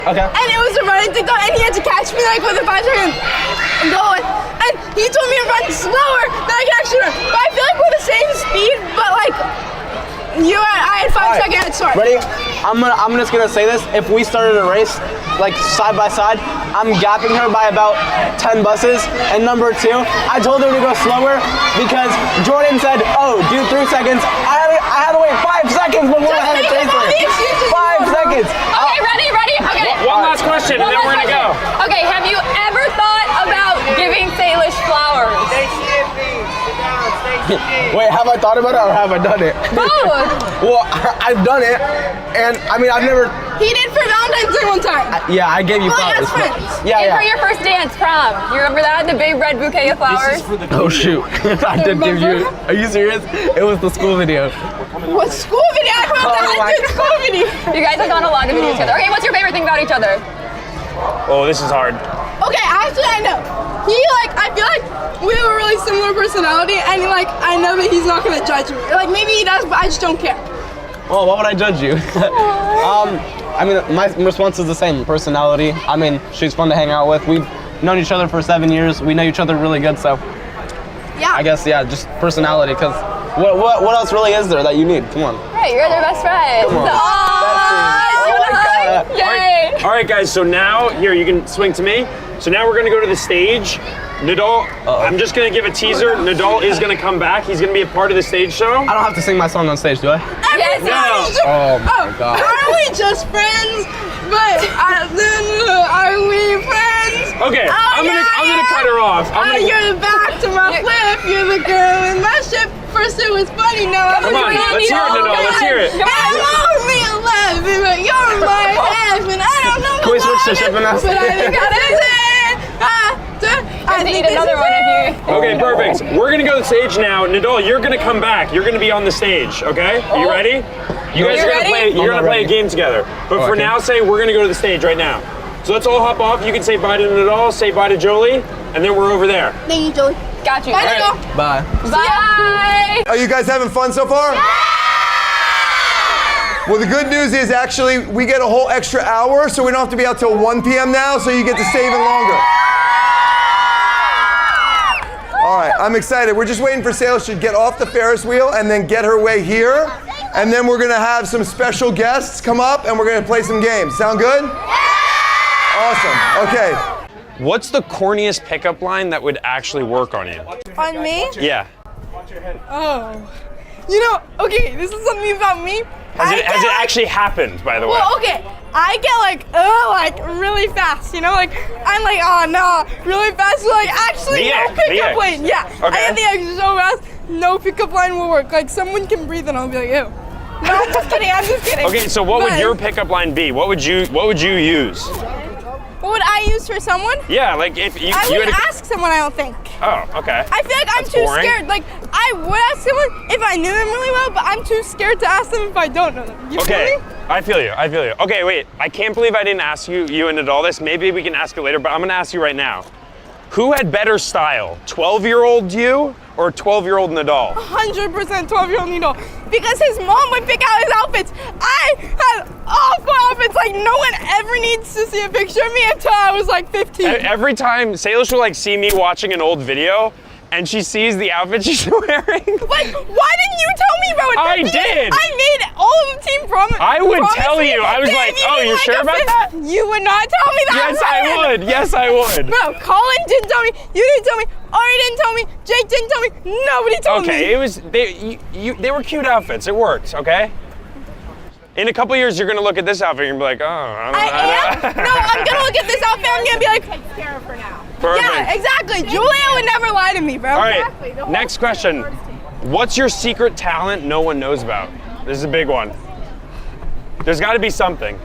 Okay. And it was a running TikTok, and he had to catch me like within 5 seconds. I'm going. And he told me to run slower than I can actually run. But I feel like we're the same speed, but like I had 5 seconds head start. Ready? I'm just gonna say this. If we started a race, like side by side, I'm gapping her by about 10 buses. And number 2, I told her to go slower because Jordan said, "Oh, do 3 seconds." I had to wait 5 seconds before I had to chase her. 5 seconds. Okay, ready? Okay. One last question, and then we're gonna go. Okay, have you ever thought about giving Salish flowers? Wait, have I thought about it or have I done it? Both. Well, I've done it, and I mean, I've never. He did for Valentine's Day one time. Yeah, I gave you Well, flowers. as friends. And for your first dance, prom. You remember that? The big red bouquet of flowers? Oh shoot! I did give you. Are you serious? It was the school video. What school video? I forgot to school video. You guys have done a lot of videos together. Okay, what's your favorite thing about each other? Oh, this is hard. Okay, actually I know. I feel like we have a really similar personality, and I know that he's not gonna judge me. Like maybe he does, but I just don't care. Well, why would I judge you? I mean, my response is the same. Personality. I mean, she's fun to hang out with. We've known each other for 7 years. We know each other really good, so. Yeah. I guess just personality. Cause what else really is there that you need? Come on. Right, you're their best friend. Come on. Yay! All right, guys. So now here you can swing to me. So now we're gonna go to the stage. Nadal, I'm just gonna give a teaser. Nadal is gonna come back. He's gonna be a part of the stage show. I don't have to sing my song on stage, do I? Yes, No. Oh my God. Are we just friends? But are we friends? Okay, I'm gonna cut her off. You're the back to my flip. You're the girl in my ship. First it was funny, now I'm Come on, let's hear it, Nadal. Let's hear it. I'm only 11, but you're my half, and I don't know. Can we switch to ship and that's But I think this is I need another one if you. Okay, perfect. We're gonna go to the stage now. Nadal, you're gonna come back. You're gonna be on the stage. Okay? Are you ready? You guys are gonna play. You're gonna play a game together. But for now, we're gonna go to the stage right now. So let's all hop off. You can say bye to Nadal, say bye to Jolie, and then we're over there. Thank you, Jolie. Got you. Bye, Nadal. Bye. Bye. Are you guys having fun so far? Well, the good news is actually we get a whole extra hour, so we don't have to be out till 1 p.m. now, so you get to stay even longer. All right, I'm excited. We're just waiting for Salish to get off the Ferris wheel and then get her way here. And then we're gonna have some special guests come up and we're gonna play some games. Sound good? Awesome, okay. What's the corniest pickup line that would actually work on you? On me? Yeah. Oh. You know, okay, this is something about me. Has it actually happened, by the way? Well, okay, I get really fast, you know? I'm oh no, really fast, so actually no pickup line. Yeah, Okay. I get the X so fast, no pickup line will work. Someone can breathe and I'll be like, ew. No, I'm just kidding. Okay, so what would your pickup line be? What would you use? What would I use for someone? Yeah, like if you I wouldn't ask someone, I don't think. Oh, okay. I feel like I'm too scared. I would ask someone if I knew them really well, but I'm too scared to ask them if I don't know them. You feel me? I feel you. Okay, wait. I can't believe I didn't ask you and Nadal this. Maybe we can ask it later, but I'm gonna ask you right now. Who had better style, 12-year-old you or 12-year-old Nadal? 100% 12-year-old Nadal. Because his mom would pick out his outfits. I had awful outfits. No one ever needs to see a picture of me until I was 15. Every time Salish will see me watching an old video, and she sees the outfit she's wearing. Why didn't you tell me about it? I did. I made all of the team promise. I would tell you. I was like, oh, you're sure about that? You would not tell me that. Yes, I would. Bro, Colin didn't tell me. You didn't tell me. Ari didn't tell me. Jake didn't tell me. Nobody told me. Okay, it was they were cute outfits. It worked. Okay. In a couple years, you're gonna look at this outfit and you're gonna be like, oh. I am? No, I'm gonna look at this outfit. I'm gonna be like, take care of her now. Perfect. Yeah, exactly. Julia would never lie to me, bro. All right, next question. What's your secret talent no one knows about? This is a big one. There's got to be something.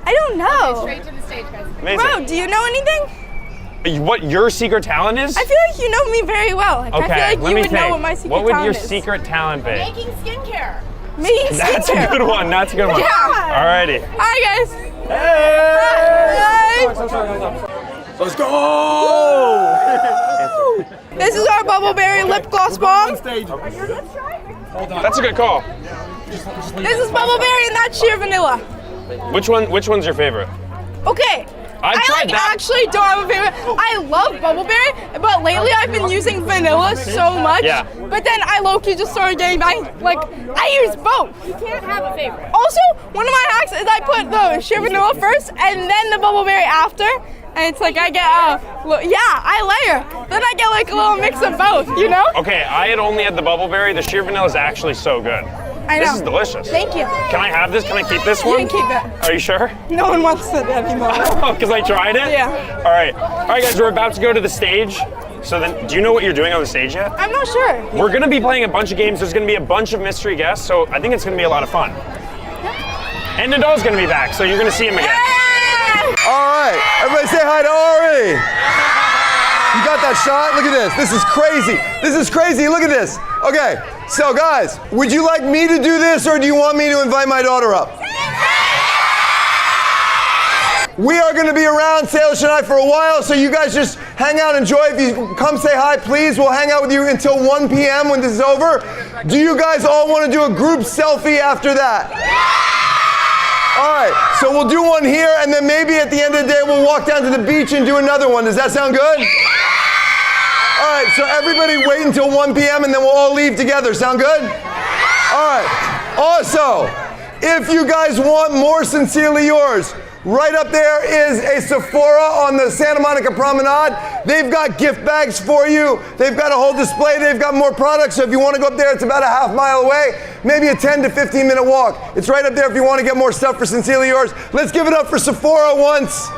I don't know. Straight to the stage, guys. Amazing. Bro, do you know anything? What your secret talent is? I feel like you know me very well. Okay, I feel like let you me would think. know what my secret What would talent your is. secret talent be? Making skincare. Making That's skincare. a good one. That's a good one. Yeah. Alrighty. Hi, guys. Hey! Hi. Let's go! This is our Bubbleberry lip gloss bomb. That's a good call. This is Bubbleberry and that's sheer vanilla. Which one's your favorite? Okay. I tried that. Actually don't have a favorite. I love bubbleberry, but lately I've been using vanilla so much. Yeah. But then I low-key just started getting I use both. You can't have a favorite. Also, one of my hacks is I put the sheer vanilla first and then the bubbleberry after. And it's like I get I layer. Then I get like a little mix of both, you know? Okay, I had only had the bubbleberry. The sheer vanilla is actually so good. I know. This is delicious. Thank you. Can I have this? Can I keep this one? You can keep it. Are you sure? No one wants it anymore. Oh, because I tried it? Yeah. All right, guys, we're about to go to the stage. So then, do you know what you're doing on the stage yet? I'm not sure. We're gonna be playing a bunch of games. There's gonna be a bunch of mystery guests, so I think it's gonna be a lot of fun. And Nadal's gonna be back, so you're gonna see him again. All right, everybody say hi to Ari. You got that shot? Look at this. This is crazy. This is crazy. Look at this. Okay, so guys, would you like me to do this or do you want me to invite my daughter up? We are going to be around, Salish and I, for a while, so you guys just hang out, enjoy. If you come say hi, please, we'll hang out with you until 1 p.m. when this is over. Do you guys all want to do a group selfie after that? All right, so we'll do one here, and then maybe at the end of the day, we'll walk down to the beach and do another one. Does that sound good? All right, so everybody wait until 1 p.m. and then we'll all leave together. Sound good? All right. Also, if you guys want more Sincerely Yours, right up there is a Sephora on the Santa Monica Promenade. They've got gift bags for you. They've got a whole display. They've got more products. So if you want to go up there, it's about a half mile away. Maybe a 10 to 15 minute walk. It's right up there if you want to get more stuff for Sincerely Yours. Let's give it up for Sephora once.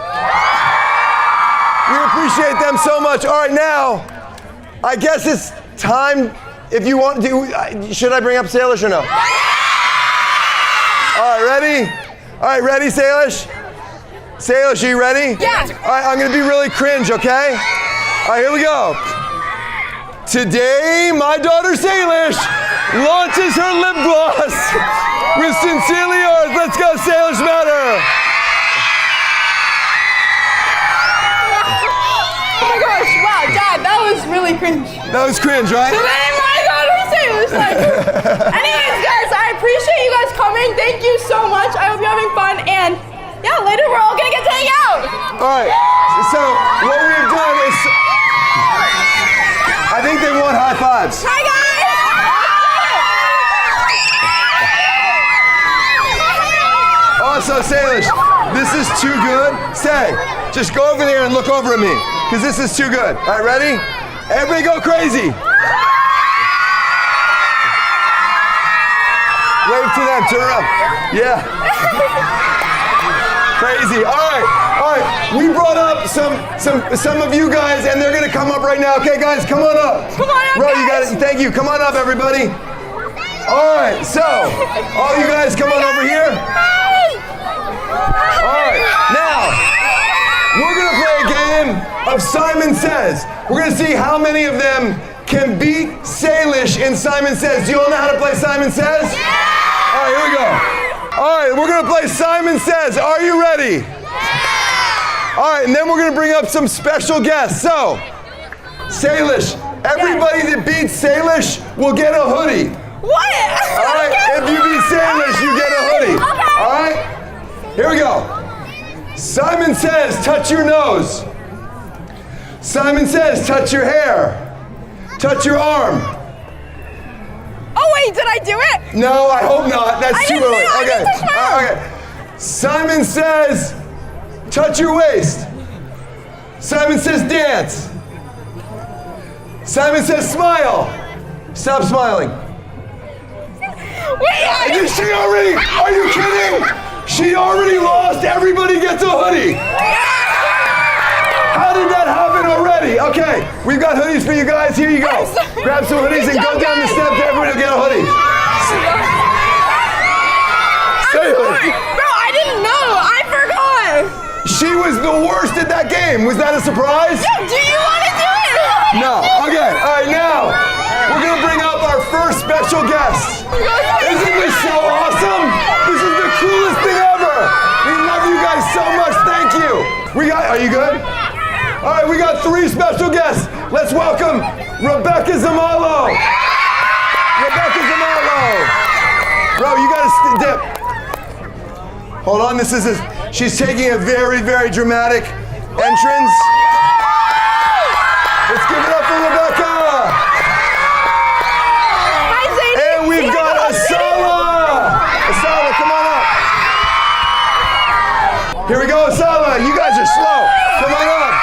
We appreciate them so much. All right, now, I guess it's time. If you want to, should I bring up Salish or no? All right, ready? All right, ready, Salish? Salish, are you ready? Yeah. All right, I'm going to be really cringe, okay? All right, here we go. Today, my daughter Salish launches her lip gloss with Sincerely Yours. Let's go, Salish Matter. Oh my gosh, wow, Dad, that was really cringe. That was cringe, right? Today, my daughter Salish. Anyways, guys, I appreciate you guys coming. Thank you so much. I hope you're having fun, and yeah, later we're all gonna get to hang out. All right, so what we've done is, I think they want high fives. Hi, guys. Also, Salish, this is too good. Say, just go over there and look over at me, because this is too good. All right, ready? Everybody go crazy. Wave to them, turn around. Yeah. Crazy. All right. We brought up some of you guys, and they're gonna come up right now. Okay, guys, come on up. Come on up, Bro, guys. you got it. Thank you. Come on up, everybody. All right. So, all you guys, come on over here. All right. Now, we're gonna play a game of Simon Says. We're gonna see how many of them can beat Salish in Simon Says. Do you all know how to play Simon Says? Yeah! All right, here we go. All right, we're gonna play Simon Says. Are you ready? All right, and then we're gonna bring up some special guests. So, Salish, everybody that beats Salish will get a hoodie. What? All right, if you beat Salish, you get a hoodie. Okay. All right, here we go. Simon Says, touch your nose. Simon Says, touch your hair. Touch your arm. Oh wait, did I do it? No, I hope not. That's I too didn't early. know, I Okay. didn't touch my arm. Okay. Simon Says, touch your waist. Simon Says, dance. Simon Says, smile. Stop smiling. Wait, I didn't. She already, are you kidding? She already lost. Everybody gets a hoodie. How did that happen already? Okay, we've got hoodies for you guys. Here you go. Grab some hoodies and go down the steps. Everybody will get a hoodie. Bro, I didn't know. I forgot. She was the worst at that game. Was that a surprise? Do you want to do it? No. Okay, all right, now we're going to bring up our first special guest. Isn't this so awesome? This is the coolest thing ever. We love you guys so much. Thank you. Are you good? All right, we got 3 special guests. Let's welcome Rebecca Zamalo. Rebecca Zamalo. Bro, you got to dip. Hold on, She's taking a very, very dramatic entrance. Let's give it up for Rebecca. Hi, Sadie. And we've got Asala. Asala, come on up. Here we go, Asala. You guys are slow. Come on up.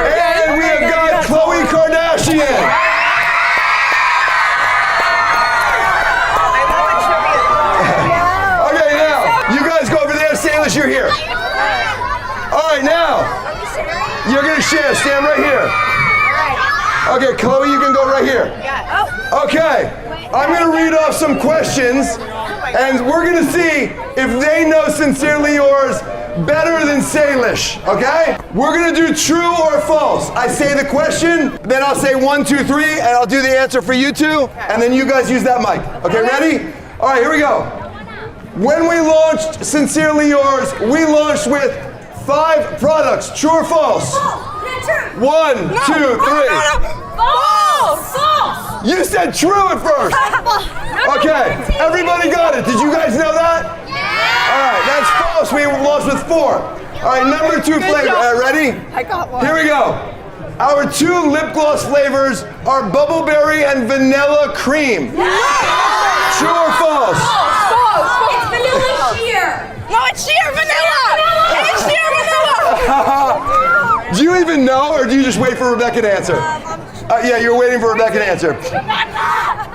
And we have got Khloe Kardashian. Okay, now, you guys go over there. Salish, you're here. All right, now, you're going to share. Stand right here. Okay, Khloe, you can go right here. Okay, I'm going to read off some questions, and we're going to see if they know Sincerely Yours better than Salish, okay? We're going to do true or false. I say the question, then I'll say 1, 2, 3, and I'll do the answer for you two, and then you guys use that mic. Okay, ready? All right, here we go. When we launched Sincerely Yours, we launched with 5 products. True or false? 1, 2, 3. False! You said true at first. Okay, everybody got it. Did you guys know that? All right, that's false. We launched with 4. All right, number 2 flavor. Ready? I got one. Here we go. Our 2 lip gloss flavors are Bubbleberry and Vanilla Cream. True or false? It's vanilla sheer! No, it's sheer vanilla. It's sheer vanilla. Do you even know, or do you just wait for Rebecca to answer? Yeah, you're waiting for Rebecca to answer.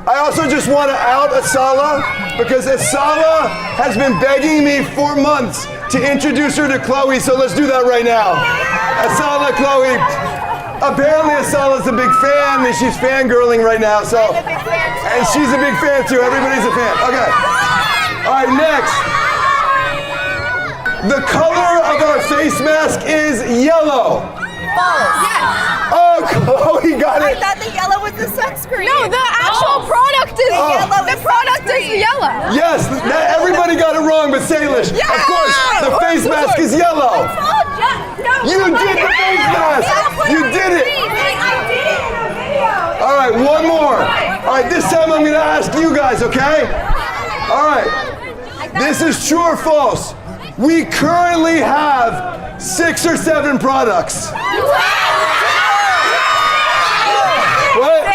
I also just want to out Asala because Asala has been begging me for months to introduce her to Khloe, so let's do that right now. Asala, Khloe. Apparently Asala's a big fan and she's fangirling right now, so. And she's a big fan too, everybody's a fan. Okay. All right, next. The color of our face mask is yellow. Oh, Khloe got I it. thought the yellow was the sunscreen. No, the actual product is yellow the is product is sunscreen. yellow. Yes, everybody got it wrong, but Salish. Of course, the face mask is yellow. You did the face mask. You did it. I did it in a video. All right, one more. All right, this time I'm going to ask you guys, okay? All right. This is true or false. We currently have 6 or 7 products. What?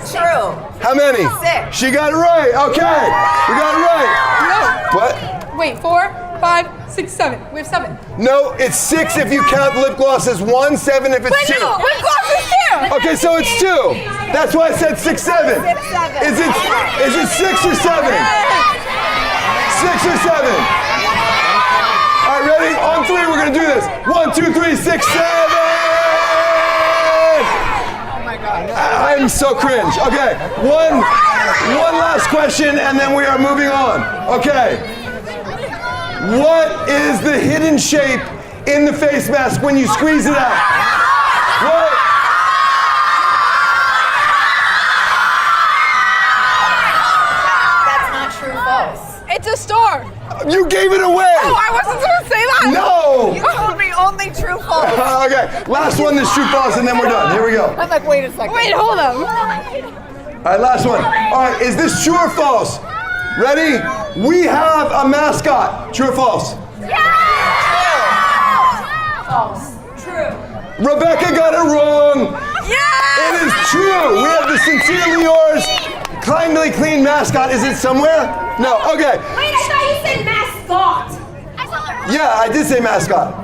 6. True. How many? 6. She got it right. Okay. We got it right. What? Wait, 4, 5, 6, 7. We have 7. No, it's 6 if you count lip gloss as 1, 7 if it's 2. No, lip gloss is 2. Okay, so it's 2. That's why I said 6, 7. 6, 7. Is it 6 or 7? 6 or 7? All right, ready? On 3, we're gonna do this. 1, 2, 3, 6, 7. Oh my God. I'm so cringe. Okay, one last question, and then we are moving on. Okay. What is the hidden shape in the face mask when you squeeze it out? What? That's not true. False. It's a star. You gave it away. Oh, I wasn't supposed to say that. No. You told me only true. False. Okay, last one is true false, and then we're done. Here we go. I'm like, wait a second. Wait, hold on. All right, last one. All right, is this true or false? Ready? We have a mascot. True or false? False. True. Rebecca got it wrong. Yeah. It is true. We have the Sincerely Yours Kindly Clean mascot. Is it somewhere? No. Okay. Wait, I thought you said mascot. Yeah, I did say mascot.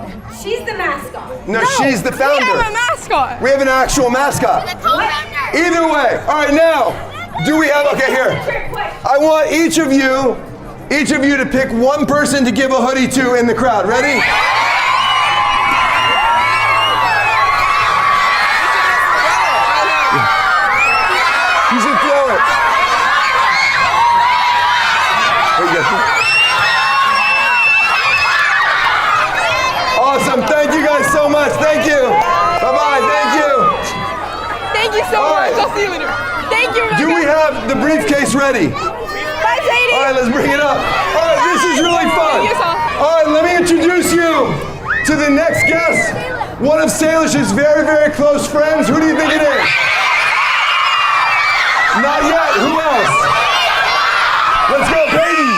She's the mascot. No, she's the founder. We have a mascot. We have an actual mascot. Either way. All right, now, do we have, okay, here. I want each of you to pick one person to give a hoodie to in the crowd. Ready? You should throw it. There you go. Awesome. Thank you guys so much. Thank you. Bye-bye. Thank you. Thank you so All right. much. I'll see you later. Thank you, Rebecca. Do we have the briefcase ready? Bye, Sadie. All right, let's bring it up. All right, this is really fun. Thank you, Sal. All right, let me introduce you to the next guest. One of Salish's very, very close friends. Who do you think it is? Not yet. Who else? Let's go, Peyton.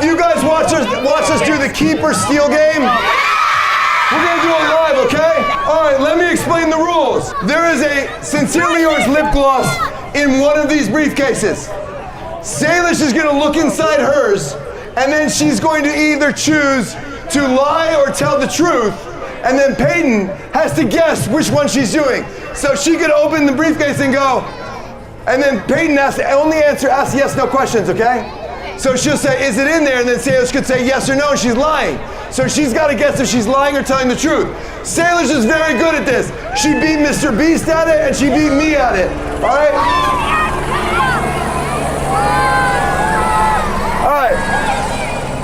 have you guys watched us do the keep or steal game? We're gonna do it live, okay? All right, let me explain the rules. There is a Sincerely Yours lip gloss in one of these briefcases. Salish is gonna look inside hers, and then she's going to either choose to lie or tell the truth, and then Peyton has to guess which one she's doing. So she could open the briefcase and go, and then Peyton has to only ask yes, no questions, okay? So she'll say, is it in there? And then Salish could say yes or no, and she's lying. So she's got to guess if she's lying or telling the truth. Salish is very good at this. She beat Mr. Beast at it, and she beat me at it. All right? All right.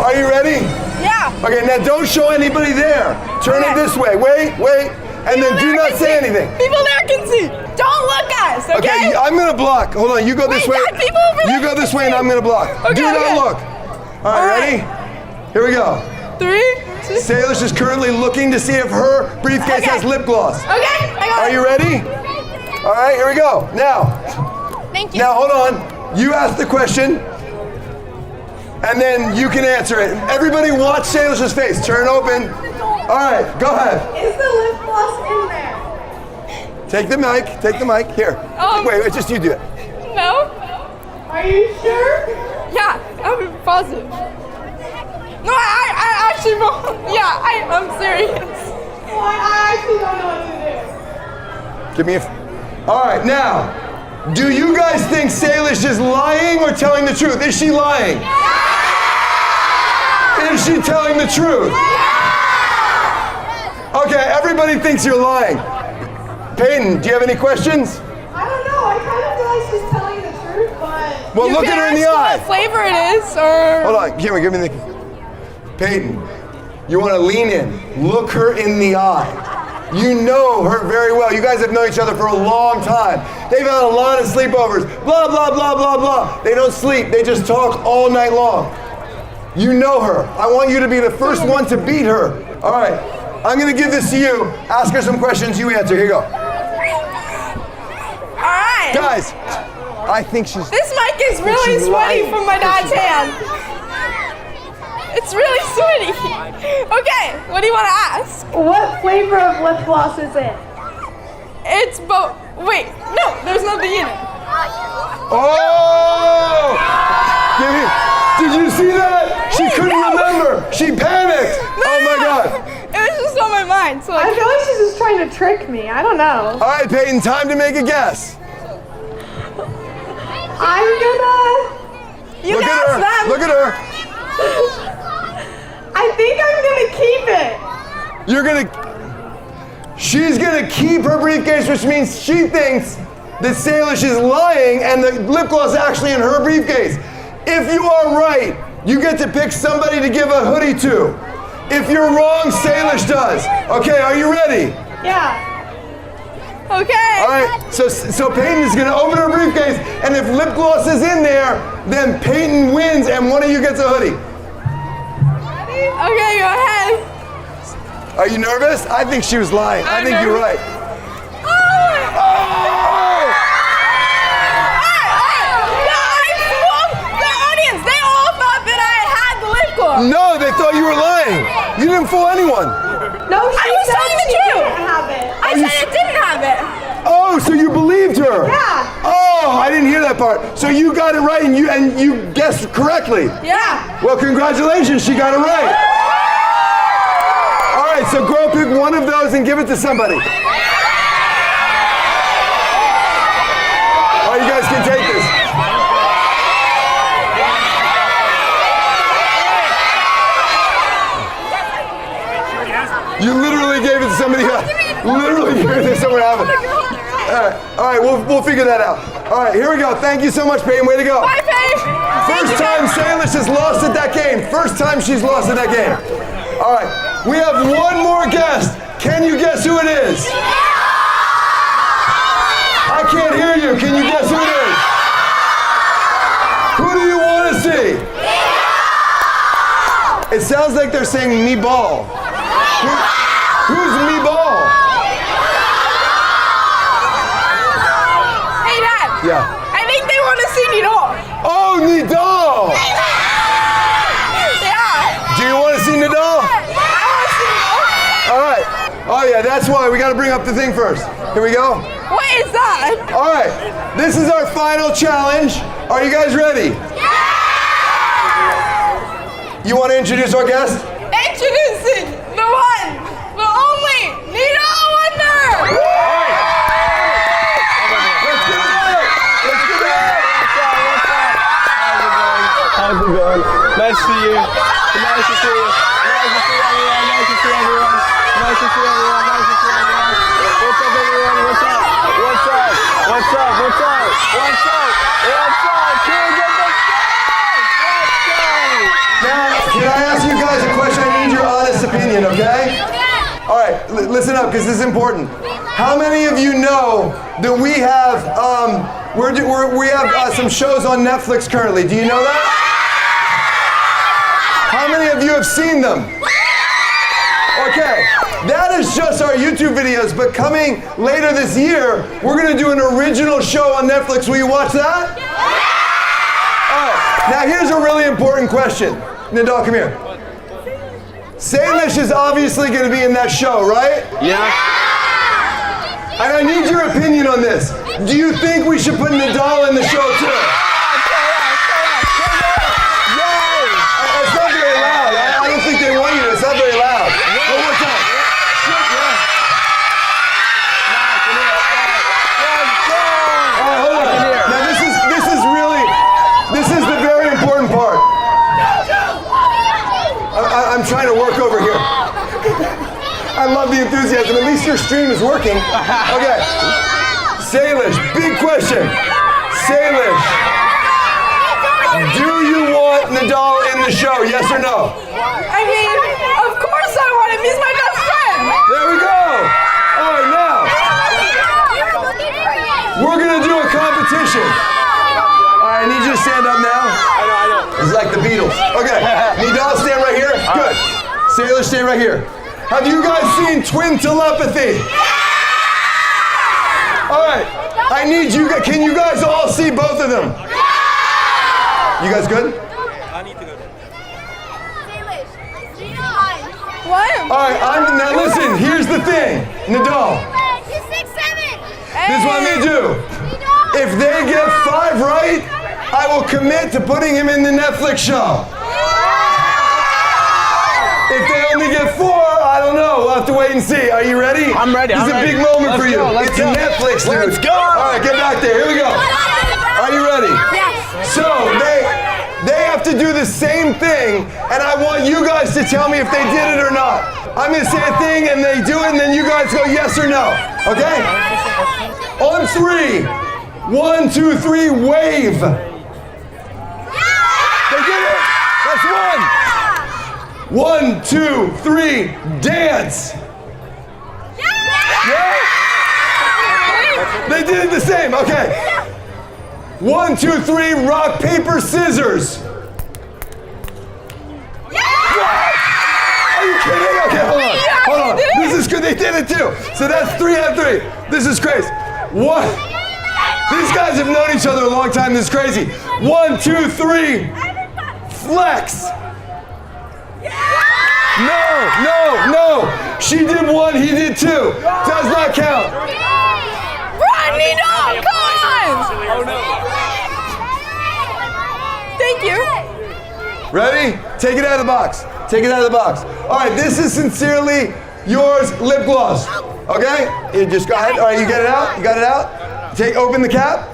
Are you ready? Yeah. Okay, now don't show anybody there. Turn it this way. Wait, and then do not say anything. People there can see. Don't look at us, okay? Okay, I'm gonna block. Hold on, you go this way. Dad, people over there You go this way, and I'm gonna block. Okay, Do not okay. look. All right, ready? Here we go. 3, 2. Salish is currently looking to see if her briefcase Okay. has lip gloss. Okay, I got Are it. you ready? All right, here we go. Now, Thank you. now hold on. You ask the question, and then you can answer it. Everybody watch Salish's face. Turn open. All right, go ahead. Is the lip gloss in there? Take the mic. Take the mic. Here. Wait, just you do it. No? Are you sure? Yeah, I'm positive. No, I actually, I'm serious. Well, I actually don't know what to do. Give me a. All right, now, do you guys think Salish is lying or telling the truth? Is she lying? Is she telling the truth? Okay, everybody thinks you're lying. Peyton, do you have any questions? I don't know. I kind of feel like she's telling the truth, but... Well, look at her in the eye. What flavor it is, or... Hold on, give me the. Peyton, you want to lean in. Look her in the eye. You know her very well. You guys have known each other for a long time. They've had a lot of sleepovers. Blah, blah, blah, blah, blah. They don't sleep. They just talk all night long. You know her. I want you to be the first one to beat her. All right. I'm going to give this to you. Ask her some questions. You answer. Here you go. All right. Guys, I think she's... This mic is really sweaty lying. from my dad's hand. It's really sweaty. Okay, what do you want to ask? What flavor of lip gloss is it? It's both. Wait, no, there's nothing in it. Oh! Did you see that? She couldn't remember. She panicked. Oh my God. It was just on my mind, so I like, feel like she's just trying to trick me. I don't know. All right, Peyton, time to make a guess. I'm gonna... you Look can at ask her. them. Look at her. I think I'm gonna keep it. You're gonna. She's gonna keep her briefcase, which means she thinks that Salish is lying and the lip gloss is actually in her briefcase. If you are right, you get to pick somebody to give a hoodie to. If you're wrong, Salish does. Okay, are you ready? Yeah. Okay. All right, so Peyton is gonna open her briefcase, and if lip gloss is in there, then Peyton wins and one of you gets a hoodie. Okay, go ahead. Are you nervous? I think she was lying. I think you're right. Oh! The audience, they all thought that I had the lip gloss. No, they thought you were lying. You didn't fool anyone. No, she I was said telling the she truth. didn't have it. I said it didn't have it. Oh, so you believed her? Yeah. Oh, I didn't hear that part. So you got it right, and you guessed correctly. Yeah. Well, congratulations, she got it right. All right, so go pick one of those and give it to somebody. Oh, you guys can take this. You literally gave it to somebody else. Literally gave it to someone else. All right, we'll figure that out. All right, here we go. Thank you so much, Peyton. Way to go. Bye, Paige. First time Salish has lost at that game. First time she's lost at that game. All right, we have one more guest. Can you guess who it is? I can't hear you. Can you guess who it is? Who do you want to see? It sounds like they're saying me ball. Who's me ball? Hey, Dad. Yeah. I think they want to see Nidal. Oh, Nidal! That's why we got to bring up the thing first. Here we go. What is that? All right, this is our final challenge. Are you guys ready? You want to introduce our guest? Introducing the one, the only, Nina Wonder! Let's give it up! Let's give it up! How's it going? Nice to see you. Nice to see you. Nice to see everyone. Nice to see everyone. Nice to see everyone. Nice to see everyone. What's up, everyone? What's up? What's up? What's up? What's up? What's up? What's up? Can we get the Let's go! Now, can I ask you guys a question? I need your honest opinion, okay? All right, listen up, because this is important. How many of you know that we have some shows on Netflix currently? Do you know that? How many of you have seen them? Okay, that is just our YouTube videos, but coming later this year, we're going to do an original show on Netflix. Will you watch that? All right, now here's a really important question. Nadal, come here. Salish is obviously going to be in that show, right? Yeah. And I need your opinion on this. Do you think we should put Nadal in the show too? It's not very loud. I don't think they want you to. It's not very loud. One more time. All right, hold on. Now this is the very important part. I'm trying to work over here. I love the enthusiasm. At least your stream is working. Okay. Salish, big question. Salish, do you want Nadal in the show? Yes or no? I mean, of course I want him. He's my best friend. There we go. All right, now we're gonna do a competition. All right, I need you to stand up now. I know. It's like the Beatles. Okay, Nadal, stand right here. Good. Salish, stand right here. Have you guys seen Twin Telepathy? All right, I need you guys. Can you guys all see both of them? You guys good? What? All right, now listen, here's the thing. Nadal, this is what I'm gonna do. If they get 5 right, I will commit to putting him in the Netflix show. If they only get 4, I don't know. We'll have to wait and see. Are you ready? I'm ready. This is a big moment for you. It's Netflix, dude. Let's go. All right, get back there. Here we go. Are you ready? Yes. So they have to do the same thing, and I want you guys to tell me if they did it or not. I'm gonna say a thing, and they do it, and then you guys go yes or no. Okay? On 3. 1, 2, 3. Wave. They did it. That's 1. 1, 2, 3. Dance. Yeah? They did it the same. Okay. 1, 2, 3. Rock, paper, scissors. Are you kidding? Okay, hold on. This is good. They did it too. So that's 3 out of 3. This is crazy. What? These guys have known each other a long time. This is crazy. 1, 2, 3. Flex. No. She did 1, he did 2. Does not count. Run, Nina! Come on! Oh no. Thank you. Ready? Take it out of the box. Take it out of the box. All right, this is sincerely yours lip gloss. Okay? You just go ahead. All right, you get it out? You got it out? Open the cap.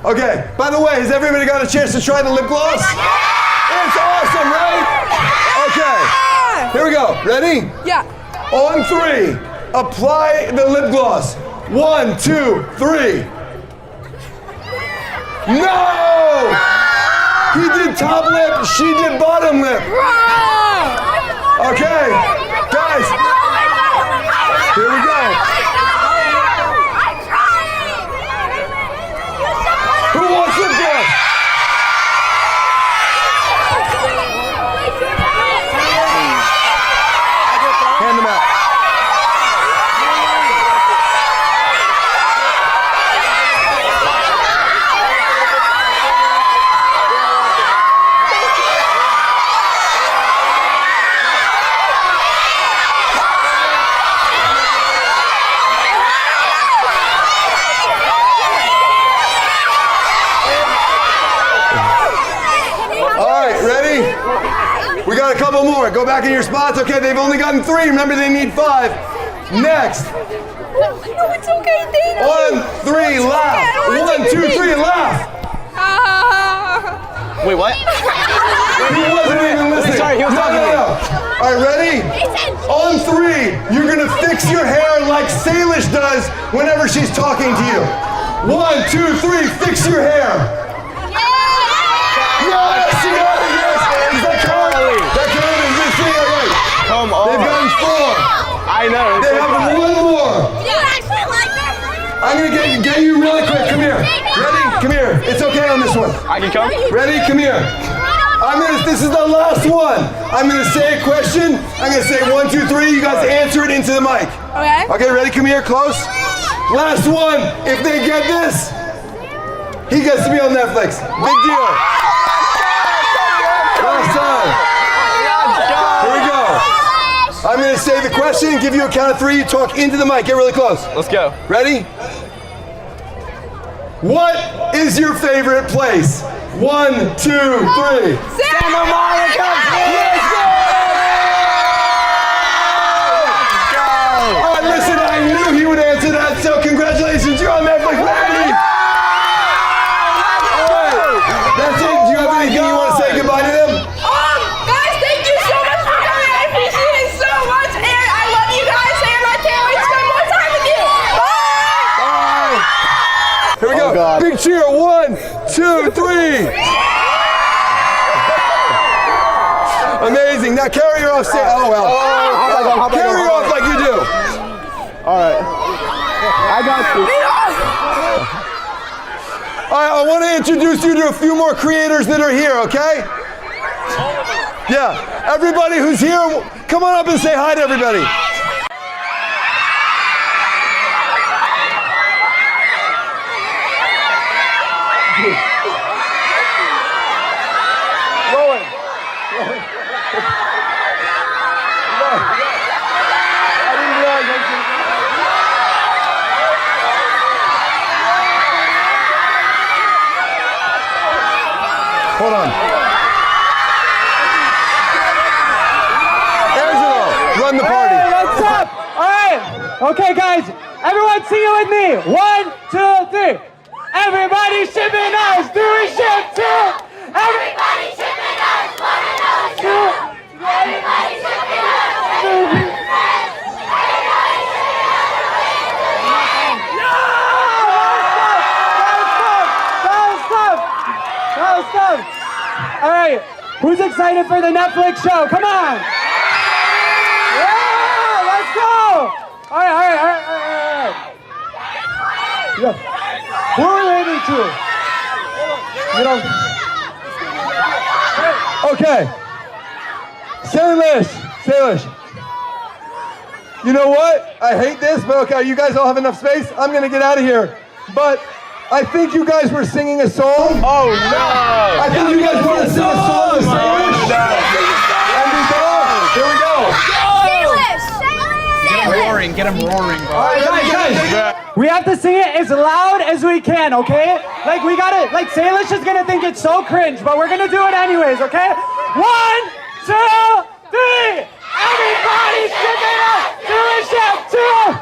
Okay. By the way, has everybody got a chance to try the lip gloss? It's awesome, right? Okay. Here we go. Ready? Yeah. On 3, apply the lip gloss. 1, 2, 3. No! He did top lip, she did bottom lip. Okay, guys, here we go. Who wants lip gloss? Hand them out. right, a couple more. Go back in your spots. Okay, they've only gotten 3. Remember, they need 5. Next. No, it's okay. They know. 1, 3, laugh. 1, 2, 3, laugh. Wait, what? He wasn't even listening. Sorry, he was talking to me. All right, ready? On 3, you're gonna fix your hair like Salish does whenever she's talking to you. 1, 2, 3, fix your hair. Yes, you got it, yes. Is that Carly? That Carly, is this thing all right? Come on. They've gotten 4. I know. They have 1 more. You actually like that? I'm gonna get you really quick. Come here. Ready? Come here. It's okay on this one. I can come? Ready? Come here. This is the last one. I'm gonna say a question. I'm gonna say 1, 2, 3. You guys answer it into the mic. Okay. Okay, ready? Come here, close. Last one. If they get this, he gets to be on Netflix. Big deal. Last time. Here we go. I'm gonna say the question, give you a count of 3. You talk into the mic. Get really close. Let's go. Ready? What is your favorite place? 1, 2, 3. Santa Monica, let's go! All right, listen, I knew he would answer that, so congratulations, you're on Netflix, baby! All right, that's it. Do you have anything you want to say goodbye to them? Guys, thank you so much for coming. I appreciate it so much, and I love you guys, and I can't wait to spend more time with you. Bye! Here we go. God. Big cheer. 1, 2, 3. Amazing. Now carry her off stage. Oh, well. Carry her off like you do. All right. I got you. All right, I want to introduce you to a few more creators that are here, okay? Yeah. Everybody who's here, come on up and say hi to everybody. Hold on. Angelo, run the party. Hey, what's up? All right. Okay, guys. Everyone sing it with me. 1, 2, 3. Everybody shipping us. Do we ship too? Everybody shipping us. 1 and 2. Everybody shipping us. Stop. All right, who's excited for the Netflix show? Come on. Yeah, let's go. All right. Yeah. Who are we waiting to? Okay. Salish. You know what? I hate this, but okay, you guys all have enough space. I'm gonna get out of here. But I think you guys were singing a song. Oh, no. I think you guys want to sing a song with Salish. And we go. Here we go. Get him roaring, bro. All right, guys. We have to sing it as loud as we can, okay? Like we gotta, like Salish is gonna think it's so cringe, but we're gonna do it anyways, okay? 1, 2, 3. Everybody shipping us to a ship too.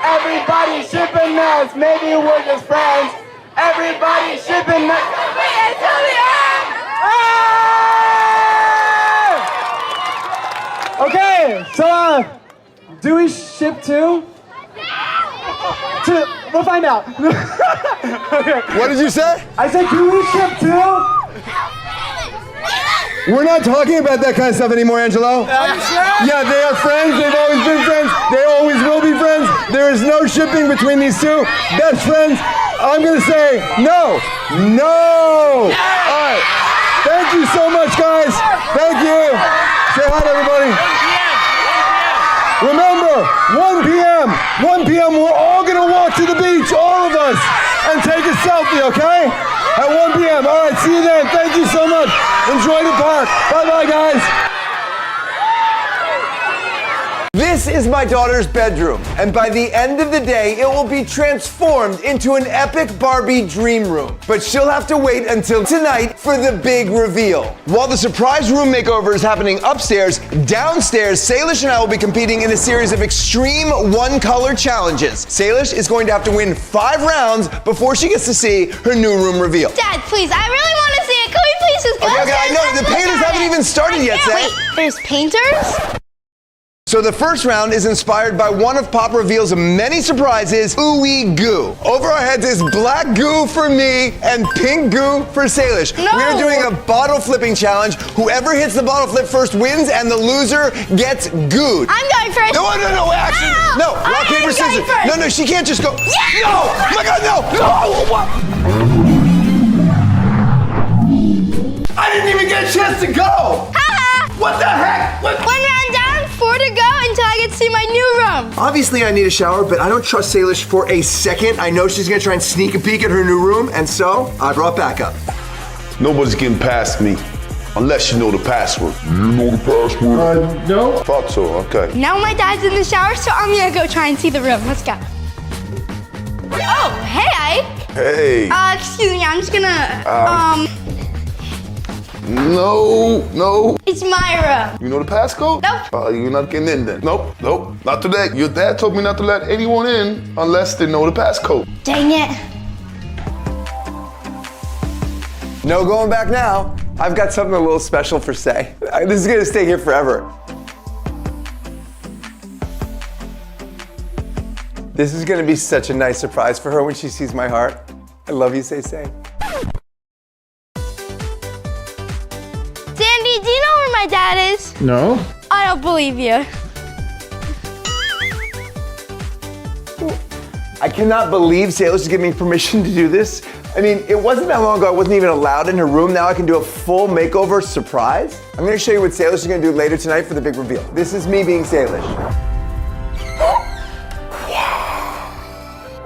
Everybody shipping us. Maybe we're just friends. Everybody shipping us. Until the end. Okay, so do we ship too? We'll find out. Okay. What did you say? I said, do we ship too? We're not talking about that kind of stuff anymore, Angelo. Yeah, they are friends. They've always been friends. They always will be friends. There is no shipping between these two. Best friends. I'm going to say no. No. All right. Thank you so much, guys. Thank you. Say hi to everybody. Remember, 1 p.m. 1 p.m. we're all going to walk to the beach, all of us, and take a selfie, okay? At 1 p.m. All right, see you then. Thank you so much. Enjoy the park. Bye-bye, guys. This is my daughter's bedroom, and by the end of the day, it will be transformed into an epic Barbie dream room. But she'll have to wait until tonight for the big reveal. While the surprise room makeover is happening upstairs, downstairs, Salish and I will be competing in a series of extreme one-color challenges. Salish is going to have to win 5 rounds before she gets to see her new room reveal. Dad, please, I really want to see it. Can we please just go? Okay, I know, the painters haven't even started yet, Sam. Wait, there's painters? So the first round is inspired by one of Pop Reveal's many surprises, ooey goo. Over our heads is black goo for me and pink goo for Salish. No. We're doing a bottle flipping challenge. Whoever hits the bottle flip first wins and the loser gets gooed. I'm going first. No, action. No, rock, paper, scissors. No, she can't just go. Yeah. No, oh my God, no. What? I didn't even get a chance to go. What the heck? One round down, 4 to go until I get to see my new room. Obviously, I need a shower, but I don't trust Salish for a second. I know she's gonna try and sneak a peek at her new room, and so I brought backup. Nobody's getting past me unless you know the password. You know the password? No. Thought so, okay. Now my dad's in the shower, so I'm gonna go try and see the room. Let's go. Oh, hey, Ike. Hey. Excuse me, I'm just gonna, No. It's my room. You know the passcode? Nope. You're not getting in then. Nope, not today. Your dad told me not to let anyone in unless they know the passcode. Dang it. No going back now. I've got something a little special for Say. This is gonna stay here forever. This is gonna be such a nice surprise for her when she sees my heart. I love you, Say. Sandy, do you know where my dad is? No. I don't believe you. I cannot believe Salish is giving me permission to do this. I mean, it wasn't that long ago I wasn't even allowed in her room. Now I can do a full makeover surprise. I'm gonna show you what Salish is gonna do later tonight for the big reveal. This is me being Salish.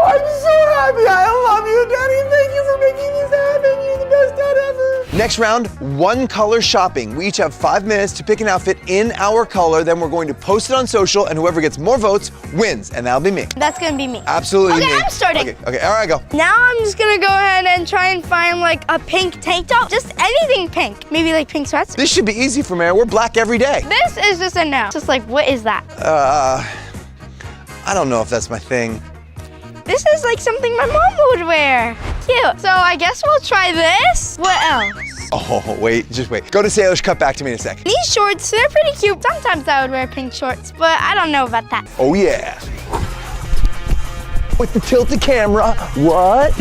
I'm so happy. I love you, Daddy. Thank you for making this happen. You're the best dad ever. Next round, one color shopping. We each have 5 minutes to pick an outfit in our color. Then we're going to post it on social, and whoever gets more votes wins, and that'll be me. That's gonna be me. Absolutely Okay, me. I'm starting. Okay, all right, go. Now I'm just gonna go ahead and try and find like a pink tank top. Just anything pink. Maybe like pink sweats. This should be easy for me. We're black every day. This is just a no. Just like, what is that? I don't know if that's my thing. This is like something my mom would wear. Cute. So I guess we'll try this. What else? Oh, wait, just wait. Go to Salish, cut back to me in a second. These shorts, they're pretty cute. Sometimes I would wear pink shorts, but I don't know about that. Oh, yeah. With the tilted camera. What?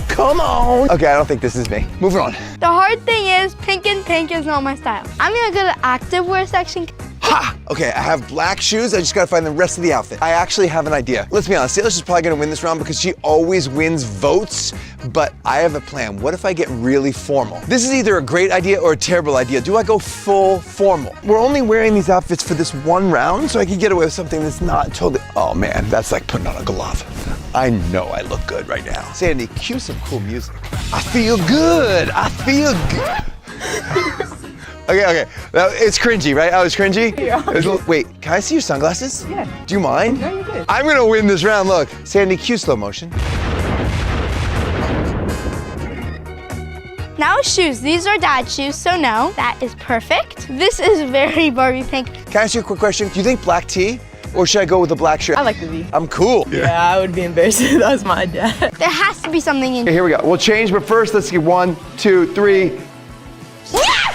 Come on. Okay, I don't think this is me. Moving on. The hard thing is, pink and pink is not my style. I'm gonna go to the activewear section. Ha! Okay, I have black shoes. I just gotta find the rest of the outfit. I actually have an idea. Let's be honest, Salish is probably gonna win this round because she always wins votes, but I have a plan. What if I get really formal? This is either a great idea or a terrible idea. Do I go full formal? We're only wearing these outfits for this one round, so I can get away with something that's not totally, oh man, that's like putting on a glove. I know I look good right now. Sandy, cue some cool music. I feel good. Okay. Now, it's cringy, right? I was cringy? Yeah. Wait, can I see your sunglasses? Yeah. Do you mind? No, you're good. I'm gonna win this round, look. Sandy, cue slow motion. Now shoes. These are dad's shoes, so no. That is perfect. This is very Barbie pink. Can I ask you a quick question? Do you think black tee? Or should I go with a black shirt? I like the V. I'm cool. Yeah, I would be embarrassed if that was my dad. There has to be something in Okay, here we go. We'll change, but first, let's get 1, 2, 3. Yes!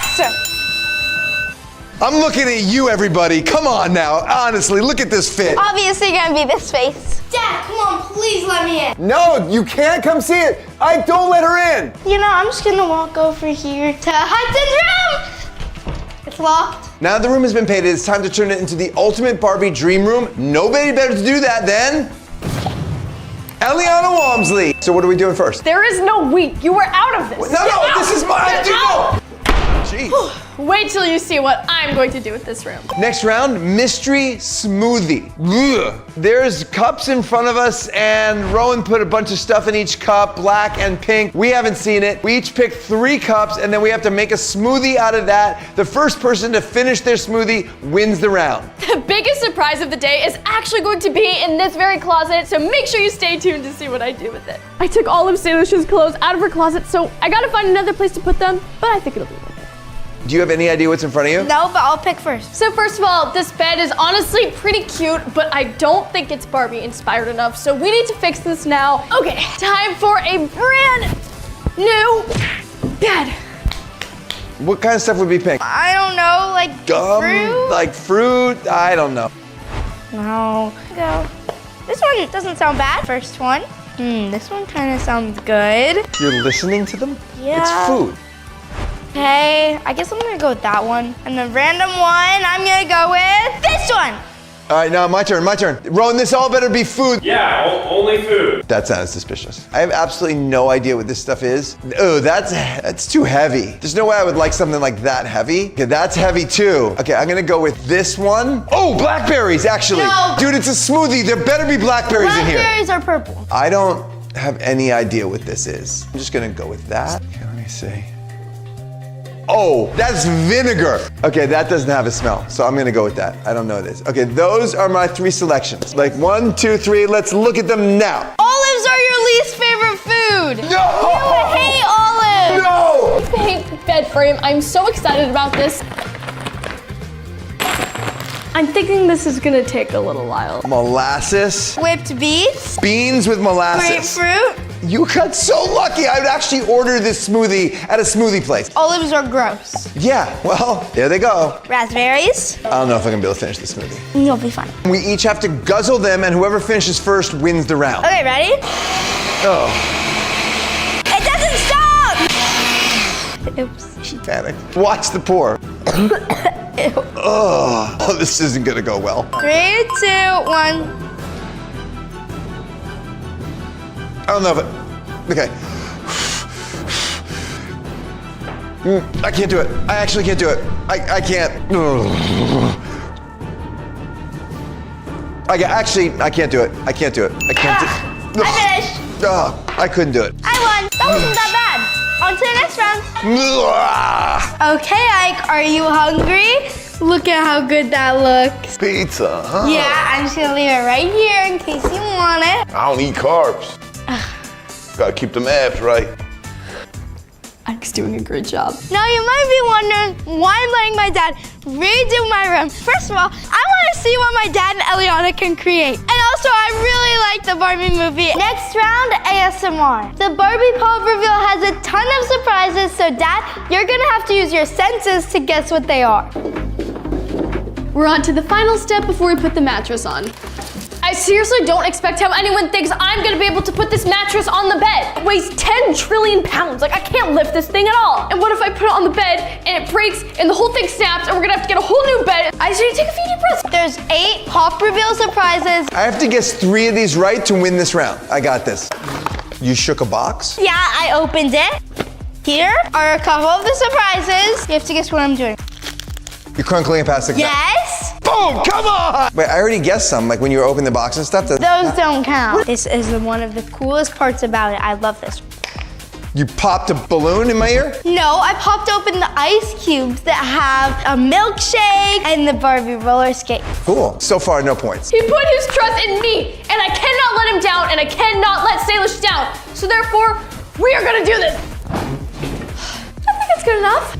I'm looking at you, everybody. Come on now. Honestly, look at this fit. Obviously gonna be this face. Dad, come on, please let me in. No, you can't come see it. Don't let her in. You know, I'm just gonna walk over here to Hudson's room. It's locked. Now that the room has been painted, it's time to turn it into the ultimate Barbie dream room. Nobody better to do that than Eliana Walmsley. So what are we doing first? There is no we. You were out of this. No, this is my idea. Jeez. Wait till you see what I'm going to do with this room. Next round, mystery smoothie. Ugh. There's cups in front of us, and Rowan put a bunch of stuff in each cup, black and pink. We haven't seen it. We each picked 3 cups, and then we have to make a smoothie out of that. The first person to finish their smoothie wins the round. The biggest surprise of the day is actually going to be in this very closet, so make sure you stay tuned to see what I do with it. I took all of Salish's clothes out of her closet, so I gotta find another place to put them, but I think it'll be worth it. Do you have any idea what's in front of you? No, but I'll pick first. So first of all, this bed is honestly pretty cute, but I don't think it's Barbie inspired enough, so we need to fix this now. Okay, time for a brand new bed. What kind of stuff would be pink? I don't know, like Gum? fruit? Like fruit? I don't know. No. Go. This one doesn't sound bad. First one. This one kind of sounds good. You're listening to them? Yeah. It's food. Okay, I guess I'm gonna go with that one. And the random one, I'm gonna go with this one. All right, now my turn. Rowan, this all better be food. Yeah, only food. That sounds suspicious. I have absolutely no idea what this stuff is. Oh, that's too heavy. There's no way I would like something like that heavy. Okay, that's heavy too. Okay, I'm gonna go with this one. Oh, blackberries, actually. No. Dude, it's a smoothie. There better be blackberries in here. Blackberries are purple. I don't have any idea what this is. I'm just gonna go with that. Okay, let me see. Oh, that's vinegar. Okay, that doesn't have a smell, so I'm gonna go with that. I don't know what it is. Okay, those are my 3 selections. Like 1, 2, 3, let's look at them now. Olives are your least favorite food. No! You hate olives. No! Pink bed frame. I'm so excited about this. I'm thinking this is gonna take a little while. Molasses. Whipped beets. Beans with molasses. Grapefruit. You got so lucky. I would actually order this smoothie at a smoothie place. Olives are gross. Yeah, well, there they go. Raspberries. I don't know if I'm gonna be able to finish the smoothie. You'll be fine. We each have to guzzle them, and whoever finishes first wins the round. Okay, ready? Oh, It doesn't stop! Oops. she panicked. Watch the pour. Oh, this isn't gonna go well. 3, 2, 1. I don't know if it, okay. I can't do it. I actually can't do it. I can't. I can't do it. I can't do it. I can't do it. I finished. I couldn't do it. I won. That wasn't that bad. On to the next round. Okay, Ike, are you hungry? Look at how good that looks. Pizza, huh? Yeah, I'm just gonna leave it right here in case you want it. I don't eat carbs. Gotta keep them abs right. Ike's doing a great job. Now you might be wondering why I'm letting my dad redo my room. First of all, I want to see what my dad and Eliana can create. And also, I really like the Barbie movie. Next round, ASMR. The Barbie pop reveal has a ton of surprises, so Dad, you're gonna have to use your senses to guess what they are. We're on to the final step before we put the mattress on. I seriously don't expect how anyone thinks I'm gonna be able to put this mattress on the bed. It weighs 10 trillion pounds. Like, I can't lift this thing at all. And what if I put it on the bed and it breaks and the whole thing snaps and we're gonna have to get a whole new bed? I just need to take a few deep breaths. There's 8 pop reveal surprises. I have to guess 3 of these right to win this round. I got this. You shook a box? Yeah, I opened it. Here are a couple of the surprises. You have to guess what I'm doing. You're crunkling a plastic bag. Yes. Boom, come on! Wait, I already guessed some, like when you were opening the box and stuff. Those don't count. This is one of the coolest parts about it. I love this. You popped a balloon in my ear? No, I popped open the ice cubes that have a milkshake and the Barbie roller skate. Cool. So far, no points. He put his trust in me, and I cannot let him down, and I cannot let Salish down. So therefore, we are gonna do this. I think it's good enough.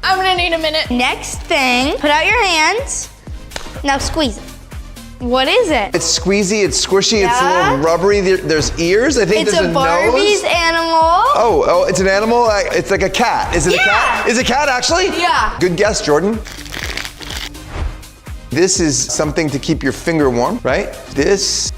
I'm gonna need a minute. Next thing, put out your hands. Now squeeze it. What is it? It's squeezy, it's squishy, it's a Yeah. little rubbery. There's ears. I think It's there's a a Barbie's nose. animal. Oh, it's an animal? It's like a cat. Is it a cat? Is it a cat, actually? Yeah. Good guess, Jordan. This is something to keep your finger warm, right? This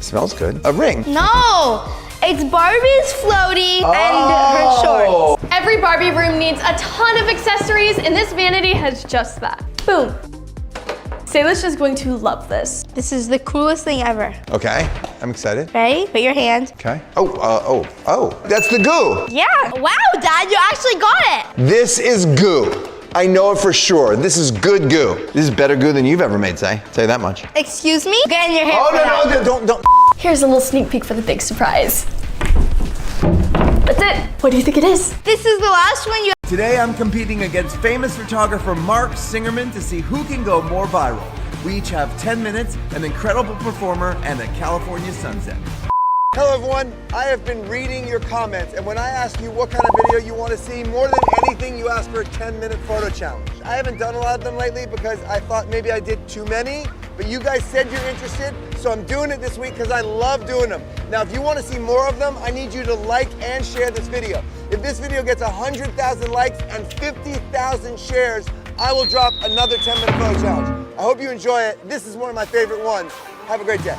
smells good. A ring. No, it's Barbie's floaty and her shorts. Every Barbie room needs a ton of accessories, and this vanity has just that. Boom. Salish is going to love this. This is the coolest thing ever. Okay. I'm excited. Ready? Put your hand. Okay. Oh, that's the goo. Yeah. Wow, Dad, you actually got it. This is goo. I know it for sure. This is good goo. This is better goo than you've ever made, Say. Tell you that much. Excuse me? Get in your hair. Oh, no, don't. Here's a little sneak peek for the big surprise. That's it. What do you think it is? This is the last one you. Today I'm competing against famous photographer Mark Singerman to see who can go more viral. We each have 10 minutes, an incredible performer, and a California sunset. Hello everyone, I have been reading your comments, and when I ask you what kind of video you want to see, more than anything you ask for a 10-minute photo challenge. I haven't done a lot of them lately because I thought maybe I did too many, but you guys said you're interested, so I'm doing it this week because I love doing them. Now if you want to see more of them, I need you to like and share this video. If this video gets 100,000 likes and 50,000 shares, I will drop another 10-minute photo challenge. I hope you enjoy it. This is one of my favorite ones. Have a great day.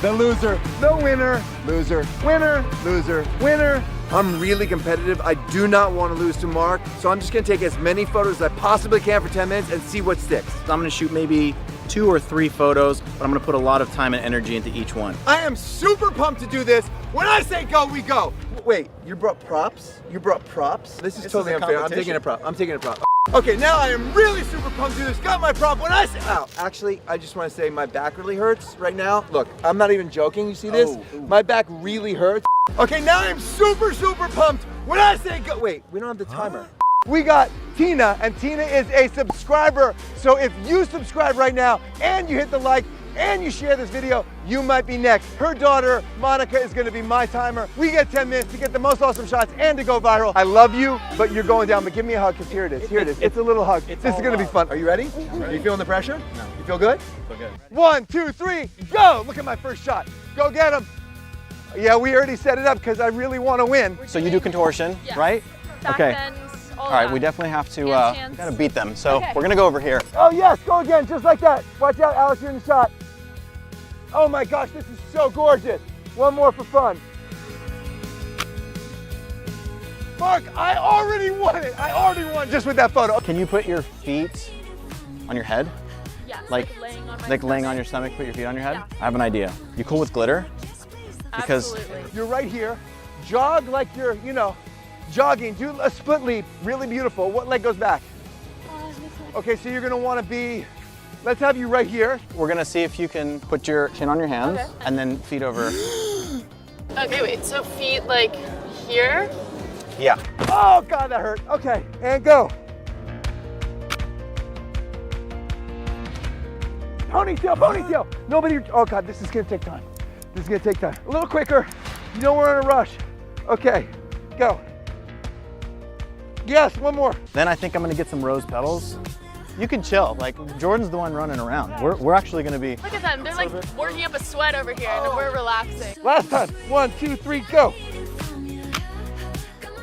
The loser, the winner, loser, winner, loser, winner. I'm really competitive. I do not want to lose to Mark, so I'm just gonna take as many photos as I possibly can for 10 minutes and see what sticks. I'm gonna shoot maybe 2 or 3 photos, but I'm gonna put a lot of time and energy into each one. I am super pumped to do this. When I say go, we go. Wait, you brought props? You brought props? This is totally unfair. I'm taking a prop. I'm taking a prop. Okay, now I am really super pumped to do this. Got my prop. When I say, ow, actually, I just want to say my back really hurts right now. Look, I'm not even joking. You see this? My back really hurts. Okay, now I'm super, super pumped. When I say go, wait, we don't have the timer. We got Tina, and Tina is a subscriber. So if you subscribe right now and you hit the like and you share this video, you might be next. Her daughter, Monica, is gonna be my timer. We get 10 minutes to get the most awesome shots and to go viral. I love you, but you're going down, but give me a hug, because here it is, here it is. It's a little hug. This is gonna be fun. Are you ready? Are you feeling the pressure? No. You feel good? Feel good. 1, 2, 3, go! Look at my first shot. Go get him. Yeah, we already set it up because I really want to win. So you do contortion, right? Back Okay. bends, All right, we definitely have to gotta beat them. So Okay. we're gonna go over here. Oh yes, go again, just like that. Watch out, Alex, you're in the shot. Oh my gosh, this is so gorgeous. One more for fun. Mark, I already won it. I already won just with that photo. Can you put your feet on your head? Yes, Like laying on your stomach, put your feet on your head? Yeah. I have an idea. You cool with glitter? Because Absolutely. You're right here. Jog like you're, jogging. Do a split leap, really beautiful. What leg goes back? Okay, so you're gonna wanna be, let's have you right here. we're gonna see if you can put your chin on your hands Okay. and then feet over. Okay, wait, so feet like here? Yeah. Oh God, that hurt. Okay, and go. Ponytail, ponytail. Nobody, oh God, this is gonna take time. This is gonna take time. A little quicker. You know we're in a rush. Okay, go. Yes, one more. Then I think I'm gonna get some rose petals. You can chill. Like Jordan's the one running around. We're actually gonna be. Look at them, they're like working up a sweat over here and we're relaxing. Last time. 1, 2, 3, go.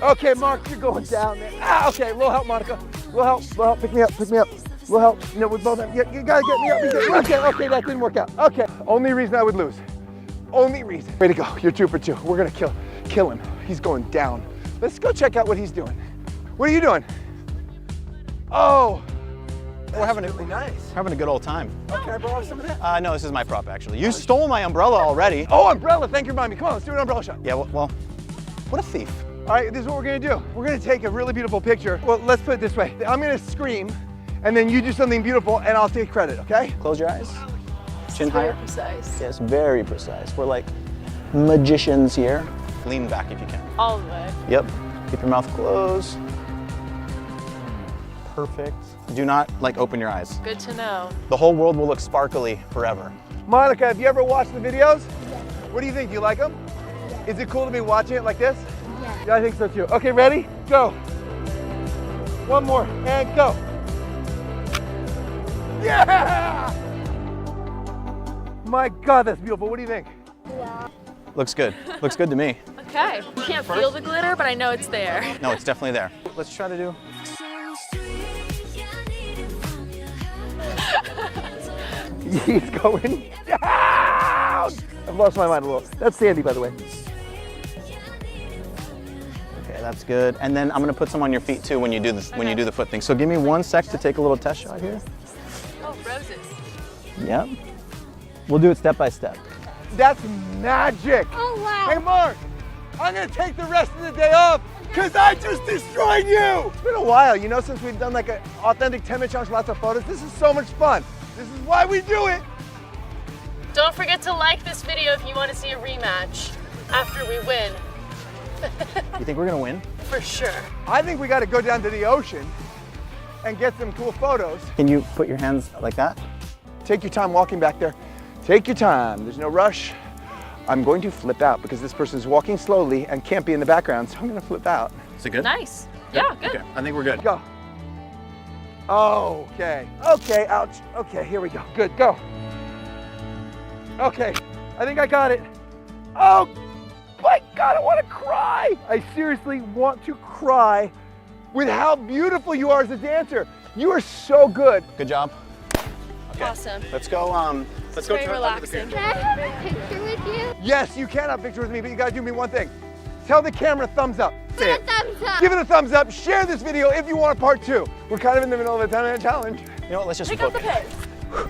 Okay, Mark, you're going down there. Ah, okay, little help, Monica. Little help, pick me up, pick me up. Little help, with both of them. You gotta get me up. Okay, that didn't work out. Okay, only reason I would lose. Only reason. Way to go, you're 2 for 2. We're gonna kill him. He's going down. Let's go check out what he's doing. What are you doing? Oh. We're having really nice. having a good old time. Oh, can I borrow some of that? No, this is my prop actually. You stole my umbrella already. Oh, umbrella, thank you for reminding me. Come on, let's do an umbrella shot. Yeah, well, what a thief. All right, this is what we're gonna do. We're gonna take a really beautiful picture. Well, let's put it this way. I'm gonna scream, and then you do something beautiful, and I'll take credit, okay? Close your eyes. Chin Very higher. precise. Yes, very precise. We're like magicians here. Lean back if you can. All the way. Yep. Keep your mouth closed. Perfect. Do not open your eyes. Good to know. The whole world will look sparkly forever. Monica, have you ever watched the videos? What do you think? You like them? Is it cool to be watching it like this? Yeah, I think so too. Okay, ready? Go. One more, and go. Yeah! My God, that's beautiful. What do you think? Looks good. Looks good to me. Okay. I can't feel the glitter, but I know it's there. No, it's definitely there. Let's try to do. He's going down! I've lost my mind a little. That's Sandy, by the way. Okay, that's good. And then I'm gonna put some on your feet too when you do this, when you do the foot thing. So give me 1 sec to take a little test shot here. Oh, roses. Yep. We'll do it step by step. That's magic. Oh, wow. Hey, Mark, I'm gonna take the rest of the day off because I just destroyed you. It's been a while, you know, since we've done like an authentic 10-minute challenge, lots of photos. This is so much fun. This is why we do it. Don't forget to like this video if you want to see a rematch after we win. You think we're gonna win? For sure. I think we gotta go down to the ocean and get some cool photos. Can you put your hands like that? Take your time walking back there. Take your time, there's no rush. I'm going to flip out because this person's walking slowly and can't be in the background, so I'm gonna flip out. Is it good? Nice. Yeah, good. Okay, I think we're good. Go. Okay. Okay, ouch. Okay, here we go. Good, go. Okay, I think I got it. Oh my God, I want to cry. I seriously want to cry with how beautiful you are as a dancer. You are so good. Good job. Okay. Awesome. Let's go. Let's go very to relaxing. Can I have a picture with you? Yes, you can have a picture with me, but you gotta do me one thing. Tell the camera thumbs up. Say Give it a thumbs up. Give it a thumbs up. Share this video if you want a part 2. We're kind of in the middle of a 10-minute challenge. You know what? Let's just Pick up the focus. pace.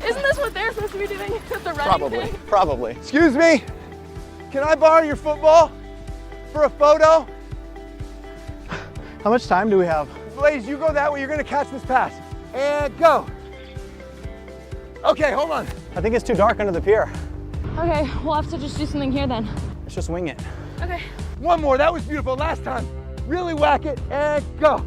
Isn't this what they're supposed to be doing with the running Probably. thing? Probably. Excuse me, can I borrow your football for a photo? How much time do we have? Blaze, you go that way, you're gonna catch this pass. And go. Okay, hold on. I think it's too dark under the pier. Okay, we'll have to just do something here then. Let's just wing it. Okay. One more, that was beautiful last time. Really whack it, and go.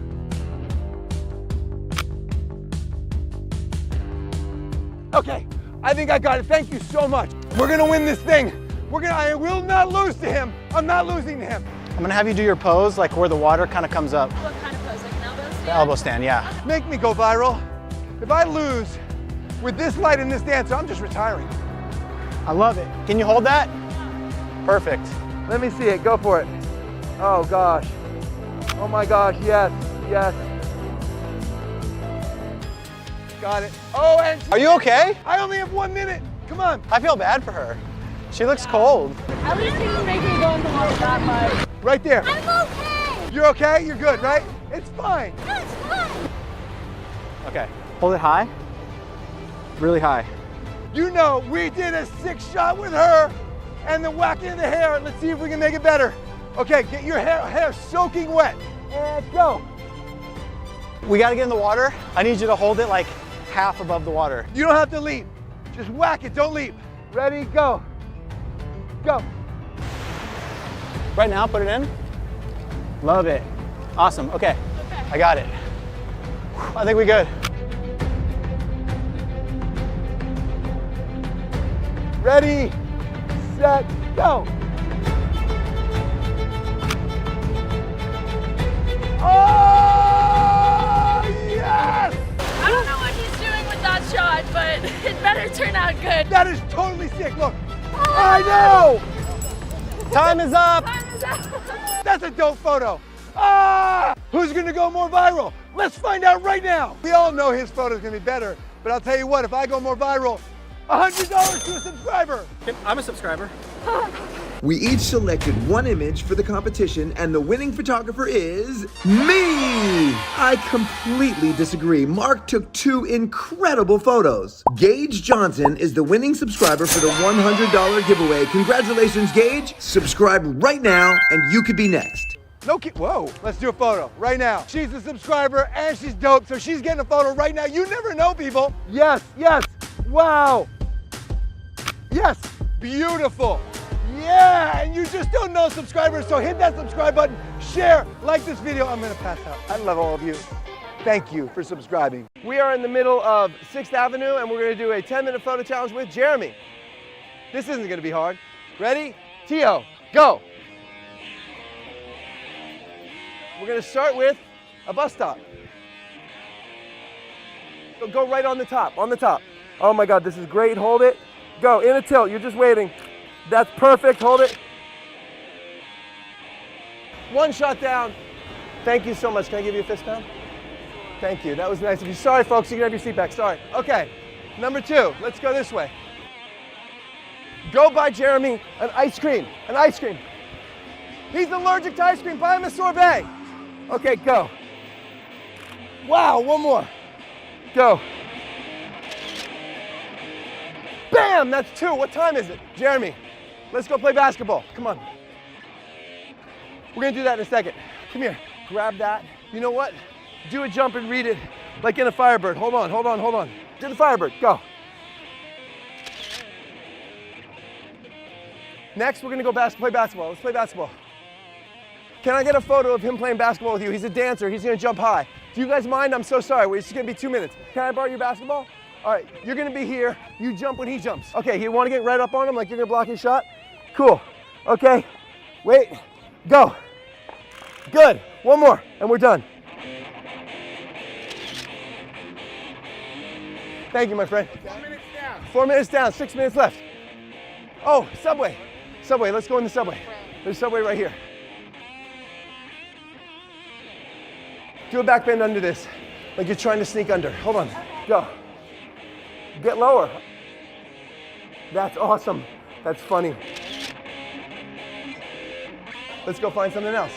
Okay, I think I got it. Thank you so much. We're gonna win this thing. I will not lose to him. I'm not losing to him. I'm gonna have you do your pose like where the water kind of comes up. What kind of pose? Like an elbow stand? The elbow stand, yeah. Make me go viral. If I lose with this light in this dancer, I'm just retiring. I love it. Can you hold that? Perfect. Let me see it, go for it. Oh gosh. Oh my gosh, yes, yes. Got it. Oh, and Are you okay? I only have 1 minute. Come on. I feel bad for her. She looks cold. At least you can make me go in the water that much. Right there. I'm okay. You're okay? You're good, right? It's fine. No, it's fine. Okay. Hold it high. Really high. You know, we did a 6-shot with her and the whacking in the hair. Let's see if we can make it better. Okay, get your hair soaking wet. And go. We gotta get in the water. I need you to hold it like half above the water. You don't have to leap. Just whack it, don't leap. Ready, go. Go. Right now, put it in. Love it. Awesome, okay. I got it. I think we good. Ready, set, go. Oh, yes! I don't know what he's doing with that shot, but it better turn out good. That is totally sick, look. I know! Time is up. That's a dope photo. Ah! Who's gonna go more viral? Let's find out right now. We all know his photo's gonna be better, but I'll tell you what, if I go more viral, $100 to a subscriber. I'm a subscriber. We each selected one image for the competition, and the winning photographer is me! I completely disagree. Mark took 2 incredible photos. Gage Johnson is the winning subscriber for the $100 giveaway. Congratulations, Gage. Subscribe right now, and you could be next. No kid. Whoa, let's do a photo right now. She's a subscriber and she's dope, so she's getting a photo right now. You never know, people. Yes, yes. Wow. Yes, beautiful. Yeah, and you just don't know subscribers, so hit that subscribe button, share, like this video. I'm gonna pass out. I love all of you. Thank you for subscribing. We are in the middle of 6th Avenue, and we're gonna do a 10-minute photo challenge with Jeremy. This isn't gonna be hard. Ready? Tio, go. We're gonna start with a bus stop. Go right on the top, on the top. Oh my God, this is great, hold it. Go, in a tilt, you're just waiting. That's perfect, hold it. 1 shot down. Thank you so much, can I give you a fist pound? Thank you, that was nice of you. Sorry folks, you can have your seat back, sorry. Okay, number 2, let's go this way. Go buy Jeremy an ice cream, an ice cream. He's allergic to ice cream, buy him a sorbet. Okay, go. Wow, 1 more. Go. Bam, that's 2. What time is it? Jeremy, let's go play basketball. Come on. We're gonna do that in a second. Come here, grab that. You know what? Do a jump and read it like in a Firebird. Hold on. Do the Firebird, go. Next, we're gonna go play basketball. Let's play basketball. Can I get a photo of him playing basketball with you? He's a dancer, he's gonna jump high. Do you guys mind? I'm so sorry, it's just gonna be 2 minutes. Can I borrow your basketball? All right, you're gonna be here, you jump when he jumps. Okay, you wanna get right up on him like you're gonna block his shot? Cool, okay, wait, go. Good, one more, and we're done. Thank you, my friend. 4 minutes down. 4 minutes down, 6 minutes left. Oh, Subway, let's go in the Subway. There's Subway right here. Do a back bend under this, like you're trying to sneak under. Hold on, go. Get lower. That's awesome. That's funny. Let's go find something else.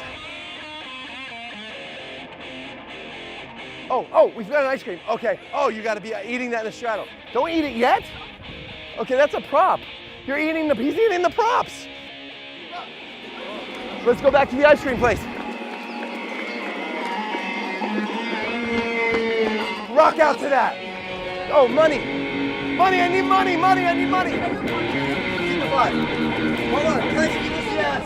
Oh, we've got an ice cream. Okay. Oh, you gotta be eating that in the straddle. Don't eat it yet? Okay, that's a prop. He's eating the props. Let's go back to the ice cream place. Rock out to that. Oh, money. Money, I need money. Money, I need money. Keep the 5. Hold on, can I give you this? Yes.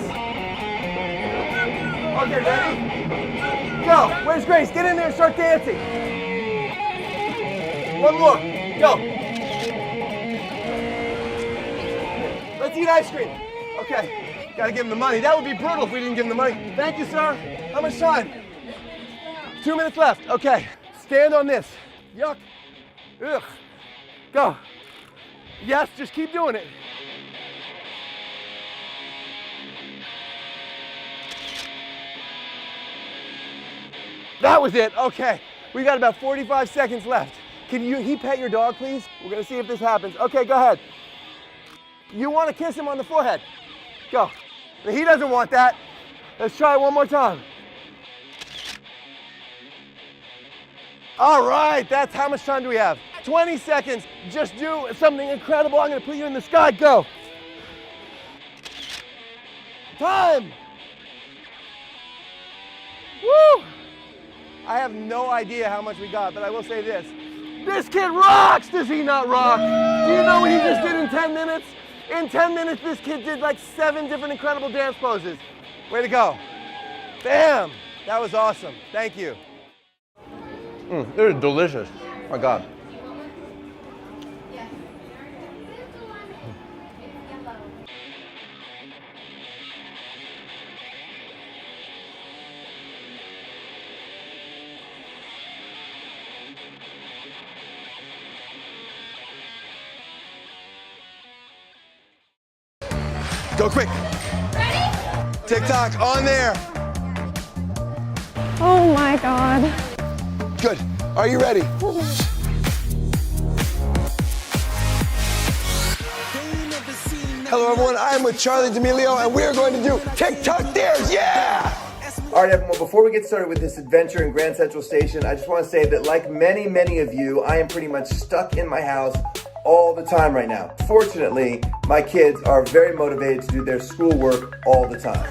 Okay, ready? Go. Where's Grace? Get in there and start dancing. One more. Go. Let's eat ice cream. Okay. Gotta give him the money. That would be brutal if we didn't give him the money. Thank you, sir. How much time? 2 minutes left. Okay. Stand on this. Yuck. Ugh. Go. Yes, just keep doing it. That was it. Okay. We got about 45 seconds left. Can he pet your dog, please? We're gonna see if this happens. Okay, go ahead. You want to kiss him on the forehead. Go. He doesn't want that. Let's try it one more time. All right, that's how much time do we have? 20 seconds. Just do something incredible. I'm gonna put you in the sky. Go. Time. Woo! I have no idea how much we got, but I will say this. This kid rocks, does he not rock? Do you know what he just did in 10 minutes? In 10 minutes, this kid did like 7 different incredible dance poses. Way to go. Bam! That was awesome. Thank you. They're delicious. Oh my God. Go quick. Ready? TikTok on there. Oh my God. Good. Are you ready? Hello everyone, I am with Charlie D'Amelio and we're going to do TikTok Dares, yeah! All right everyone, before we get started with this adventure in Grand Central Station, I just want to say that like many of you, I am pretty much stuck in my house all the time right now. Fortunately, my kids are very motivated to do their schoolwork all the time.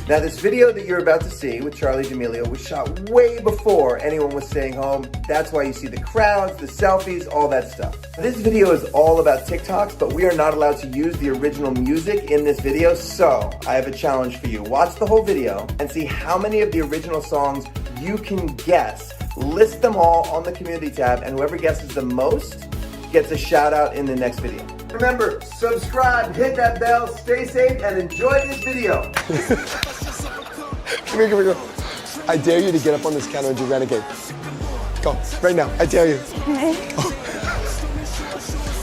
Now this video that you're about to see with Charlie D'Amelio was shot way before anyone was staying home. That's why you see the crowds, the selfies, all that stuff. This video is all about TikToks, but we are not allowed to use the original music in this video, so I have a challenge for you. Watch the whole video and see how many of the original songs you can guess. List them all on the community tab, and whoever guesses the most gets a shout out in the next video. Remember, subscribe, hit that bell, stay safe, and enjoy this video. Come here. I dare you to get up on this counter and do Renegade. Go, right now, I dare you. Okay.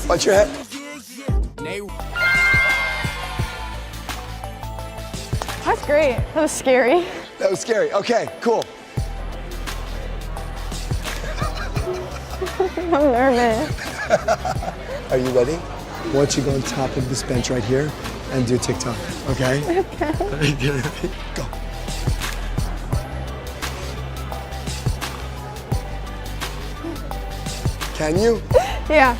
Watch your head. That's great. That was scary. That was scary. Okay, cool. I'm nervous. Are you ready? I want you to go on top of this bench right here and do TikTok, okay? Okay. Go. Can you? Yeah.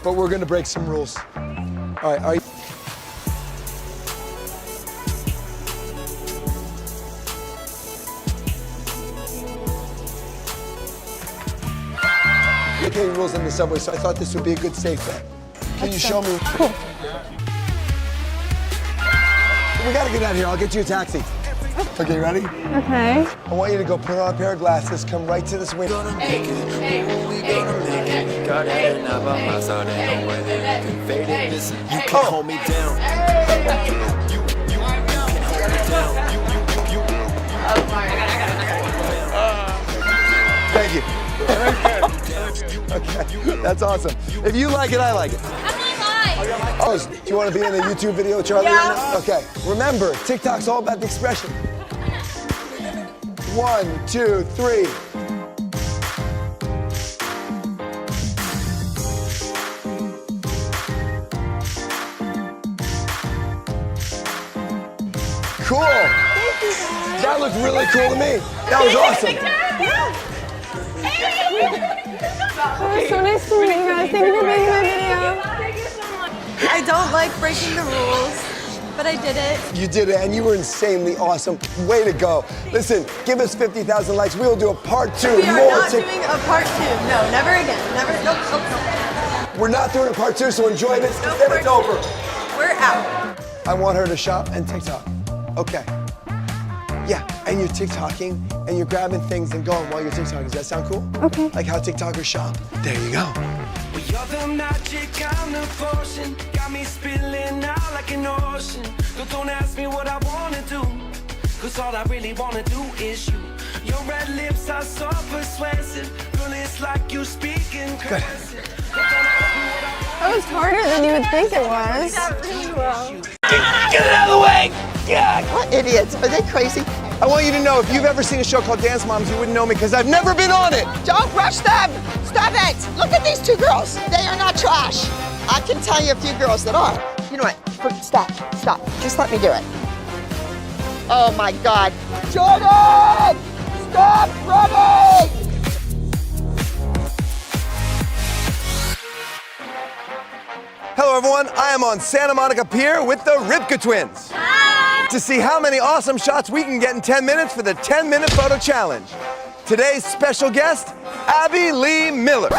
But we're gonna break some rules. All right, are you? Look at rules in the subway, so I thought this would be a good safe bet. Can you show me? Cool. We gotta get out of here. I'll get you a taxi. Okay, ready? Okay. I want you to go put on a pair of glasses, come right to this window. You can't hold me down. Thank you. Okay, that's awesome. If you like it, I like it. Oh, do you want to be in a YouTube video, Charlie? Yeah. Right now? Okay. Remember, TikTok's all about the expression. 1, 2, 3. Cool. That looked really cool to me. That was awesome. Oh, it's so nice to meet you guys. Thank you for being in my video. I don't like breaking the rules, but I did it. You did it, and you were insanely awesome. Way to go. Listen, give us 50,000 likes. We'll do a part 2. We are not doing a part 2. No, never again. Never. Nope, nope, nope. We're not doing a part 2, so enjoy this, because then it's over. We're out. I want her to shop and TikTok. Okay. Yeah, and you're TikToking, and you're grabbing things and going while you're TikToking. Does that sound cool? Okay. Like how TikTokers shop. There you go. Well, you're the magic, I'm the potion. Got me spilling out like an ocean. Don't ask me what I wanna do, cause all I really wanna do is you. Your red lips are so persuasive. Girl, it's like you speak in cursive. That was harder than you would think it was. Really well. Get it out of the way! God. What idiots? Are they crazy? I want you to know, if you've ever seen a show called Dance Moms, you wouldn't know me because I've never been on it. Don't rush them. Stop it. Look at these 2 girls. They are not trash. I can tell you a few girls that are. You know what? Stop. Stop. Just let me do it. Oh my God. Jordan! Stop running! Hello, everyone. I am on Santa Monica Pier with the Ripka twins. To see how many awesome shots we can get in 10 minutes for the 10-minute photo challenge. Today's special guest, Abby Lee Miller.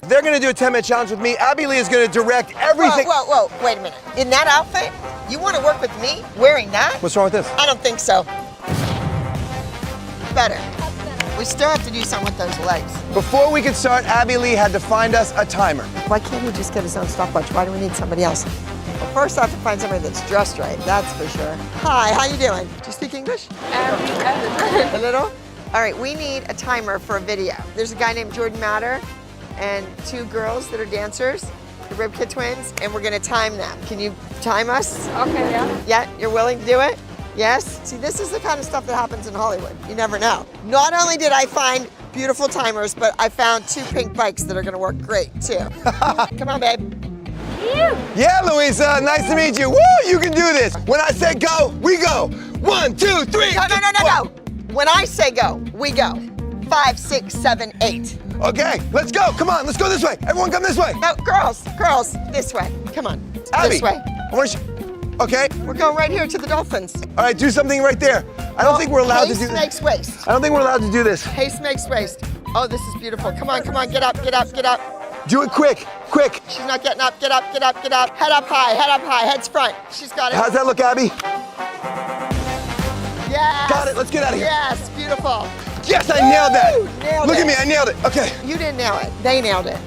They're gonna do a 10-minute challenge with me. Abby Lee is gonna direct everything. Whoa, wait a minute. In that outfit? You want to work with me wearing that? What's wrong with this? I don't think so. Better. We still have to do something with those legs. Before we could start, Abby Lee had to find us a timer. Why can't he just get his own stopwatch? Why do we need somebody else? Well, first I have to find somebody that's dressed right, that's for sure. Hi, how you doing? Do you speak English? A little? All right, we need a timer for a video. There's a guy named Jordan Matter and 2 girls that are dancers, the Ripka twins, and we're gonna time them. Can you time us? Okay, yeah. Yeah, you're willing to do it? Yes? See, this is the kind of stuff that happens in Hollywood. You never know. Not only did I find beautiful timers, but I found 2 pink bikes that are gonna work great, too. Come on, babe. Yeah, Louisa, nice to meet you. Woo, you can do this. When I say go, we go. 1, 2, 3. No. When I say go, we go. 5, 6, 7, 8. Okay, let's go. Come on, let's go this way. Everyone come this way. No, girls, this way. Come on, Abby, this way. Okay. We're going right here to the dolphins. All right, do something right there. I don't think we're allowed to do this. Haste makes waste. I don't think we're allowed to do this. Haste makes waste. Oh, this is beautiful. Come on, get up. Do it quick. She's not getting up, get up. Head up high, heads front. She's got it. How's that look, Abby? Yes. Got it, let's get out of here. Yes, beautiful. Yes, I nailed that. Nailed Look it. at me, I nailed it. Okay. You didn't nail it, they nailed it.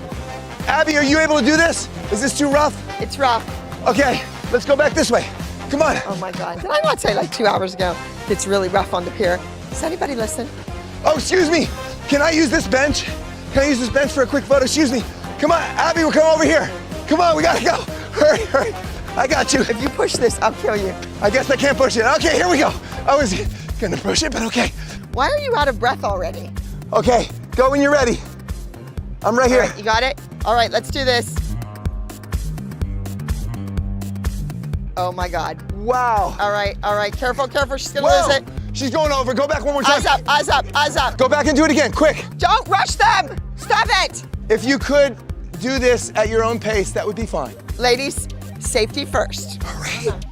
Abby, are you able to do this? Is this too rough? It's rough. Okay, let's go back this way. Come on. Oh my God, did I not say like 2 hours ago, it's really rough on the pier? Does anybody listen? Oh, excuse me. Can I use this bench? Can I use this bench for a quick photo? Excuse me. Come on, Abby, we're coming over here. Come on, we gotta go. Hurry. I got you. If you push this, I'll kill you. I guess I can't push it. Okay, here we go. I was gonna push it, but okay. Why are you out of breath already? Okay, go when you're ready. I'm right here. All right, you got it? All right, let's do this. Oh my God. Wow. All right, careful, she's gonna lose it. She's going over. Go back one more time. Eyes up, eyes up, eyes up. Go back and do it again, quick. Don't rush them. Stop it. If you could do this at your own pace, that would be fine. Ladies, safety first. All right.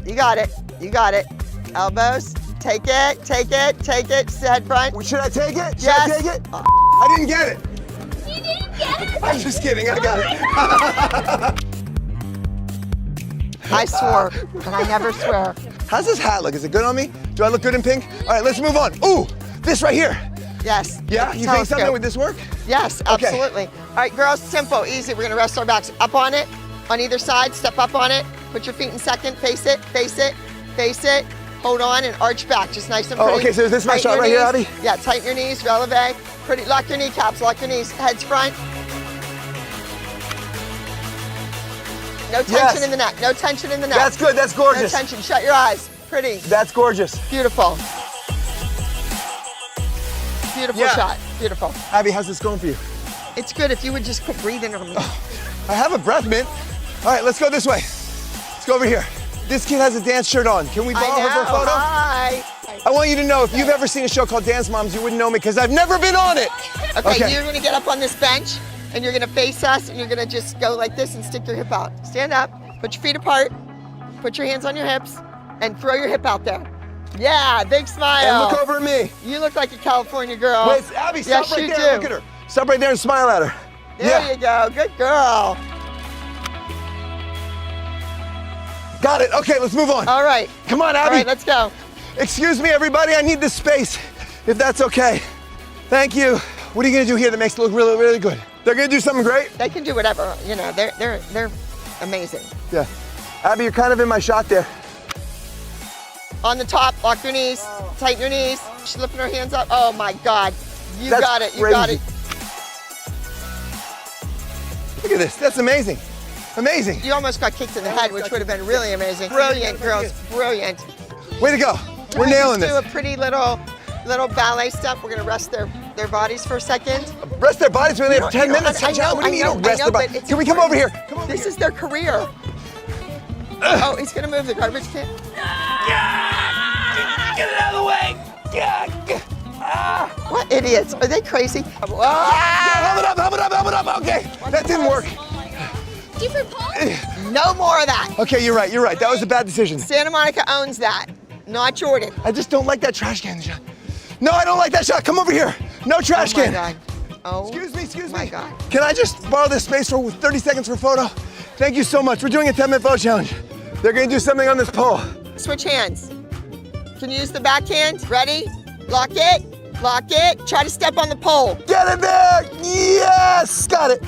You got it. You got it. Elbows. Take it, take it, take it. Head front. Should I take it? Should Yes. I take it? I didn't get it. You didn't get it? I'm just kidding. I got it. I swore, and I never swear. How's this hat look? Is it good on me? Do I look good in pink? All right, let's move on. Ooh, this right here. Yes. Yeah, you think something with this work? Yes, Okay. absolutely. All right, girls, simple, easy. We're gonna rest our backs up on it, on either side, step up on it, put your feet in second, face it, face it, face it. Hold on and arch back, just nice and pretty. Oh, okay, so is this my Tighten shot your right here, knees. Abby? Yeah, tighten your knees, releve. Pretty, lock your kneecaps, lock your knees, heads front. No tension in the neck, no tension in the neck. That's good, that's gorgeous. No tension, shut your eyes, pretty. That's gorgeous. Beautiful. Beautiful Yeah. shot, beautiful. Abby, how's this going for you? It's good if you would just quit breathing on me. I have a breath mint. All right, let's go this way. Let's go over here. This kid has a dance shirt on. Can we borrow her for a photo? Hi. I want you to know, if you've ever seen a show called Dance Moms, you wouldn't know me because I've never been on it. Okay, you're gonna get up on this bench and you're gonna face us and you're gonna just go like this and stick your hip out. Stand up, put your feet apart, put your hands on your hips, and throw your hip out there. Yeah, big smile. And look over at me. You look like a California girl. Wait, Abby, stop yes, right you there. do. Look at her. Stop right there and smile at her. There you go, good girl. Got it. Okay, let's move on. All right. Come on, Abby. All right, let's go. Excuse me, everybody. I need this space, if that's okay. Thank you. What are you gonna do here that makes it look really, really good? They're gonna do something great? They can do whatever, you know, they're amazing. Yeah. Abby, you're kind of in my shot there. On the top, lock your knees, tighten your knees. She's lifting her hands up. Oh my God. You That's got it, you got it. crazy. Look at this, that's amazing. Amazing. You almost got kicked in the head, which would have been really amazing. Brilliant, girls, brilliant. Way to go. We're nailing Just this. do a pretty little ballet step. We're gonna rest their bodies for a second. Rest their bodies when they have 10 You know, minutes. I know, What do you mean I don't know, rest their but bodies? it's Can we come over here? important. This is their career. Oh, he's gonna move the garbage can. Get it out of the way. What idiots? Are they crazy? Help it up, help it up, help it up. Okay, that didn't work. Different pose? No more of that. Okay, you're right, you're right. That was a bad decision. Santa Monica owns that, not Jordan. I just don't like that trash can shot. No, I don't like that shot. Come over here. No trash can. Oh my God. Oh. Excuse my me. God. Can I just borrow this space for 30 seconds for a photo? Thank you so much. We're doing a 10-minute photo challenge. They're gonna do something on this pole. Switch hands. Can you use the backhand? Ready? Lock it. Lock it. Try to step on the pole. Get it there! Yes! Got it.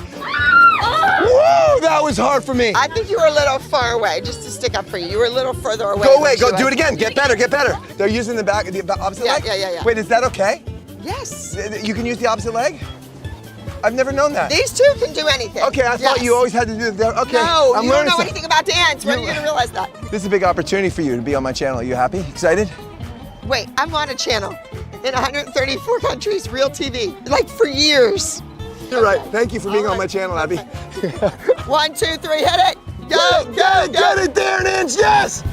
Whoa, that was hard for me. I think you were a little far away, just to stick up for you. You were a little further away. Go away, than go she do was. it again. Get better, get better. They're using the opposite leg? Yeah. Wait, is that okay? Yes. You can use the opposite leg? I've never known that. These two can do anything. Okay, I thought you always had to do that. Okay, No, I'm you don't learning know something. anything about dance. When are you gonna realize that? This is a big opportunity for you to be on my channel. Are you happy? Excited? Wait, I'm on a channel in 134 countries, real TV, like for years. You're right. Thank you for being on my channel, Abby. 1, 2, 3, hit it. Go, go, go. Get it there, an inch, yes!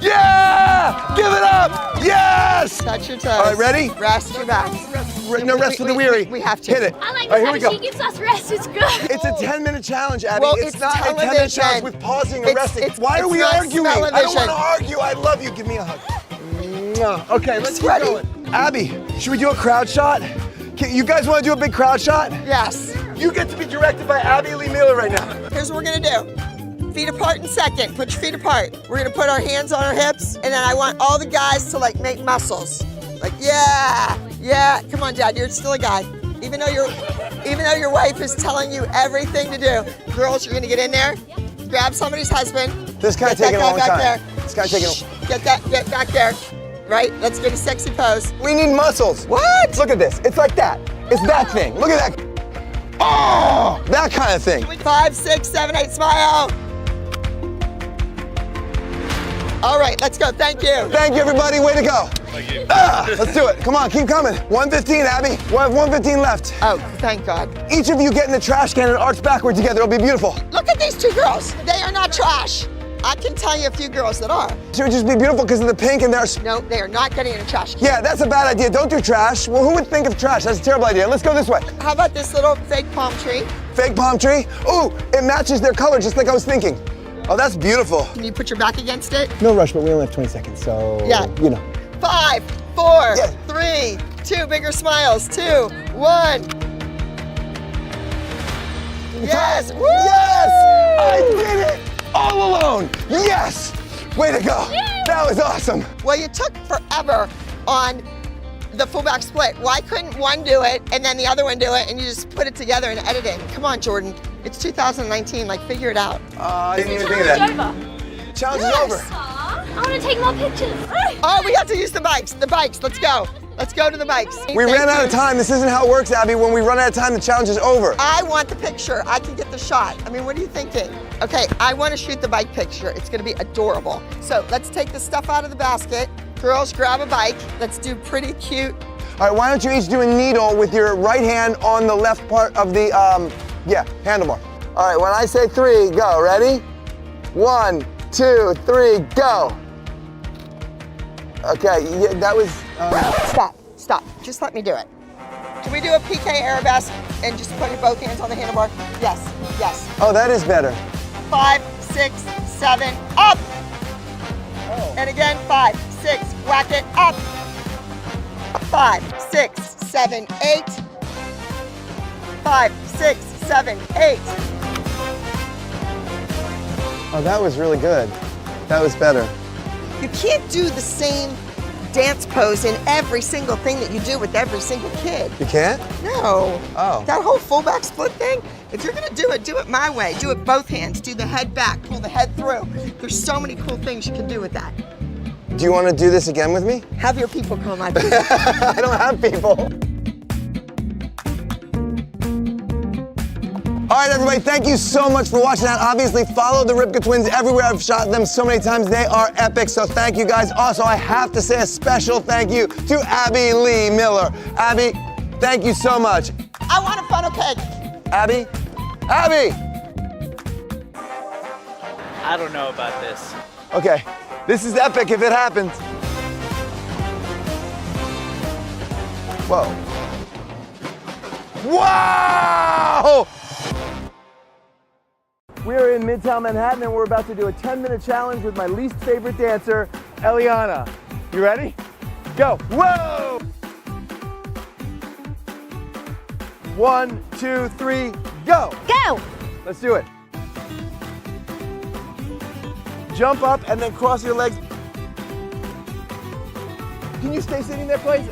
Yeah! Give it up! Yes! Touch your toes. All right, ready? Rest your back. No rest for the weary. We have to. Hit it. I like All right, here we how go. she gives us rest. It's good. It's a 10-minute challenge, Abby. Well, it's it's not a 10-minute television. challenge with pausing or resting. Why are it's we not arguing? I don't smell-o-vision. want to argue. I love you. Give me a hug. Mwah. Okay, let's keep Ready? going. Abby, should we do a crowd shot? You guys want to do a big crowd shot? Yes. You get to be directed by Abby Lee Miller right now. Here's what we're gonna do. Feet apart in second. Put your feet apart. We're gonna put our hands on our hips, and then I want all the guys to like make muscles. Like, yeah. Come on, Dad, you're still a guy. Even though your wife is telling you everything to do. Girls, you're gonna get in there, grab somebody's husband. This kind of Get taking a that long guy time. back there. This kind of taking Get back there. Right? Let's get a sexy pose. We need muscles. What? Look at this. It's like that. It's that thing. Look at that. Oh, that kind of thing. 5, 6, 7, 8, smile. All right, let's go. Thank you. Thank you, everybody. Way to go. Let's do it. Come on, keep coming. 115, Abby. We'll have 115 left. Oh, thank God. Each of you get in the trash can and arch backward together. It'll be beautiful. Look at these two girls. They are not trash. I can tell you a few girls that are. She would just be beautiful because of the pink and there's... No, they are not getting in a trash can. Yeah, that's a bad idea. Don't do trash. Well, who would think of trash? That's a terrible idea. Let's go this way. How about this little fake palm tree? Fake palm tree? Ooh, it matches their color just like I was thinking. Oh, that's beautiful. Can you put your back against it? No rush, but we only have 20 seconds, so, Yeah. you know. 5, 4, 3, 2, bigger smiles, 2, 1. Yes! Woo! Yes! I did it! All alone! Yes! Way to go! That was awesome! Well, you took forever on the fullback split. Why couldn't one do it and then the other one do it and you just put it together and edit it? Come on, Jordan. It's 2019, like figure it out. I didn't even think of that. Challenge is over. I want to take more pictures. Oh, we have to use the bikes. The bikes, let's go. Let's go to the bikes. We ran out of time. This isn't how it works, Abby. When we run out of time, the challenge is over. I want the picture. I can get the shot. I mean, what are you thinking? Okay, I want to shoot the bike picture. It's going to be adorable. So let's take the stuff out of the basket. Girls, grab a bike. Let's do pretty cute. All right, why don't you each do a needle with your right hand on the left part of the, handlebar. All right, when I say 3, go. Ready? 1, 2, 3, go. Okay, that was... Stop. Just let me do it. Can we do a PK arabesque and just put both hands on the handlebar? Yes. Oh, that is better. 5, 6, 7, up. And again, 5, 6, whack it, up. 5, 6, 7, 8. 5, 6, 7, 8. Oh, that was really good. That was better. You can't do the same dance pose in every single thing that you do with every single kid. You can't? No. Oh. That whole fullback split thing, if you're gonna do it my way. Do it both hands. Do the head back, pull the head through. There's so many cool things you can do with that. Do you want to do this again with me? Have your people come on. I don't have people. All right, everybody, thank you so much for watching that. Obviously, follow the Ripka Twins everywhere. I've shot them so many times. They are epic, so thank you guys. Also, I have to say a special thank you to Abby Lee Miller. Abby, thank you so much. I want a funnel cake. Abby? I don't know about this. Okay, this is epic if it happens. Whoa. Wow! We're in Midtown Manhattan and we're about to do a 10-minute challenge with my least favorite dancer, Eliana. You ready? Go. Whoa! 1, 2, 3, go. Go. Let's do it. Jump up and then cross your legs. Can you stay sitting there, please?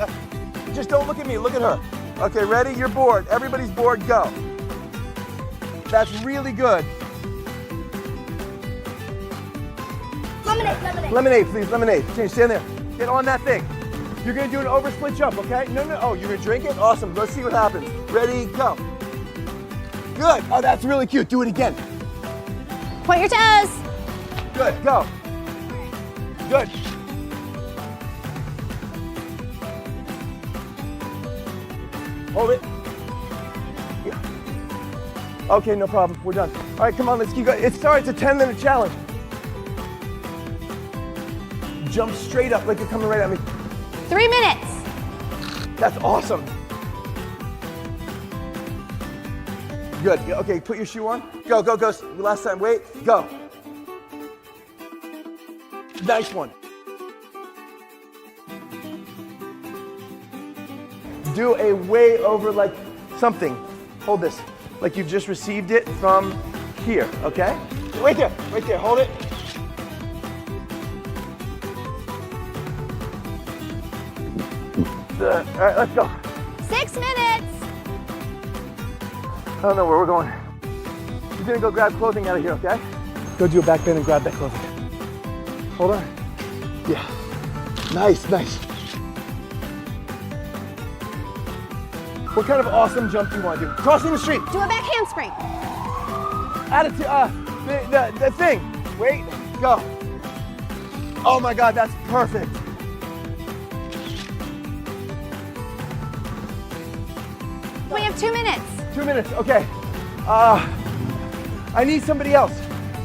Just don't look at me, look at her. Okay, ready? You're bored. Everybody's bored, go. That's really good. Lemonade, please, lemonade. Change, stand there. Get on that thing. You're gonna do an oversplit jump, okay? No. Oh, you're gonna drink it? Awesome. Let's see what happens. Ready, go. Good. Oh, that's really cute. Do it again. Point your toes. Good, go. Good. Hold it. Yeah. Okay, no problem. We're done. All right, come on, let's keep going. It's 10-minute challenge. Jump straight up like you're coming right at me. 3 minutes. That's awesome. Good. Okay, put your shoe on. Go. Last time. Wait. Go. Nice one. Do a way over like something. Hold this. Like you've just received it from here, okay? Right there. Hold it. All right, let's go. 6 minutes. I don't know where we're going. You're gonna go grab clothing out of here, okay? Go do a back bend and grab that clothing. Hold on. Yeah. Nice. What kind of awesome jump do you want to do? Crossing the street. Do a back handspring. Attitude, the thing. Wait, go. Oh my God, that's perfect. We have 2 minutes. 2 minutes, okay. I need somebody else.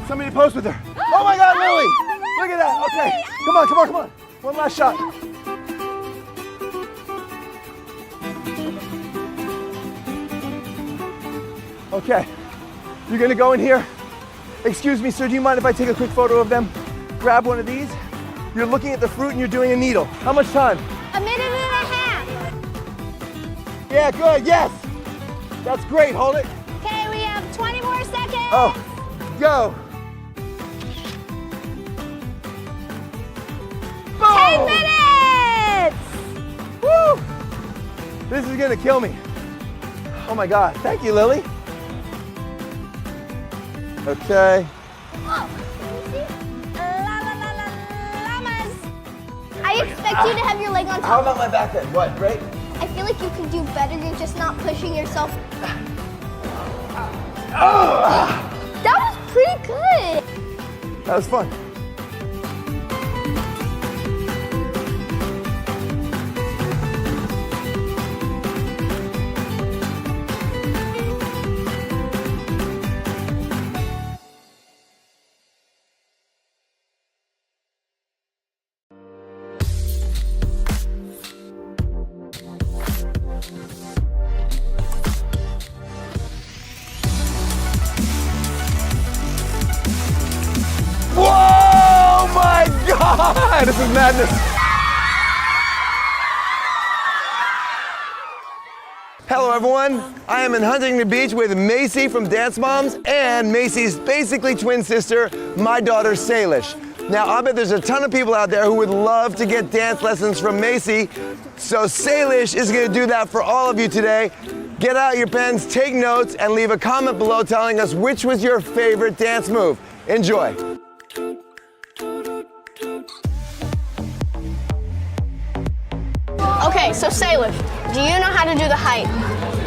Somebody to pose with her. Oh my God, Lily! Look at that. Okay, come on, come on, come on. One last shot. Okay, you're gonna go in here. Excuse me, sir, do you mind if I take a quick photo of them? Grab one of these. You're looking at the fruit and you're doing a needle. How much time? 1.5 minutes. Yeah, good, yes. That's great, hold it. Okay, we have 20 more seconds. Oh, go. 10 minutes. Woo! This is gonna kill me. Oh my God, thank you, Lily. Okay. Oh, llamas. I expect you to have your leg on top. How about my back then? What, great? I feel like you can do better. You're just not pushing yourself. That was pretty good. That was fun. Whoa, my God! This is madness. Hello, everyone. I am in Huntington Beach with Macy from Dance Moms and Macy's basically twin sister, my daughter, Salish. Now, I bet there's a ton of people out there who would love to get dance lessons from Macy, so Salish is gonna do that for all of you today. Get out your pens, take notes, and leave a comment below telling us which was your favorite dance move. Enjoy. Okay, so Salish, do you know how to do the height?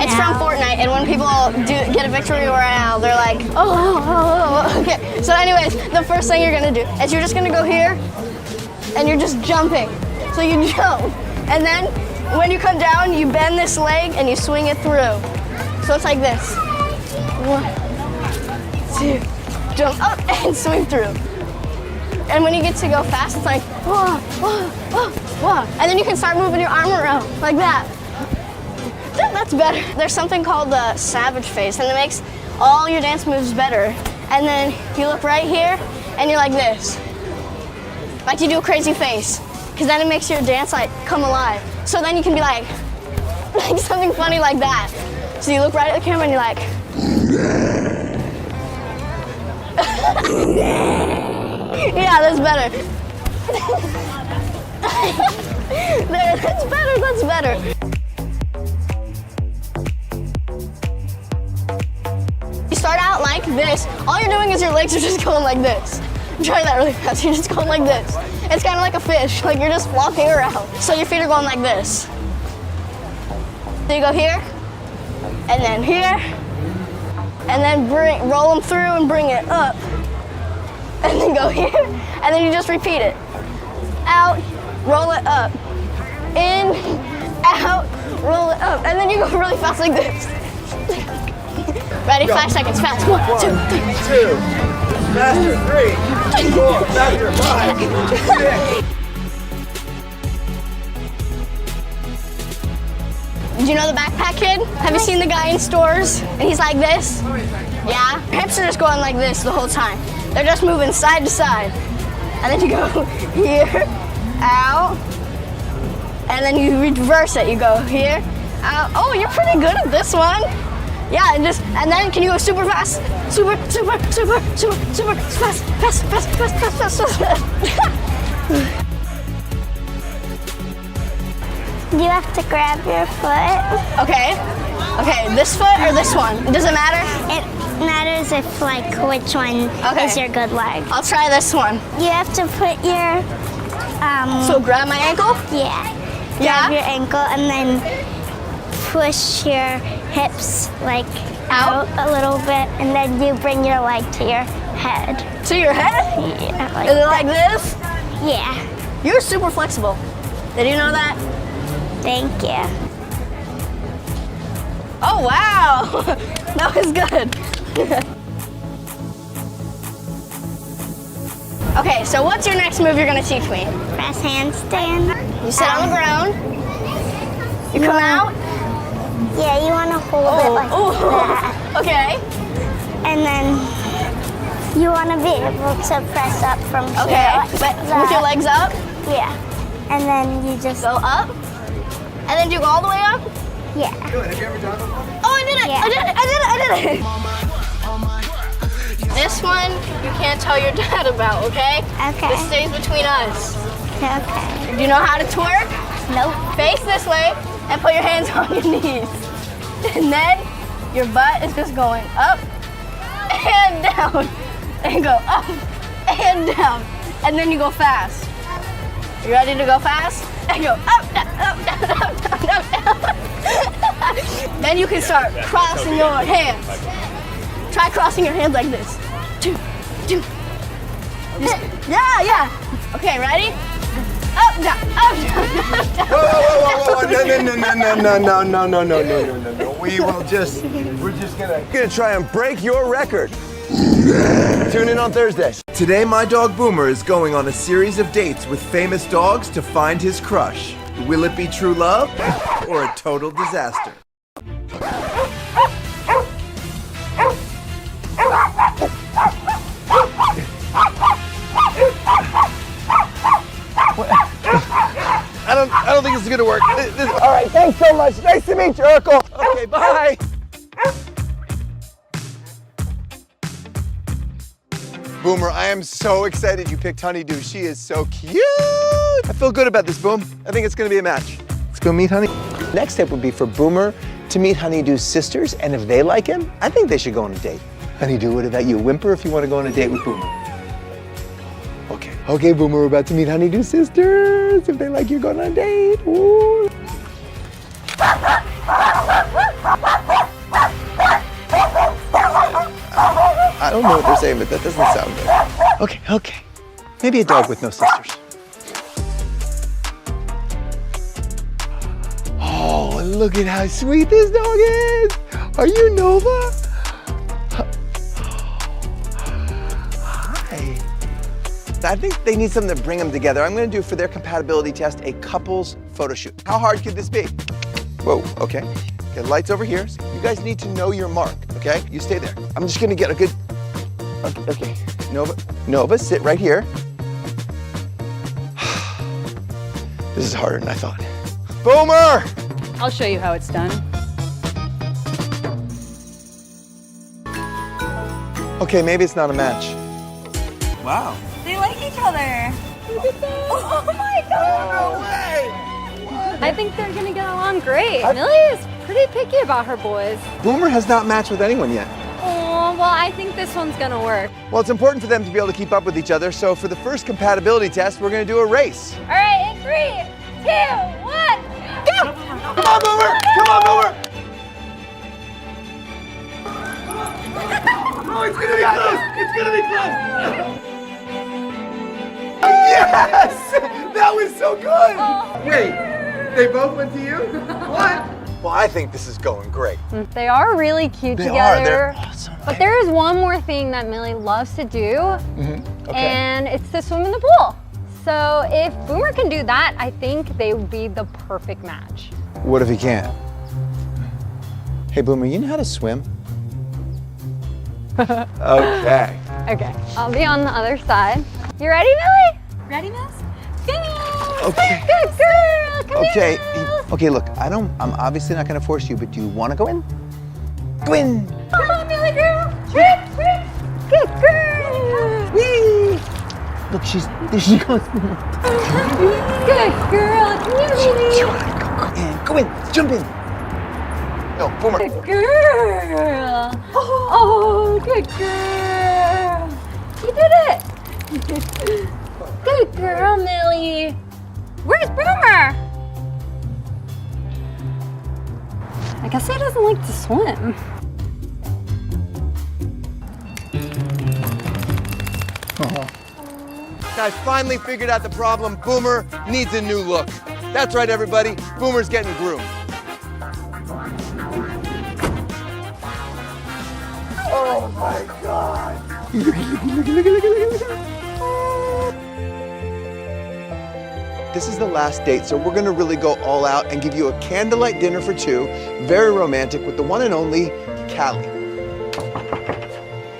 It's from Fortnite, and when people get a victory royale, they're like, oh. Okay, so anyways, the first thing you're gonna do is you're just gonna go here, and you're just jumping. So you jump, and then when you come down, you bend this leg and you swing it through. So it's like this. 1, 2, jump up and swing through. And when you get to go fast, it's like, whoa, whoa, whoa, whoa. And then you can start moving your arm around like that. That's better. There's something called the savage face, and it makes all your dance moves better. And then you look right here, and you're like this. Like you do a crazy face, because then it makes your dance like come alive. So then you can be like something funny like that. So you look right at the camera and you're like, yeah, that's better. There, that's better, that's better. You start out like this. All you're doing is your legs are just going like this. Try that really fast. You're just going like this. It's kind of like a fish. Like you're just flopping around. So your feet are going like this. So you go here, and then here, and then roll them through and bring it up. And then go here, and then you just repeat it. Out, roll it up. In, out, roll it up. And then you go really fast like this. Ready? 5 seconds, fast. 1, 2, 3. 2. Faster, 3. 4. Faster, 5. 6. Do you know the backpack kid? Have you seen the guy in stores? And he's like this? Yeah? Hips are just going like this the whole time. They're just moving side to side. And then you go here, out, and then you reverse it. You go here, out. Oh, you're pretty good at this one. Yeah, and then can you go super fast? Super fast. You have to grab your foot. Okay, this foot or this one? Does it matter? It matters if which one is your good leg. I'll try this one. You have to put your So grab my ankle? Yeah. Grab your ankle and then push your hips out a little bit, and then you bring your leg to your head. To your head? Yeah. Is it like this? Yeah. You're super flexible. Did you know that? Thank you. Oh wow, that was good. Okay, so what's your next move you're gonna teach me? Press handstand. You sit on the ground. You come out. Yeah, you want to hold it like that. Okay. And then you want to be able to press up from here. Okay, like but that. with your legs up? Yeah. And then you just go up. And then do you go all the way up? Yeah. Good. Have you ever done it before? Oh, I did it! Yeah. I did it! This one you can't tell your dad about, okay? Okay. This stays between us. Okay. Do you know how to twerk? Nope. Face this way and put your hands on your knees. And then your butt is just going up and down. And go up and down. And then you go fast. You ready to go fast? And go up, down, up, down, up, down, up, down. Then you can start crossing your hands. Try crossing your hands like this. Yeah. Okay, ready? Up, down, up, down, up, down. Whoa. No. We're just gonna try and break your record. Tune in on Thursday. Today, my dog Boomer is going on a series of dates with famous dogs to find his crush. Will it be true love or a total disaster? I don't think this is gonna work. All right, thanks so much. Nice to meet you, Urkel. Okay, bye. Boomer, I am so excited you picked Honeydew. She is so cute. I feel good about this, Boom. I think it's gonna be a match. Let's go meet Honey. Next step would be for Boomer to meet Honeydew's sisters, and if they like him, I think they should go on a date. Honeydew, what about you? Whimper if you want to go on a date with Boomer. Okay, Boomer, we're about to meet Honeydew's sisters. If they like you, go on a date. Ooh. I don't know what they're saying, but that doesn't sound good. Okay. Maybe a dog with no sisters. Oh, look at how sweet this dog is. Are you Nova? Hi. I think they need something to bring them together. I'm gonna do for their compatibility test a couples photo shoot. How hard could this be? Whoa, okay. Okay, lights over here. You guys need to know your mark, okay? You stay there. I'm just gonna get a good, okay. Nova, sit right here. This is harder than I thought. Boomer! I'll show you how it's done. Okay, maybe it's not a match. Wow. They like each other. Look at that. Oh my god. No way! I think they're gonna get along great. Millie is pretty picky about her boys. Boomer has not matched with anyone yet. Oh, well, I think this one's gonna work. Well, it's important for them to be able to keep up with each other, so for the first compatibility test, we're gonna do a race. All right, in 3, 2, 1, go! Come on, Boomer! Come on, Boomer! Oh, it's gonna be close! It's gonna be close! Yes! That was so good! Wait, they both went to you? What? Well, I think this is going great. They are really cute They together. are. They're awesome. But there is one more thing that Millie loves to do, Okay. and it's to swim in the pool. So if Boomer can do that, I think they would be the perfect match. What if he can't? Hey, Boomer, you know how to swim? Okay. Okay, I'll be on the other side. You ready, Millie? Ready, Miss? Go! Okay. Good girl! Come Okay. here! Okay, look, I'm obviously not gonna force you, but do you wanna go in? Go in! Come on, Millie girl! Trick! Good girl! Whee! Look, there she goes. Good girl! Come here, baby! Go in, jump in. No, Boomer. Good girl! Oh, good girl! You did it! Good girl, Millie! Where's Boomer? I guess he doesn't like to swim. I finally figured out the problem. Boomer needs a new look. That's right, everybody. Boomer's getting groomed. Oh my God. Look. this is the last date, so we're gonna really go all out and give you a candlelight dinner for two, very romantic, with the one and only Callie.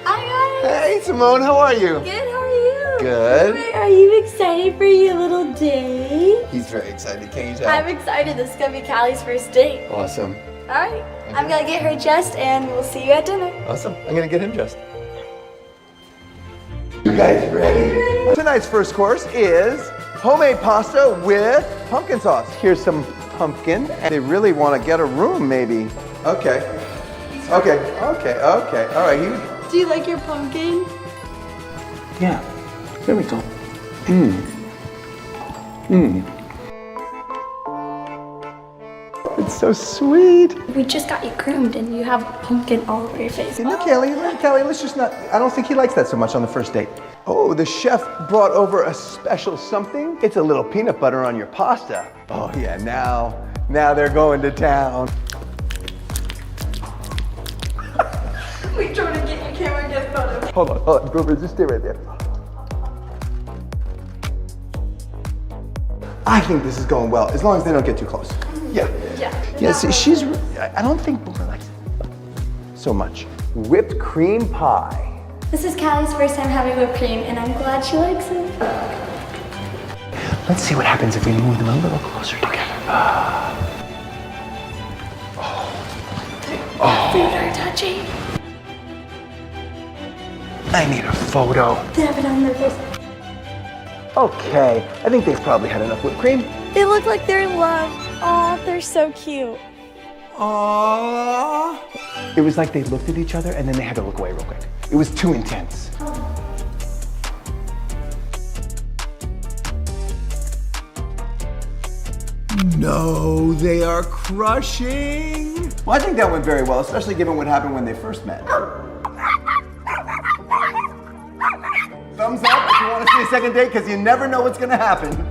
Hi guys. Hey, Simone, how are you? Good, how are you? Good. Wait, are you excited for your little day? He's very excited, can you tell? I'm excited. This is gonna be Callie's first date. Awesome. All right, I'm gonna get her dressed and we'll see you at dinner. Awesome. I'm gonna get him dressed. You guys ready? Tonight's first course is homemade pasta with pumpkin sauce. Here's some pumpkin. They really want to get a room, maybe. Okay. Okay. Okay. Okay. All right. Here. Do you like your pumpkin? Yeah. There we go. Mmm. Mmm. It's so sweet. We just got you groomed and you have pumpkin all over your face. You know, Callie, let's just not, I don't think he likes that so much on the first date. Oh, the chef brought over a special something. It's a little peanut butter on your pasta. Oh yeah, now they're going to town. We trying to get your camera and get a photo. Hold on, Grover, just stay right there. I think this is going well, as long as they don't get too close. Yeah. Yeah, see, I don't think Boomer likes it so much. Whipped cream pie. This is Callie's first time having whipped cream and I'm glad she likes it. Let's see what happens if we move them a little closer together. Food are touchy. I need a photo. They have it on their face. Okay, I think they've probably had enough whipped cream. They look like they're in love. Aw, they're so cute. Aww. It was like they looked at each other and then they had to look away real quick. It was too intense. No, they are crushing. Well, I think that went very well, especially given what happened when they first met. Thumbs up if you want to see a second date, because you never know what's going to happen.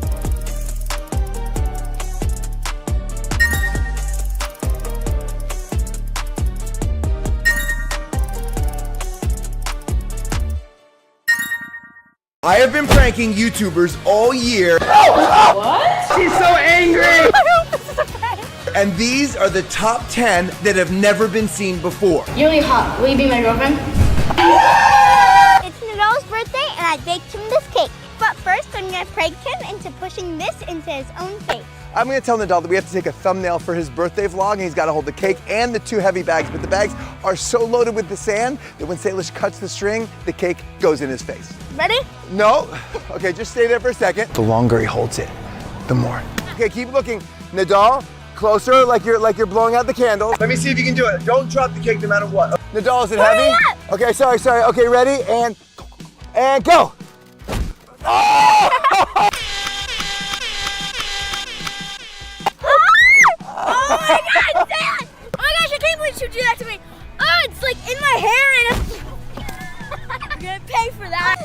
I have been pranking YouTubers all year. What? She's so angry! This is a prank. And these are the top 10 that have never been seen before. You're really hot. Will you be my girlfriend? It's Nadal's birthday and I baked him this cake. But first I'm gonna prank him into pushing this into his own face. I'm gonna tell Nadal that we have to take a thumbnail for his birthday vlog and he's gotta hold the cake and the 2 heavy bags, but the bags are so loaded with the sand that when Salish cuts the string, the cake goes in his face. Ready? No. Okay, just stay there for a second. The longer he holds it, the more. Okay, keep looking. Nadal, closer, like you're blowing out the candle. Let me see if you can do it. Don't drop the cake no matter what. Nadal, is it heavy? Okay, sorry. Okay, ready? And go. Oh! Oh my god, Dad! Oh my gosh, I can't believe you do that to me. Oh, it's like in my hair and I'm gonna pay for that.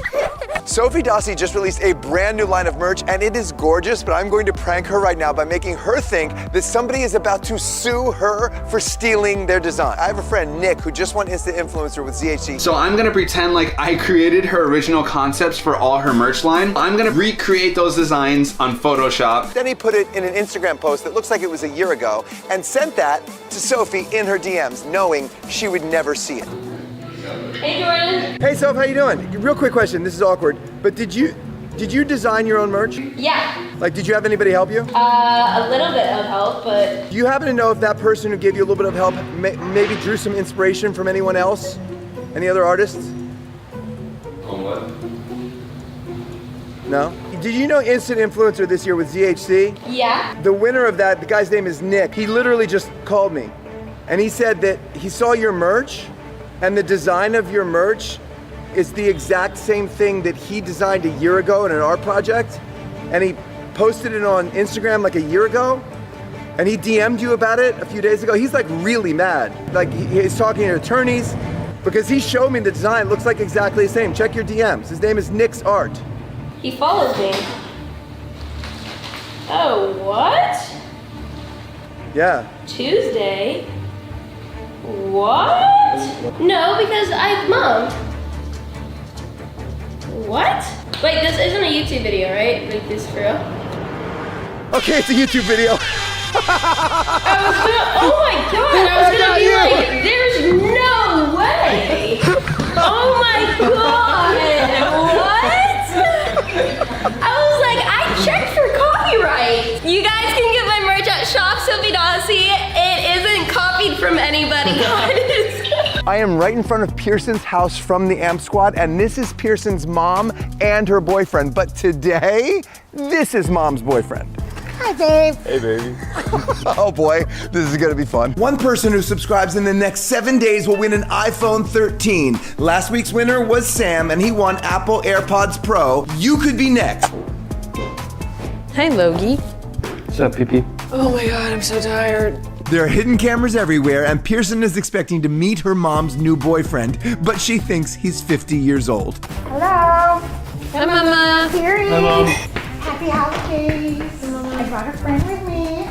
Sophie Dossi just released a brand new line of merch and it is gorgeous, but I'm going to prank her right now by making her think that somebody is about to sue her for stealing their design. I have a friend, Nick, who just went Insta Influencer with ZHC. So I'm gonna pretend like I created her original concepts for all her merch line. I'm gonna recreate those designs on Photoshop. Then he put it in an Instagram post that looks like it was a year ago and sent that to Sophie in her DMs, knowing she would never see it. Hey, Jordan. Hey, Soph, how you doing? Real quick question, this is awkward, but did you design your own merch? Yeah. Like, did you have anybody help you? A little bit of help, but Do you happen to know if that person who gave you a little bit of help maybe drew some inspiration from anyone else? Any other artists? On what? No? Did you know Instant Influencer this year with ZHC? yeah. The winner of that, the guy's name is Nick. He literally just called me and he said that he saw your merch and the design of your merch is the exact same thing that he designed a year ago in an art project, and he posted it on Instagram like a year ago, and he DM'd you about it a few days ago. He's like really mad. Like he's talking to attorneys because he showed me the design, looks like exactly the same. Check your DMs. His name is Nick's Art. He follows me. Oh, what? Yeah. Tuesday? What? No, because I mugged. What? Wait, this isn't a YouTube video, right? Like this for real? Okay, it's a YouTube video. Oh my god! I was gonna be like, there's no way! Oh my god! What? I was like, I checked for copyright. You guys can get my merch at Shop Sophie Dossie. It isn't copied from anybody, guys. I am right in front of Pearson's house from the AMP Squad, and this is Pearson's mom and her boyfriend. But today, this is mom's boyfriend. Hi, babe. Hey, baby. Oh boy, this is gonna be fun. One person who subscribes in the next 7 days will win an iPhone 13. Last week's winner was Sam, and he won Apple AirPods Pro. You could be next. Hi, Logie. What's up, Pee-Pee? Oh my god, I'm so tired. There are hidden cameras everywhere, and Pearson is expecting to meet her mom's new boyfriend, but she thinks he's 50 years old. Hello. Hi, Mama. Period. Hi, Mom. Happy holidays. I brought a friend with me.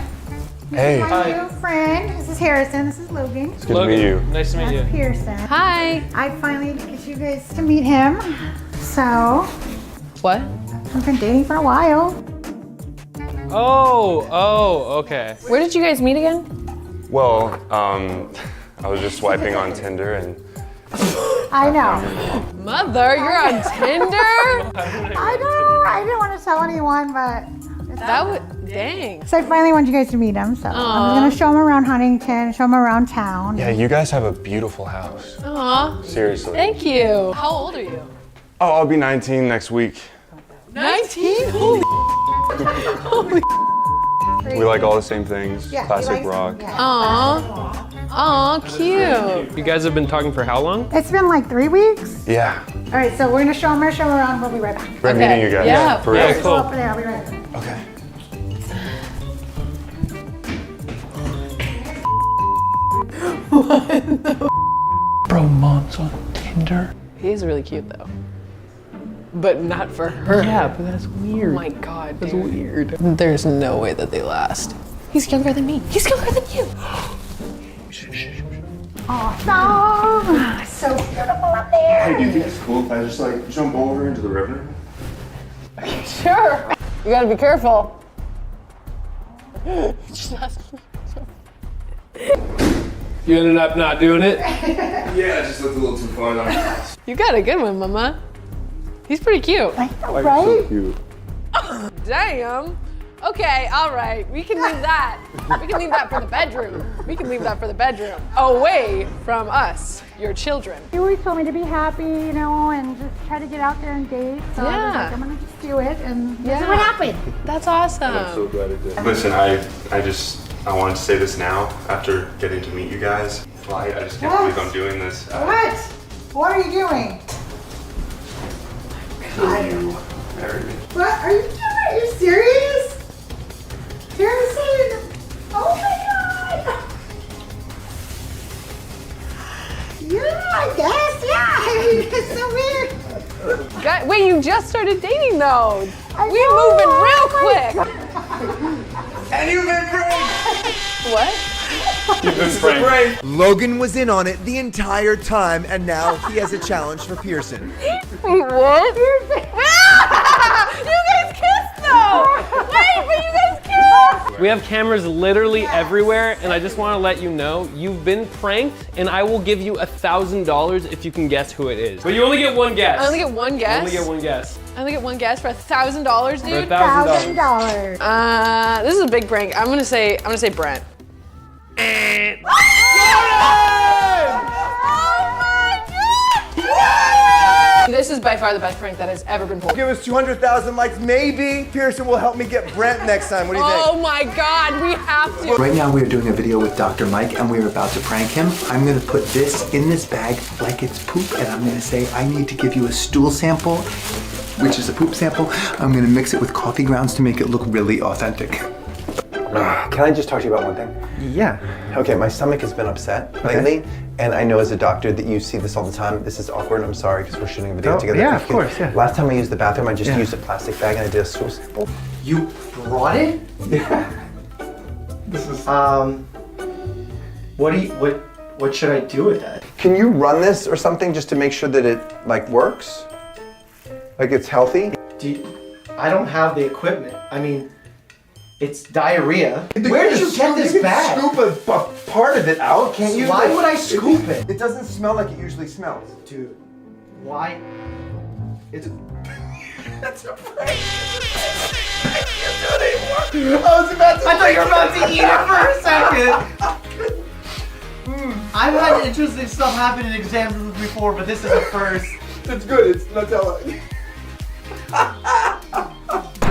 Hey. My new friend. This is Harrison. This is Logan. It's good to meet you. Nice to meet you. That's Pearson. Hi. I finally get you guys to meet him. So. What? We've been dating for a while. Oh, okay. Where did you guys meet again? Well, I was just swiping on Tinder and... I know. Mother, you're on Tinder? I know. I didn't want to tell anyone, but. That would, dang. So I finally want you guys to meet him. So I was gonna show him around Huntington, show him around town. Yeah, you guys have a beautiful house. Aw. Seriously. Thank you. How old are you? Oh, I'll be 19 next week. 19? Holy We like all the same things. Yeah, he Classic likes- rock. yeah. Aw. Aw, cute. You guys have been talking for how long? It's been like 3 weeks. Yeah. All right, so we're gonna show him around. We'll be right back. Great meeting you guys. Yeah. For real. Yeah, Go cool. up there. I'll be right back. Okay. Bro, mom's on Tinder. He is really cute though. But not for her. Yeah, but that's weird. Oh my god, That's dude. weird. There's no way that they last. He's younger than me. He's younger than you. Awesome. So beautiful up there. Hey, do you think it's cool if I just like jump over into the river? Sure. You gotta be careful. You ended up not doing it? Yeah, it just looked a little too far down. You got a good one, Mama. He's pretty cute. I know, right? Cute. Damn. Okay, all right. We can leave that. We can leave that for the bedroom. We can leave that for the bedroom. Away from us, your children. He always told me to be happy, you know, and just try to get out there and date. So I was Yeah. like, I'm gonna just do it, and this is Yeah. what happened. That's awesome. I'm so glad it did. Listen, I wanted to say this now after getting to meet you guys. Well, I just can't believe I'm doing this. What? What are you doing? Will you marry me? What are you doing? Are you serious? Harrison! Oh my god! Yeah, I guess, yeah. It's so weird. God, wait, you just started dating though. I We know, moving real quick. And you've been pranked! What? Logan was in on it the entire time, and now he has a challenge for Pearson. What? You guys kissed though! Wait, but you guys kissed! We have cameras literally everywhere, and I just want to let you know you've been pranked, and I will give you $1,000 if you can guess who it is. But you only get one guess. I only get one guess? You only get one guess. I only get one guess for $1,000, dude. For $1,000. $1,000. This is a big prank. I'm gonna say Brent. This is by far the best prank that has ever been pulled. Give us 200,000 likes. Maybe Pearson will help me get Brent next time. What do you think? Oh my God, we have to. Right now we are doing a video with Dr. Mike and we are about to prank him. I'm gonna put this in this bag like it's poop and I'm gonna say I need to give you a stool sample, which is a poop sample. I'm gonna mix it with coffee grounds to make it look really authentic. Can I just talk to you about one thing? Yeah. Okay, my stomach has been upset lately, and I know as a doctor that you see this all the time. This is awkward, I'm sorry, because we're shooting a video Oh, together. yeah, If of you- course, yeah. Last time I used the bathroom, I just Yeah. used a plastic bag and I did a stool sample. You brought it? Yeah. What should I do with that? Can you run this or something just to make sure that it like works? Like it's healthy? I don't have the equipment. I mean, It's diarrhea. Where did you get this bag? Scoop a part of it out, can't you? Why would I scoop it? It doesn't smell like it usually smells. Dude, why? It's. That's a prank. I can't do it anymore. I was about to. I thought you were about to eat it for a second. I've had interesting stuff happen in exams before, but this is the first. It's good. It's Nutella.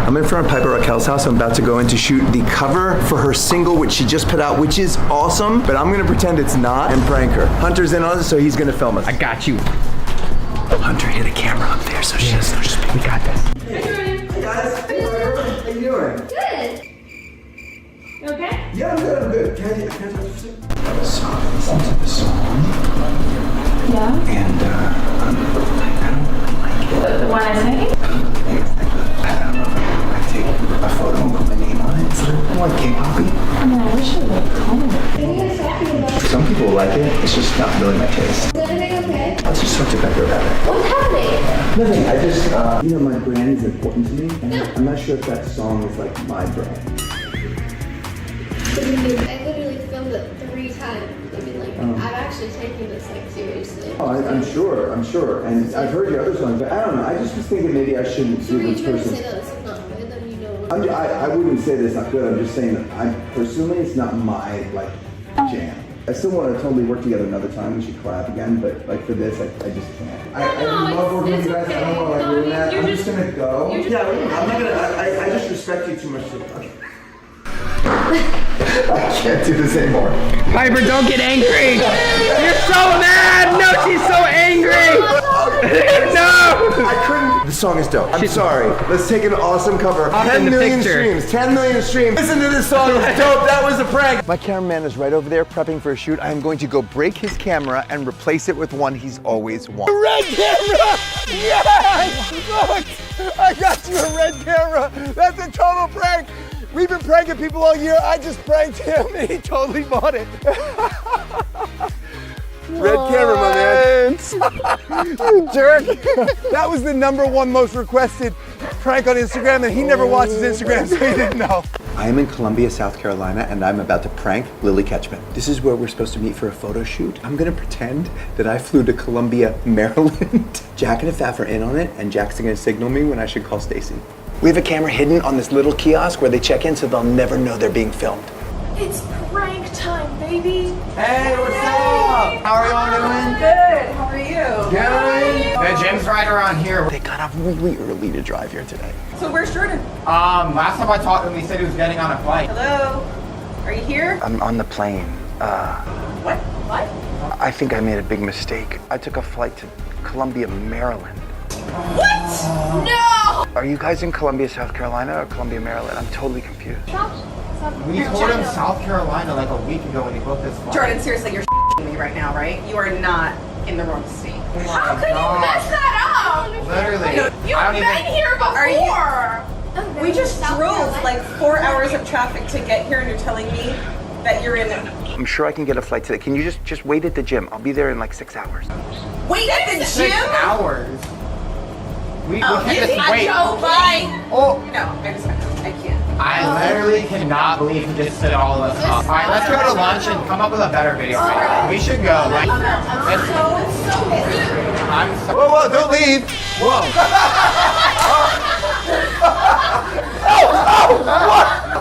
I'm in front of Piper Raquel's house. I'm about to go in to shoot the cover for her single, which she just put out, which is awesome, but I'm gonna pretend it's not and prank her. Hunter's in on it, so he's gonna film us. I got you. Hunter hit a camera up there, so she doesn't know. Just we got this. Hey guys. Hey, how you doing? Good. You okay? Yeah, I'm good. I'm good. Can I touch you? So I listened to the song. Yeah. And I don't like it. The one I sang? I don't know if I take a photo and put my name on it. It's a little more K-poppy. I mean, I wish it would come. What are you guys talking about? Some people like it. It's just not really my taste. Is everything okay? Let's just talk to Becker about it. What's happening? Nothing. I just, my brand is important to me, and I'm not sure if that song is like my brand. I literally filmed it 3 times. I mean, like, I'm actually taking this, like, seriously. Oh, I'm sure, and I've heard your other songs, but I don't know. I just was thinking maybe I shouldn't So are do you this trying to person. say that this is not good? Then you know. I wouldn't say that it's not good. I'm just saying that I'm personally, it's not my like jam. I still want to totally work together another time. We should collab again, but like for this, I just can't. I love working with you guys. I don't want to like ruin that. I'm just gonna go. Yeah, I'm not gonna. I just respect you too much. I can't do this anymore. Piper, don't get angry. You're so mad. No, she's so angry. No. I couldn't. The song is dope. I'm sorry. Let's take an awesome cover. Up in 10 the million picture. streams. 10 million streams. Listen to this song. It's dope. That was a prank. My cameraman is right over there prepping for a shoot. I am going to go break his camera and replace it with one he's always wanted. Red camera! Yes! Look! I got you a red camera! That's a total prank! We've been pranking people all year. I just pranked him and he totally bought it. Red camera, my man. You jerk. That was the #1 most requested prank on Instagram, and he never watches Instagram, so he didn't know. I am in Columbia, South Carolina, and I'm about to prank Lily Ketchman. This is where we're supposed to meet for a photo shoot. I'm gonna pretend that I flew to Columbia, Maryland. Jack and Afaf are in on it, and Jack's gonna signal me when I should call Stacy. We have a camera hidden on this little kiosk where they check in, so they'll never know they're being filmed. It's prank time, baby. Hey, what's up? How are y'all doing? Good. How are you? Good. The gym's right around here. They got up really early to drive here today. So where's Jordan? Last time I talked to him, he said he was getting on a flight. Hello. Are you here? I'm on the plane. What? What? I think I made a big mistake. I took a flight to Columbia, Maryland. What? No! Are you guys in Columbia, South Carolina or Columbia, Maryland? I'm totally confused. We told him South Carolina like a week ago when he booked this flight. Jordan, seriously, you're me right now, right? You are not in the wrong state. How could God. you mess that up? Literally. You've been here before. We just drove like 4 hours of traffic to get here, and you're telling me that you're in. I'm sure I can get a flight today. Can you just wait at the gym? I'll be there in like 6 hours. Wait at the gym? 6 hours. We can't you just think wait. I'm joking? Oh. No, I can't. I literally cannot believe he just set all of us up. All right, let's go to lunch and come up with a better video. We should go. Like, I'm so. Whoa, don't leave. Whoa.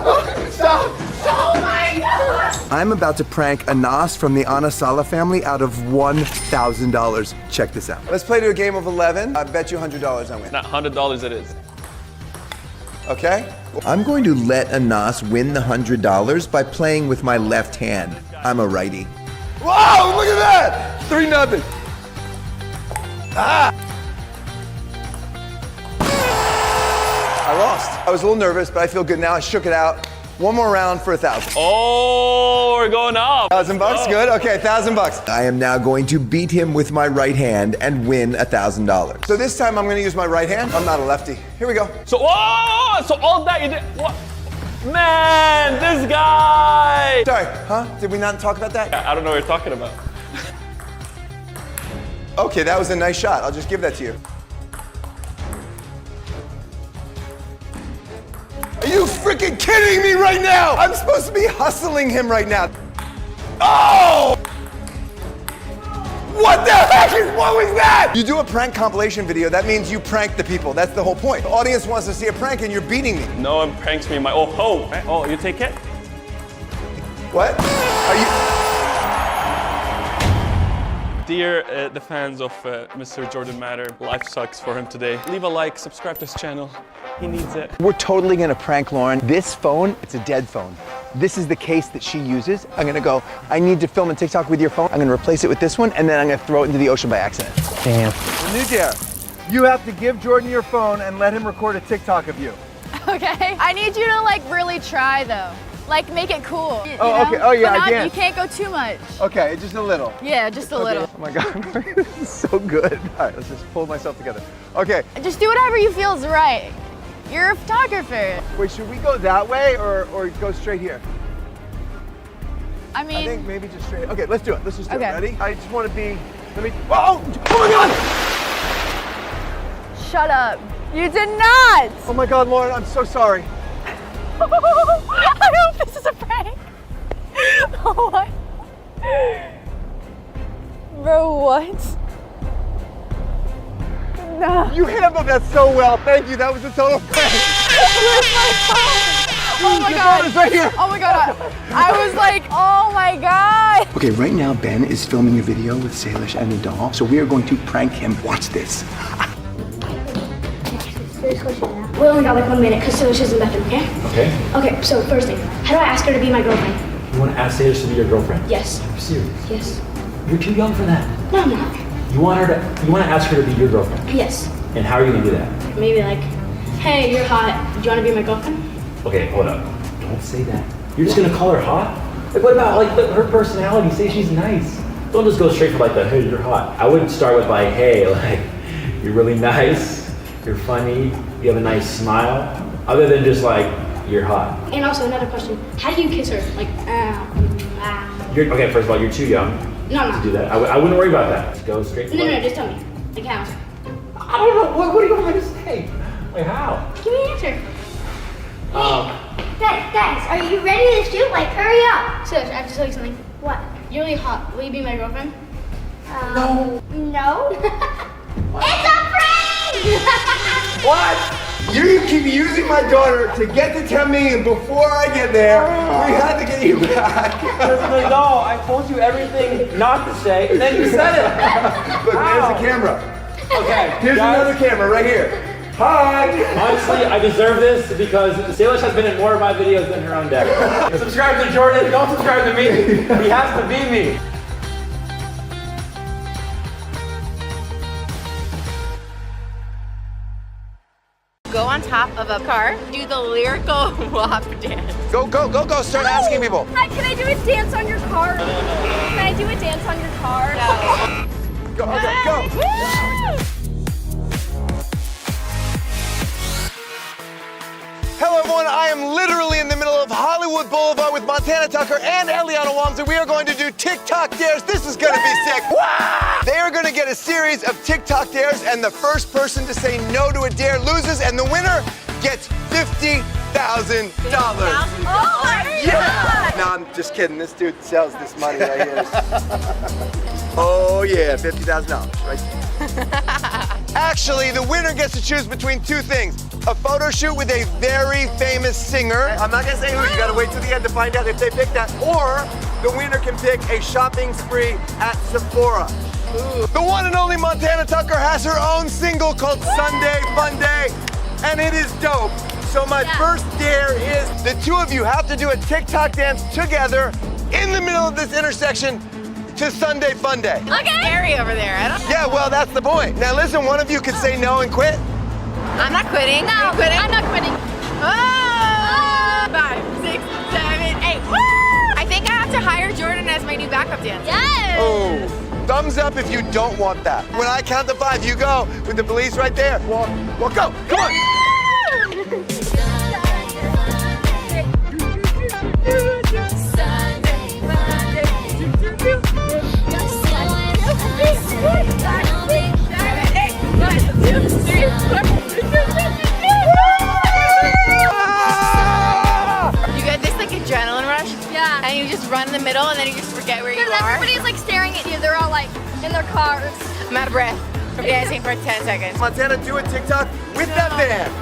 What? Stop. Oh my God. I'm about to prank Anas from the Anasala family out of $1,000. Check this out. Let's play to a game of 11. I bet you $100 I win. Not $100 it is. Okay? I'm going to let Anas win the $100 by playing with my left hand. I'm a righty. Wow, look at that! 3-0. Ah! I lost. I was a little nervous, but I feel good now. I shook it out. One more round for 1,000. Oh, we're going up. $1,000 bucks, good. Okay, $1,000. I am now going to beat him with my right hand and win $1,000. So this time I'm gonna use my right hand. I'm not a lefty. Here we go. So, whoa! So all that you did, what? Man, this guy! Sorry, huh? Did we not talk about that? I don't know what you're talking about. Okay, that was a nice shot. I'll just give that to you. Are you freaking kidding me right now? I'm supposed to be hustling him right now. Oh! What the heck what was that? You do a prank compilation video, that means you prank the people. That's the whole point. The audience wants to see a prank and you're beating me. No one pranks me in my, oh, you take it? What? Are you? Dear the fans of Mr. Jordan Matter, life sucks for him today. Leave a like, subscribe to his channel. He needs it. We're totally gonna prank Lauren. This phone, it's a dead phone. This is the case that she uses. I'm gonna go, I need to film a TikTok with your phone. I'm gonna replace it with this one, and then I'm gonna throw it into the ocean by accident. Damn. The new dare. You have to give Jordan your phone and let him record a TikTok of you. Okay. I need you to like really try though. Like make it cool. Oh, okay. Oh, yeah, But not, I can. You can't go too much. Okay, just a little. Yeah, just a little. Oh my God, this is so good. All right, let's just pull myself together. Okay. Just do whatever you feel is right. You're a photographer. Wait, should we go that way or go straight here? I mean, I think maybe just straight. Okay, let's do it. Let's just do Okay. it. Ready? I just want to be. Let me. Oh my God! shut up. You did not. Oh my God, Lauren, I'm so sorry. I hope this is a prank. What? Bro, what? No. You handled that so well. Thank you. That was a total prank. Where's my phone? Oh my The God. phone is right here. Oh my God. I was like, oh my God. Okay, right now Ben is filming a video with Salish and the doll, so we are going to prank him. Watch this. Serious question now. We only got like 1 minute because Salish is in the bathroom, okay? Okay. Okay, so first thing, how do I ask her to be my girlfriend? You want to ask Salish to be your girlfriend? Yes. Are you serious? Yes. You're too young for that. No, I'm not. You want to ask her to be your girlfriend. Yes. And how are you gonna do that? Maybe like, hey, you're hot. Do you want to be my girlfriend? Okay, hold up. Don't say that. You're just gonna call her hot? Like what about like her personality? Say she's nice. Don't just go straight for like the hey, you're hot. I would start with like, hey, like you're really nice, you're funny, you have a nice smile. Other than just like you're hot. And also another question, how do you kiss her? Like, Okay, first of all, you're too young No, I'm to not. do that. I wouldn't worry about that. Just go straight for No, it. just tell me. Like how? I don't know. What do you want me to say? Like how? Give me an answer. Guys, are you ready to shoot? Like, hurry up. Salish, I have to tell you something. What? You're really hot. Will you be my girlfriend? No. It's a prank! What? You keep using my daughter to get to 10 million before I get there. We had to get you back. No, I told you everything not to say, and then you said it. Look, there's the camera. Okay, Here's guys. another camera right here. Hi. Honestly, I deserve this because Salish has been in more of my videos than her own dad. Subscribe to Jordan, don't subscribe to me. He has to be me. Go on top of a car, do the lyrical WAP dance. Go, go, go, go. Start asking people. Hi, can I do a dance on your car? Can I do a dance on your car? Go, okay, go. Hello everyone, I am literally in the middle of Hollywood Boulevard with Montana Tucker and Eliana Wamsa. We are going to do TikTok dares. This is gonna be sick. They are gonna get a series of TikTok dares, and the first person to say no to a dare loses, and the winner gets $50,000. Oh my Yeah! No, I'm just kidding. This dude sells this money right here. Oh yeah, $50,000, right? Actually, the winner gets to choose between two things. A photo shoot with a very famous singer. I'm not gonna say who, you gotta wait till the end to find out if they pick that. Or the winner can pick a shopping spree at Sephora. The one and only Montana Tucker has her own single called Sunday Fun Day, and it is dope. So my first dare is the two of you have to do a TikTok dance together in the middle of this intersection to Sunday Fun Day. Look at scary over there. I don't. Yeah, well, that's the point. Now listen, one of you could say no and quit. I'm not quitting. No, Are you quitting? I'm not quitting. Oh! 5, 6, 7, 8. Woo! I think I have to hire Jordan as my new backup dancer. Yes! Oh, thumbs up if you don't want that. When I count to 5, you go with the police right there. Well, go. Come on. Everybody's like staring at you. They're all like in their cars. I'm out of breath from dancing for 10 seconds. Montana, do a TikTok with that band.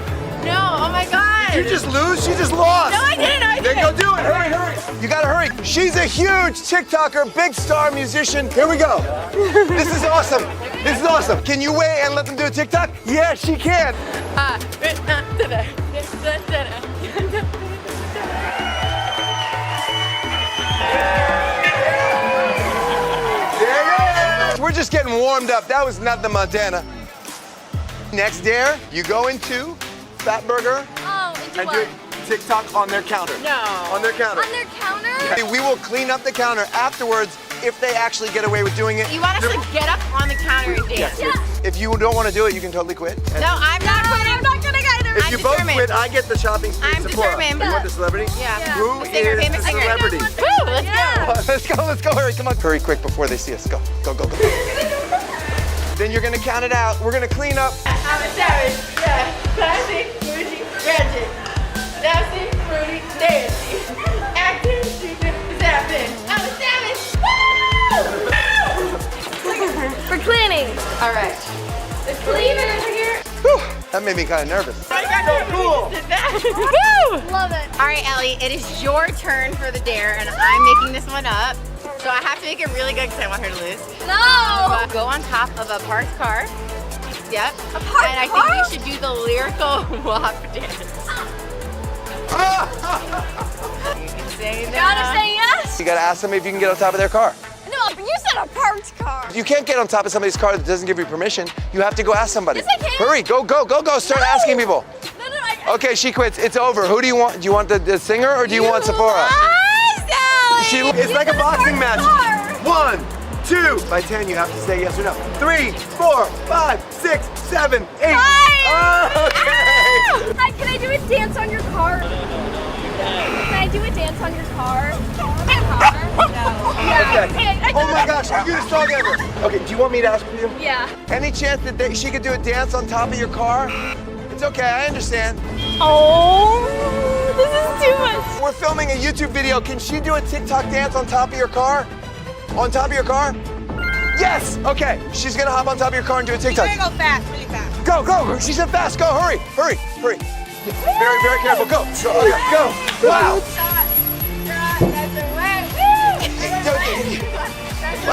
No, oh my God. Did you just lose? She just lost. No, I didn't. Then go do it. Hurry, hurry. You gotta hurry. She's a huge TikToker, big star musician. Here we go. This is awesome. This is awesome. Can you wait and let them do a TikTok? Yeah, she can. We're just getting warmed up. That was not the Montana. Next dare, you go into Fatburger and do TikTok on their counter. No. On their counter. On their counter? We will clean up the counter afterwards if they actually get away with doing it. You want us to get up on the counter and dance? Yes. If you don't want to do it, you can totally quit. And No, I'm not quitting. I'm not gonna either. if you both quit, I get the shopping spree. I'm Sephora. determined. You want the celebrity? Yeah. Who The singer, is famous the singer. celebrity? Woo, let's go. Let's go, hurry, come on. Hurry quick before they see us. Go, go, go, go. Then you're gonna count it out. We're gonna clean up. I'm a savage, yeah. Classy, bougie, ratchet. Nasty, fruity, nasty. Acting, stupid, zapping. I'm a savage. Woo! We're cleaning. All right. The cleaner over here. Whew, that made me kind of nervous. So cool. Woo! Love it. All right, Ellie, it is your turn for the dare, and I'm making this one up. So I have to make it really good because I want her to lose. No! Go on top of a parked car. Yep. A parked And I car? think we should do the lyrical walk dance. You can say that. Gotta say yes. You gotta ask them if you can get on top of their car. No, but you said a parked car. You can't get on top of somebody's car that doesn't give you permission. You have to go ask somebody. Yes, I can. Hurry, go, go, go, go. Start asking people. No, Okay, she quits. It's over. Who do you want? Do you want the singer or do you want Sephora? It's like a boxing match. 1, 2. By 10, you have to say yes or no. 3, 4, 5, 6, 7, 8. Okay. Hi, can I do a dance on your car? Can I do a dance on your car? Okay. Oh my gosh, are you the song ever? Okay, do you want me to ask for you? Yeah. Any chance that she could do a dance on top of your car? It's okay, I understand. Oh, this is too much. We're filming a YouTube video. Can she do a TikTok dance on top of your car? On top of your car? Yes! Okay, she's gonna hop on top of your car and do a TikTok. You're gonna go fast, really fast. Go, go! She said fast. Go, hurry, hurry, hurry. Very, very careful. Go, go, okay, go. Wow.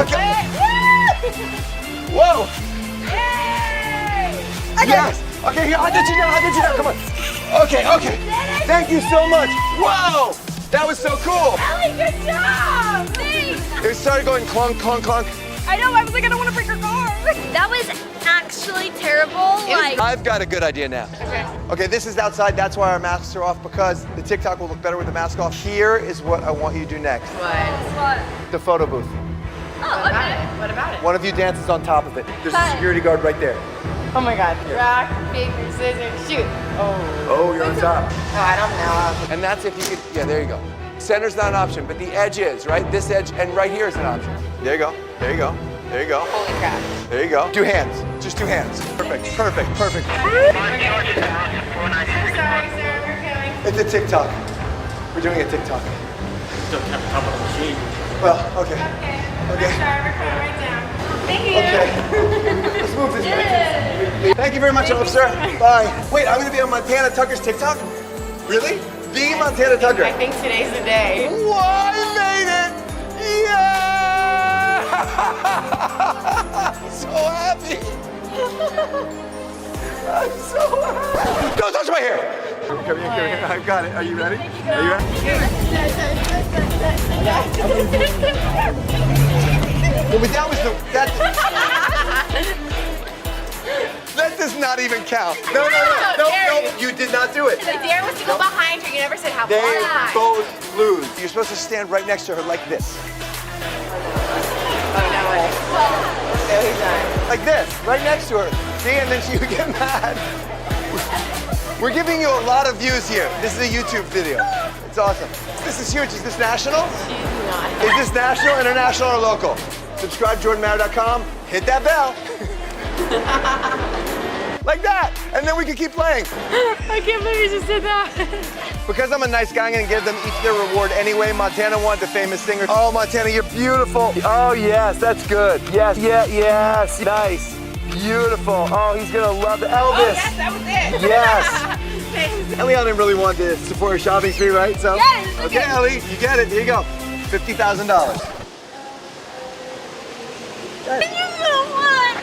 Okay. Whoa. Yes. Okay, here, I'll get you down. I'll get you down. Come on. Okay, okay. Thank you so much. Whoa. That was so cool. Ellie, good job. Thanks. It started going clunk, clunk, clunk. I know. I was like, I don't want to break your car. That was actually terrible. Like. I've got a good idea now. Okay. Okay, this is outside. That's why our masks are off because the TikTok will look better with the mask off. Here is what I want you to do next. What? The photo booth. Oh, okay. What about it? One of you dances on top of it. There's a security guard right there. Oh my God. Rock, paper, scissors, shoot. Oh, you're on top. Oh, I don't know. And that's if you could, yeah, there you go. Center's not an option, but the edge is, right? This edge, and right here is an option. There you go, there you go, there you go. Holy crap. There you go. Do hands, just do hands. Perfect, perfect, perfect. I'm sorry, sir, we're going. It's a TikTok. We're doing a TikTok. Still kept top of the machine. Well, okay. Okay. Okay. I'm sorry, we're coming right down. Thank you. Okay. Let's move this way. Thank you very much, officer. Bye. Wait, I'm gonna be on Montana Tucker's TikTok? Really? The Montana Tucker. I think today's the day. Whoa, I made it! Yeah! I'm so happy. I'm so happy. Don't touch my hair. Come here, come here. I've got it. Are you ready? Are you ready? Well, but that was that does not even count. No, no, you did not do it. The dare was to go behind her. You never said how far. They both lose. You're supposed to stand right next to her like this. Oh, no way. No, he's not. Like this, right next to her. See, and then she would get mad. We're giving you a lot of views here. This is a YouTube video. It's awesome. This is huge. Is this national? She's not. Is this national, international, or local? Subscribe, JordanMaurer.com. Hit that bell. Like that. And then we can keep playing. I can't believe you just did that. Because I'm a nice guy, I'm gonna give them each their reward anyway. Montana wanted the famous singer. Oh, Montana, you're beautiful. Oh, yes, that's good. Yes, yes, nice. Beautiful. Oh, he's gonna love Elvis. Oh, yes, that was it. Yes. Eliana didn't really want to support her shopping spree, right? So, Yes, okay, Ellie, you get it. Here you go. $50,000. Thank you so much.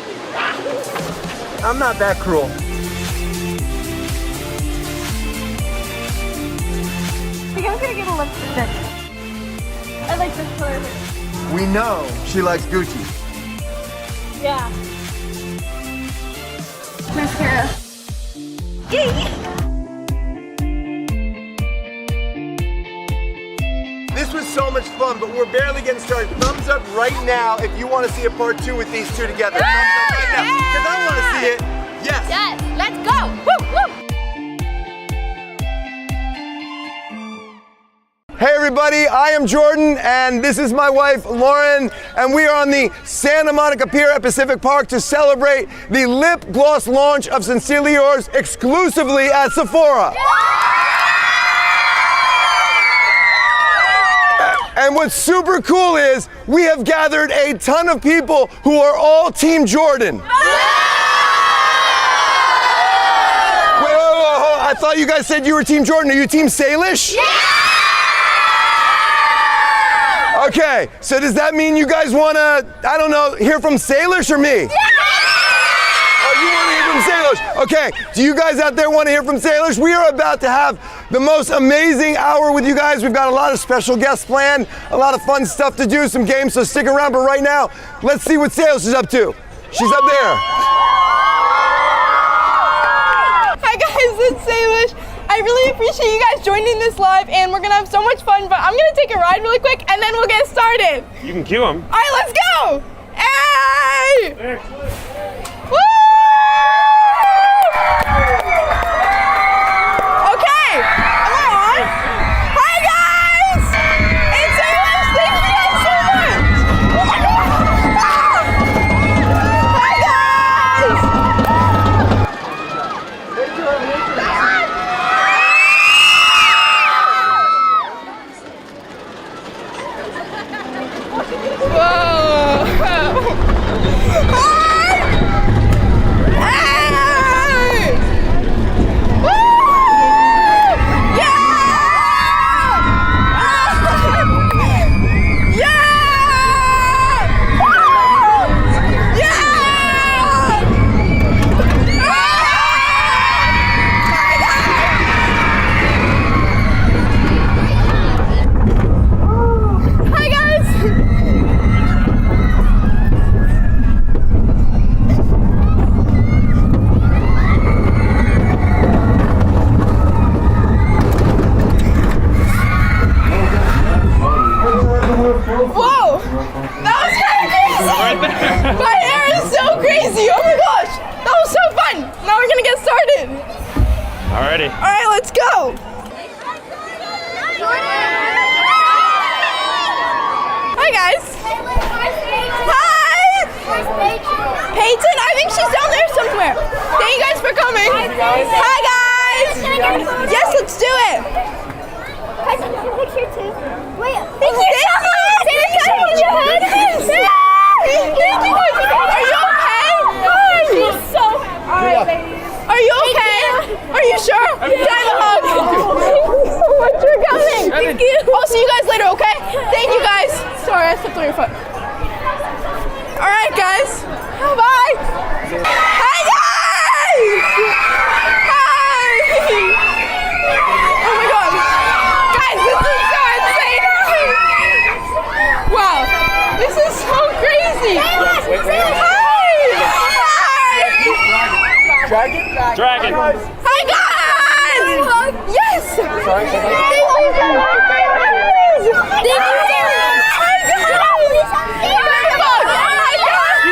I'm not that cruel. I think I'm gonna get a lipstick. I like this color. We know she likes Gucci. Yeah. Mascara. This was so much fun, but we're barely getting started. Thumbs up right now if you want to see a part 2 with these two together. Thumbs up right now, because I want to see it. Yes. Yes, let's go. Woo, woo. Hey everybody, I am Jordan, and this is my wife, Lauren, and we are on the Santa Monica Pier at Pacific Park to celebrate the lip gloss launch of Sincerely Yours exclusively at Sephora. And what's super cool is we have gathered a ton of people who are all Team Jordan. Wait, I thought you guys said you were Team Jordan. Are you Team Salish? Okay, so does that mean you guys wanna, I don't know, hear from Salish or me? Oh, you wanna hear from Salish? Okay, do you guys out there wanna hear from Salish? We are about to have the most amazing hour with you guys. We've got a lot of special guests planned, a lot of fun stuff to do, some games, so stick around. But right now, let's see what Salish is up to. She's up there. Hi guys, it's Salish. I really appreciate you guys joining this live, and we're gonna have so much fun, but I'm gonna take a ride really quick and then we'll get started. You can cue him. All right, let's go! Hey! Woo! Okay, am I on? Hi guys! It's Salish, thank you guys so much! Oh my God! Hi guys! Whoa! That was kind of crazy! My hair is so crazy! Oh my gosh! That was so fun! Now we're gonna get started! Alrighty. Alright, let's go! Hi guys! Hi! Peyton? I think she's down there somewhere. Thank you guys for coming. Hi guys! Yes, let's do it! Guys, can I get a picture too? Wait, Thank you so much! Can I get a picture? Thank you guys! Are you okay? She's so alright, ladies. Are you okay? Are you sure? Can I have a hug? Thank you so much for coming. Thank you. I'll see you guys later, okay? Thank you guys. Sorry, I stepped on your foot. All right, guys. Bye. Hi, guys. Hi. Oh my God. Guys, this is so insane. Wow. This is so crazy. Hi. Dragon. Hi guys! Yes! Sorry, Thank you guys! Thank you guys! Hi guys!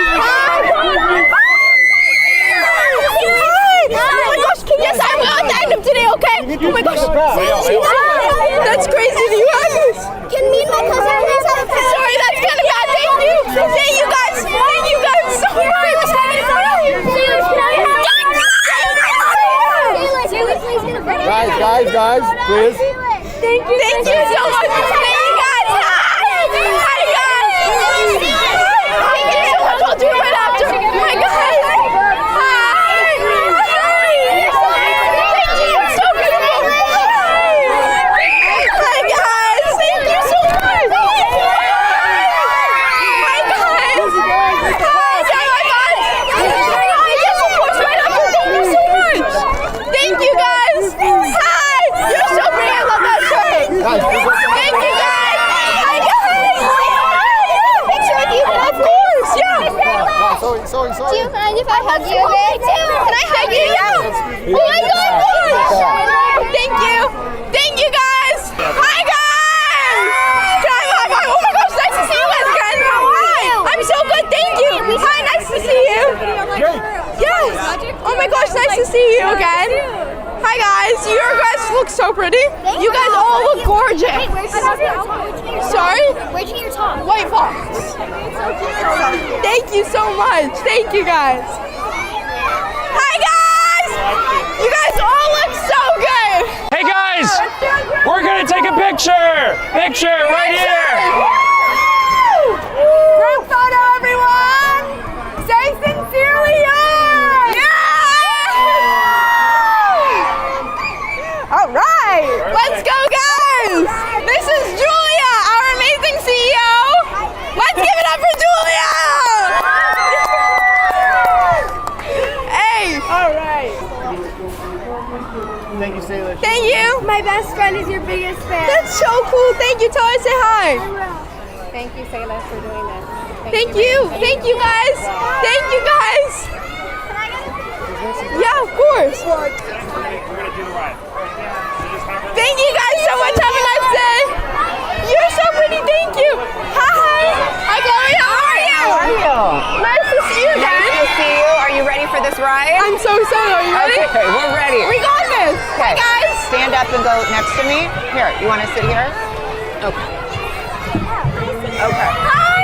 Oh my gosh! Yes, I will at the end of today, okay? Oh my gosh! That's crazy. Do you have this? Can me and my cousin please have a picture? Sorry, that's kind of bad. Thank you. Thank you guys. Thank you guys so much. Please. Thank you so much. Thank you guys. Hi guys. Thank you so much. I'll do it right after. Hi guys. Hi. Thank you. It's so beautiful. Hi guys. Thank you so much. Hi guys. Hi guys. Hi guys. Of course, right after. Thank you so much. Thank you guys. Hi. You're so pretty. I love that shirt. Thank you guys. Hi guys. Picture with you. Of course. Yeah. Do you mind if I hug you a bit? Can I hug you? Oh my gosh! Thank you! Thank you guys! Hi guys! Can I high five? Oh my gosh, nice to see you guys again! Hi! I'm so good, thank you! Hi, nice to see you! Yes! Oh my gosh, nice to see you again! Hi guys, you guys look so pretty. You guys all look gorgeous. Sorry? Where'd you get your top? White Fox. Thank you so much. Thank you guys. Hi guys! You guys all look so good. Hey guys, we're gonna take a picture. Picture right here. Group photo, everyone. Say sincerely yours. All right, let's go, guys. This is Julia, our amazing CEO. Let's give it up for Julia. Hey. All right. Thank you, Salish. Thank you. My best friend is your biggest fan. That's so cool. Thank you. Tell her I say hi. Thank you, Salish, for doing this. Thank you. Thank you, guys. Thank you, guys. Yeah, of course. Thank you guys so much. Have a nice day. You're so pretty. Thank you. Hi. Hi, Chloe. How are you? How are you? Nice to see you again. Nice to see you. Are you ready for this ride? I'm so excited. Are you ready? Okay, we're ready. We got this. Okay. Hi, guys. Stand up and go next to me. Here, you want to sit here? Okay. Okay. Hi.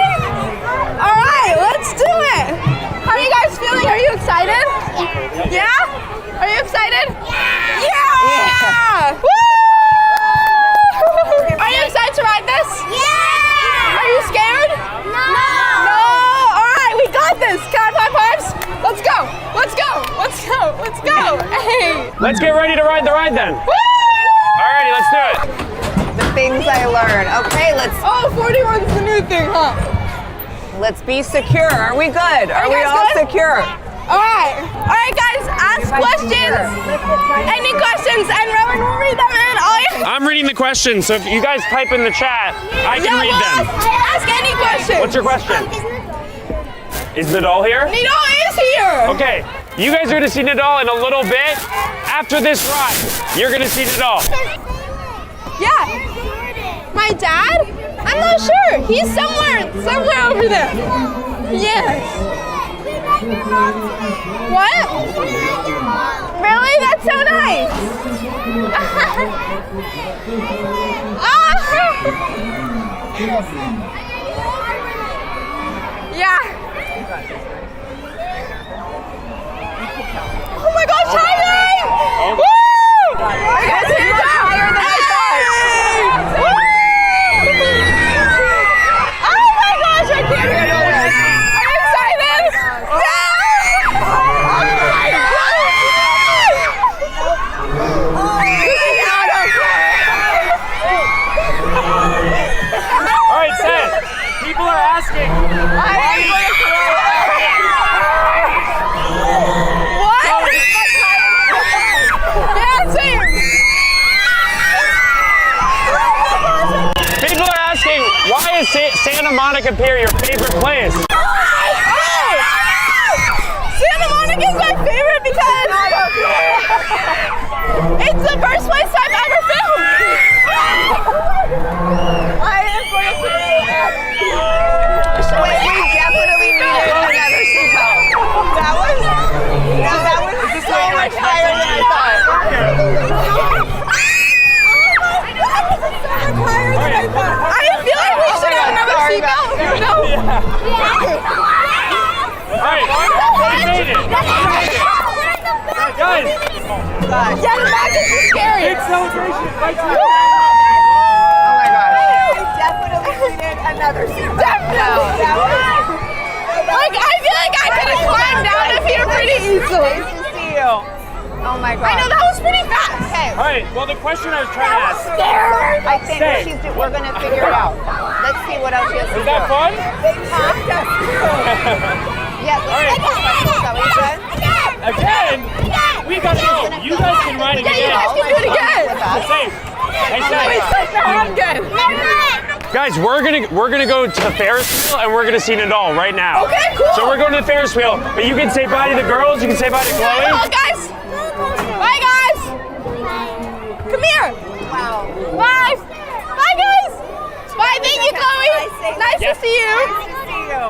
All right, let's do it. How are you guys feeling? Are you excited? Yeah. Are you excited? Yeah. Woo! Are you excited to ride this? Yeah. Are you scared? No. No. All right, we got this. Can I high fives? Let's go. Let's go. Let's go. Let's go. Hey. Let's get ready to ride the ride then. Woo! Alrighty, let's do it. The things I learned. Okay, let's. Oh, 41's the new thing, huh? Let's be secure. Are we good? Are we guys all good? secure? All right, guys. Ask questions. Any questions, and Rowan will read them in. I'm reading the questions, so if you guys type in the chat, I can read them. Ask any question. What's your question? Is Nadal here? Nadal is here. Okay, you guys are gonna see Nadal in a little bit. After this ride, you're gonna see Nadal. Yeah. My dad? I'm not sure. He's somewhere over there. Yes. What? Really? That's so nice. Yeah. Oh my gosh, hi! Woo! I got higher than I thought. Oh my gosh, I can't hear this. I'm excited. All right, Seth. People are asking. People are asking, why is Santa Monica Pier your favorite place? Santa Monica is my favorite because it's the first place I've ever filmed. I am going to We definitely needed another seatbelt. That was so much higher than I thought. I feel like we should have another seatbelt. No? All right, we made it. Guys, gosh. Yeah, the back is the scariest. Big celebration. Right Oh my gosh. I definitely needed another seat. Definitely. Like, I feel like I could have climbed down of here pretty easily. Nice to see you. Oh my god. I know, that was pretty fast. Okay. All right, well, the question I was trying to ask. Scared. I think we're gonna figure it out. Let's see what else she has to do. Is that fun? Yeah, let's see. Is that what you said? Again? We got to go. You guys can ride it again. Yeah, you guys can do it again. It's safe. Hey, Wait, safe. I'm good. Guys, we're gonna go to the Ferris wheel and we're gonna see Nadal right now. Okay, cool. So we're going to the Ferris wheel, but you can say bye to the girls. You can say bye to Chloe. Bye, guys. Bye, guys. Come here. Wow. Bye. Bye, guys. Bye. Thank you, Chloe. Nice to see you. Nice to see you.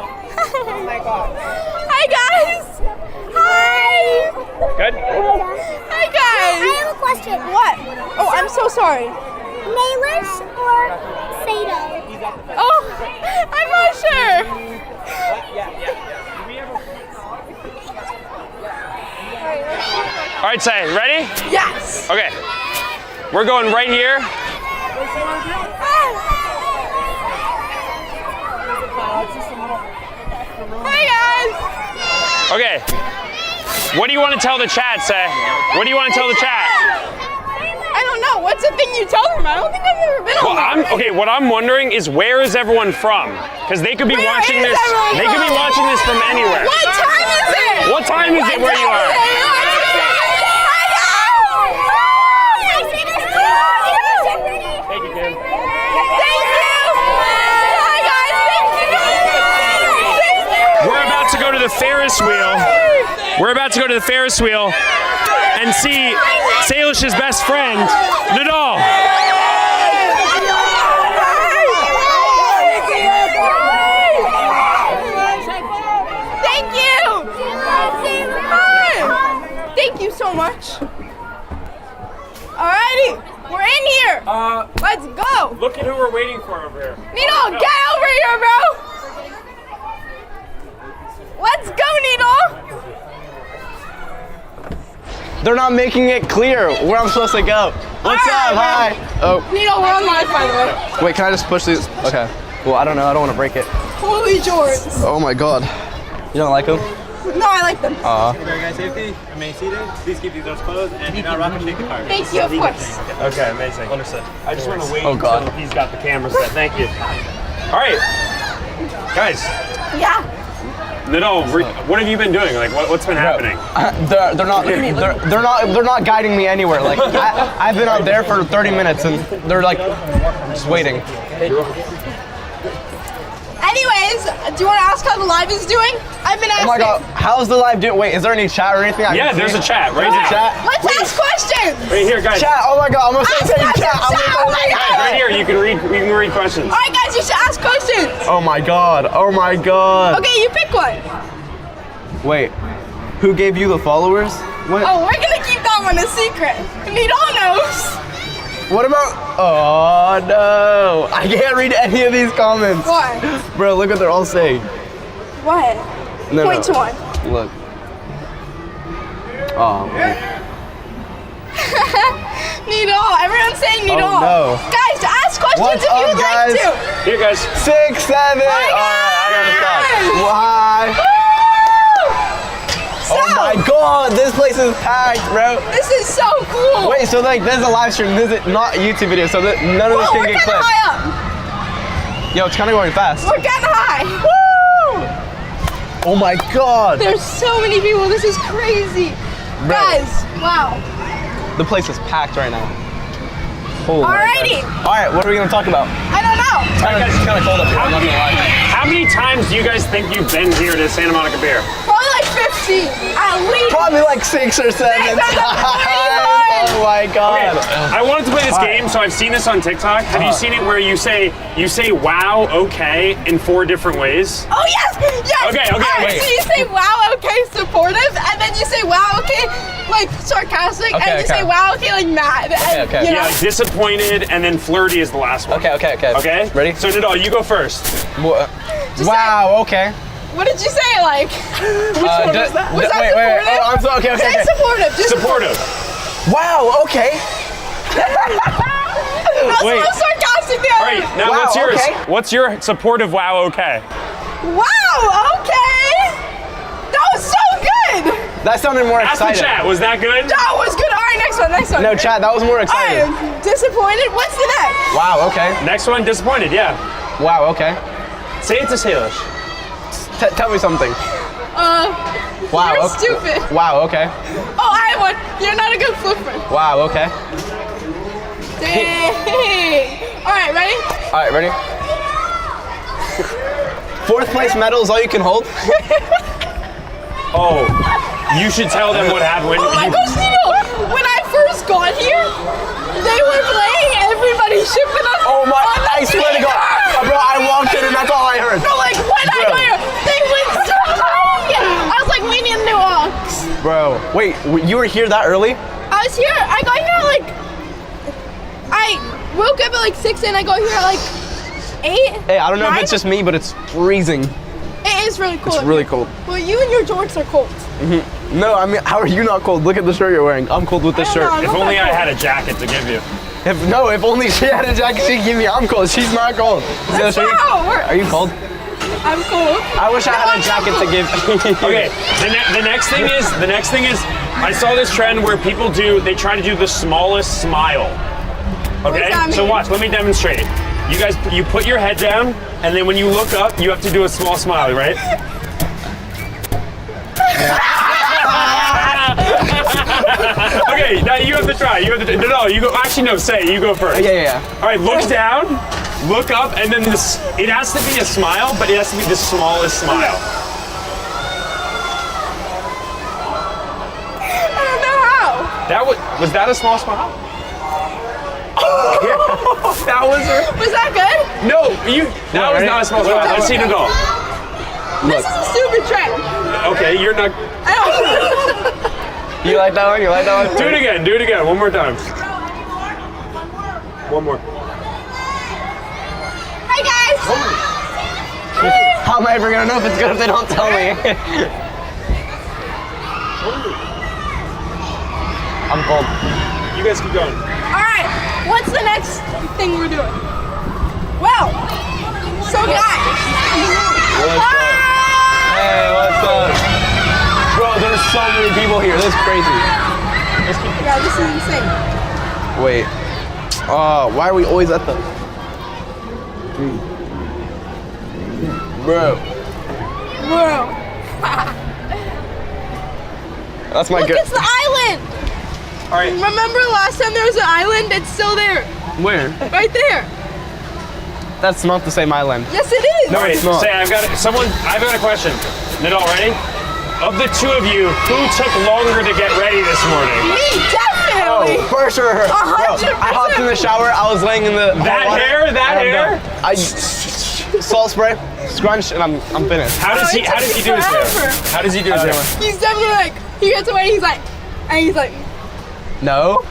Oh my god. Hi, guys. Hi. Good. Hi, guys. I have a question. What? Oh, I'm so sorry. Salish or Sato? Oh, I'm not sure. All right, Say, ready? Yes. Okay. We're going right here. Hi, guys. Okay. What do you want to tell the chat, Say? What do you want to tell the chat? I don't know. What's the thing you tell them? I don't think I've ever been on that. What I'm wondering is where is everyone from? Because they could be watching this. They could be watching this from anywhere. What time is it? What time is it where you are? Thank you, Kim. We're about to go to the Ferris wheel. We're about to go to the Ferris wheel and see Salish's best friend, Nadal. Thank you. Thank you so much. Alrighty, we're in here. Let's go. Look at who we're waiting for over here. Needle, get over here, bro. Let's go, Needle. They're not making it clear where I'm supposed to go. What's up? Hi. Oh. Needle, we're on live, by the way. Wait, can I just push these? Okay. Well, I don't know. I don't want to break it. Holy Jorts. Oh my god. You don't like them? No, I like them. Guys, safety. Remain seated. Please keep these doors closed and do not rock or shake the car. Thank you, of course. Okay, amazing. Understood. I just want to wait Oh, God. until he's got the camera set. Thank you. All right, guys. Yeah. Nadal, what have you been doing? Like, what's been happening? They're not guiding me anywhere. Like I've been out there for 30 minutes and they're like just waiting. Anyways, do you want to ask how the live is doing? I've been asking. Oh my god, how's the live doing? Wait, is there any chat or anything? Yeah, there's a chat. Right There's a there. chat. Let's ask questions. Right here, guys. Chat. Oh my god, I'm gonna say chat. Guys, right here. You can read questions. All right, guys, you should ask questions. Oh my god. Oh my god. Okay, you pick one. Wait, who gave you the followers? What? Oh, we're gonna keep that one a secret. Needle knows. What about? Oh no! I can't read any of these comments. Why? Bro, look what they're all saying. What? No, Point to one. Look. Oh man. Needle. Everyone's saying Needle. Oh no. Guys, ask questions What's if up, you'd guys? like to. Here, guys. 6, 7. All right, I gotta stop. Why? Oh my god, this place is packed, bro. This is so cool. Wait, so like this is a live stream, this is not a YouTube video, so that none of this Whoa, can we're get getting clipped. high up. Yo, it's kind of going fast. We're getting high. Woo! Oh my god. There's so many people. This is crazy. Bro. Guys, wow. The place is packed right now. Holy Alrighty. God. All right, what are we gonna talk about? I don't know. It's kind of cold up here. I'm not gonna lie. How many times do you guys think you've been here to Santa Monica Pier? Probably like 50. At least. Probably like 6 or 7 times. Oh my god. Okay, I wanted to play this game, so I've seen this on TikTok. Have you seen it where you say wow, okay in 4 different ways? Oh yes, yes. Okay, So you say wow, okay, supportive, and then you say wow, okay, like sarcastic, and you say wow, okay, like mad. And, Okay. You know? Yeah, disappointed, and then flirty is the last one. Okay. Okay? Ready? So Nadal, you go first. Wow, okay. What did you say? Like, which one was that? Was that wait, supportive? oh, I'm sorry. Okay. Say supportive. Just Supportive. Wow, okay. That's Wait. so sarcastic there. All right, now Wow, what's yours? okay. What's your supportive wow, okay? Wow, okay. That was so good. That sounded more Ask the exciting. chat, was that good? That was good. All right, next one. No, chat, that was more exciting. I'm disappointed. What's the next? Wow, okay. Next one, disappointed, yeah. Wow, okay. Say it to Salish. Tell me something. Wow, You're okay. stupid. Wow, okay. Oh, I have one. You're not a good flipper. Wow, okay. Dang. All right, ready? All right, ready? 4th place medal is all you can hold? Oh, you should tell them what happened. Oh my gosh, when I first got here, they were playing everybody shipping us. Oh my, I swear to God. Bro, I walked in and that's all I heard. No, like when I got here, they went so high. I was like, we need a new ox. Bro, wait, you were here that early? I was here, I got here at like, I woke up at like 6 and I got here at like 8. Hey, I don't know 9? if it's just me, but it's freezing. It is really cold. It's really cold. Well, you and your jorts are cold. No, I mean, how are you not cold? Look at the shirt you're wearing. I'm cold with this shirt. If only I had a jacket to give you. If only she had a jacket, she'd give me. I'm cold. She's not cold. That's not how it works. Are you cold? I'm cold. I wish I had a jacket to give. Okay, the next thing is, I saw this trend where people they try to do the smallest smile. Okay, that so mean? watch, let me demonstrate. You guys, you put your head down, and then when you look up, you have to do a small smile, right? Okay, now you have to try. No, you go. Actually, no. Say it. You go first. Yeah. All right, look down, look up, and then this. It has to be a smile, but it has to be the smallest smile. I don't know how. That was that a small smile? That was her. Was that good? No, that was not a small smile. Let's see it all. This is a stupid trend. Okay, you're not. I don't. You like that one? You like that one? Do it again. One more time. One more. Hi guys. How am I ever gonna know if it's good if they don't tell me? I'm cold. You guys keep going. All right. What's the next thing we're doing? Well, so guys. Hey, what's up? Bro, there's so many people here. This is crazy. Yeah, this is insane. Wait. Why are we always at the... Bro. That's my Look, good... it's the island. All right. Remember last time there was an island? It's still there. Where? Right there. That's not the same island. Yes, it is. No, wait. it's not. Say, I've got a question. Nadal, ready? Of the two of you, who took longer to get ready this morning? Me, definitely. Oh, for sure. 100%. I hopped in the shower. I was laying in the That hot water, hair? and I salt spray, scrunch, and I'm finished. How does he do his hair? How does he do his hair? He's definitely like, he gets away, he's like, No,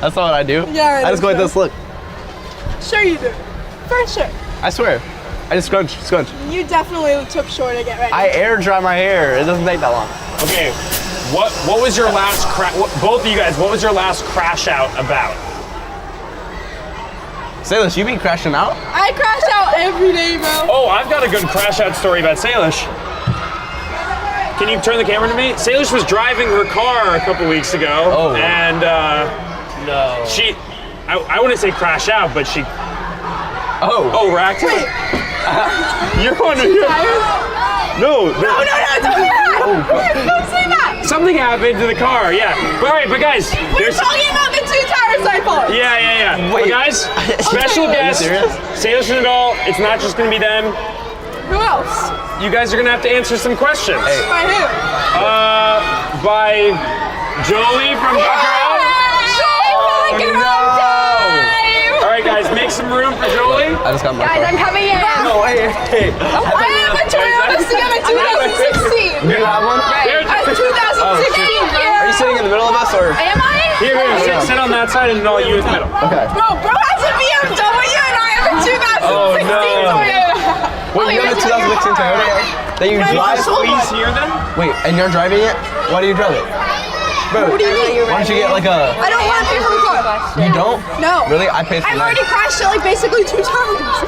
that's not what I do. Yeah, I just go like this. Look, sure you do. For sure. I swear. I just scrunch. You definitely took short to get ready. I air dry my hair. It doesn't take that long. Okay, what was your last both of you guys, what was your last crash out about? Salish, you be crashing out? I crash out every day, bro. Oh, I've got a good crash out story about Salish. Can you turn the camera to me? Salish was driving her car a couple weeks ago, and no. She, I wouldn't say crash out, but she. Oh, racked. Wait. You're on here. No. Don't say that. Something happened to the car, yeah. But all right, but guys, We're talking about the 2 tires I bought. Yeah. Wait. But guys, special guest, Salish and Nadal. It's not just gonna be them. Who else? You guys are gonna have to answer some questions. By who? By Jolie from Tucker Out. All right, guys, make some room for Jolie. I just got my car. I'm coming in. No, hey. I have a Toyota Sienna 2016. You have one? A 2016 here. Are you sitting in the middle of us or? Am I? Here, sit on that side and Nadal, you in the middle. Okay. Bro has a BMW and I have a 2016 Toyota. Wait, you have a 2016 Toyota that you drive? Please here then? Wait, and you're driving it? Why do you drive it? Bro, What do you mean? Why don't you get like a? I don't want to pay for the car. You don't? No. Really? I paid for I've mine. already crashed it like basically 2 times.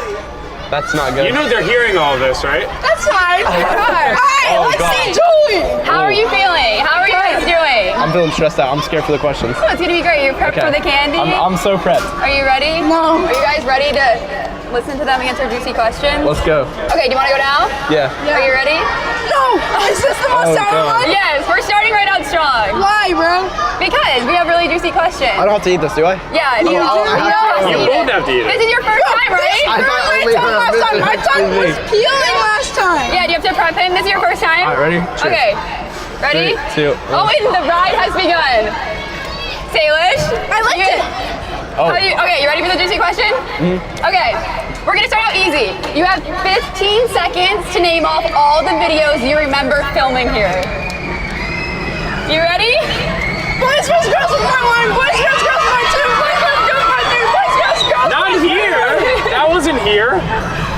That's not good. You know they're hearing all of this, right? That's fine. Alright, Oh, let's God. see Julie. How are you feeling? How are you guys doing? I'm feeling stressed out. I'm scared for the questions. Oh, it's gonna be great. You're prepped for the candy? I'm so prepped. Are you ready? No. Are you guys ready to listen to them answer juicy questions? Let's go. Okay, do you want to go now? Yeah. Are you ready? No. Is this the most sour one? Yes, we're starting right out strong. Why, bro? Because we have really juicy questions. I don't have to eat this, do I? Yeah, you both have to eat it. This is your first time, right? I thought only her. My tongue was peeling last time. Yeah, do you have to prep him? This is your first time? All right, ready? Cheers. Okay. Ready? 3, 2, 1. Oh, wait, the ride has begun. Salish? I liked it. Oh. Okay, you ready for the juicy question? Okay, we're gonna start out easy. You have 15 seconds to name off all the videos you remember filming here. You ready? Boys vs. Girls is part 1. Boys vs. Girls is part 2. Boys vs. Girls is part 3. Boys vs. Girls. Not here. That wasn't here.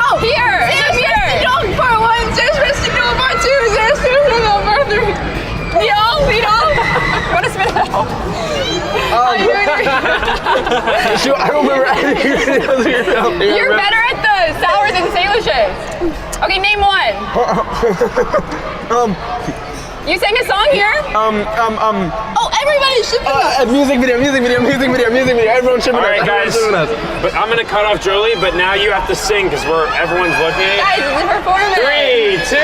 Oh, here. Zeus vs. Dog part 1. Zeus vs. Dog part 2. Zeus vs. Dog part 3. Neil? Want to spit it out? Shoot, I don't remember anything. You're better at the sours and Salishes. Okay, name one. You sang a song here? Oh, everybody should be Music video. Everyone should be All right, guys. But I'm gonna cut off Jolie, but now you have to sing because everyone's looking at you. Guys, it's a performance. 3, 2,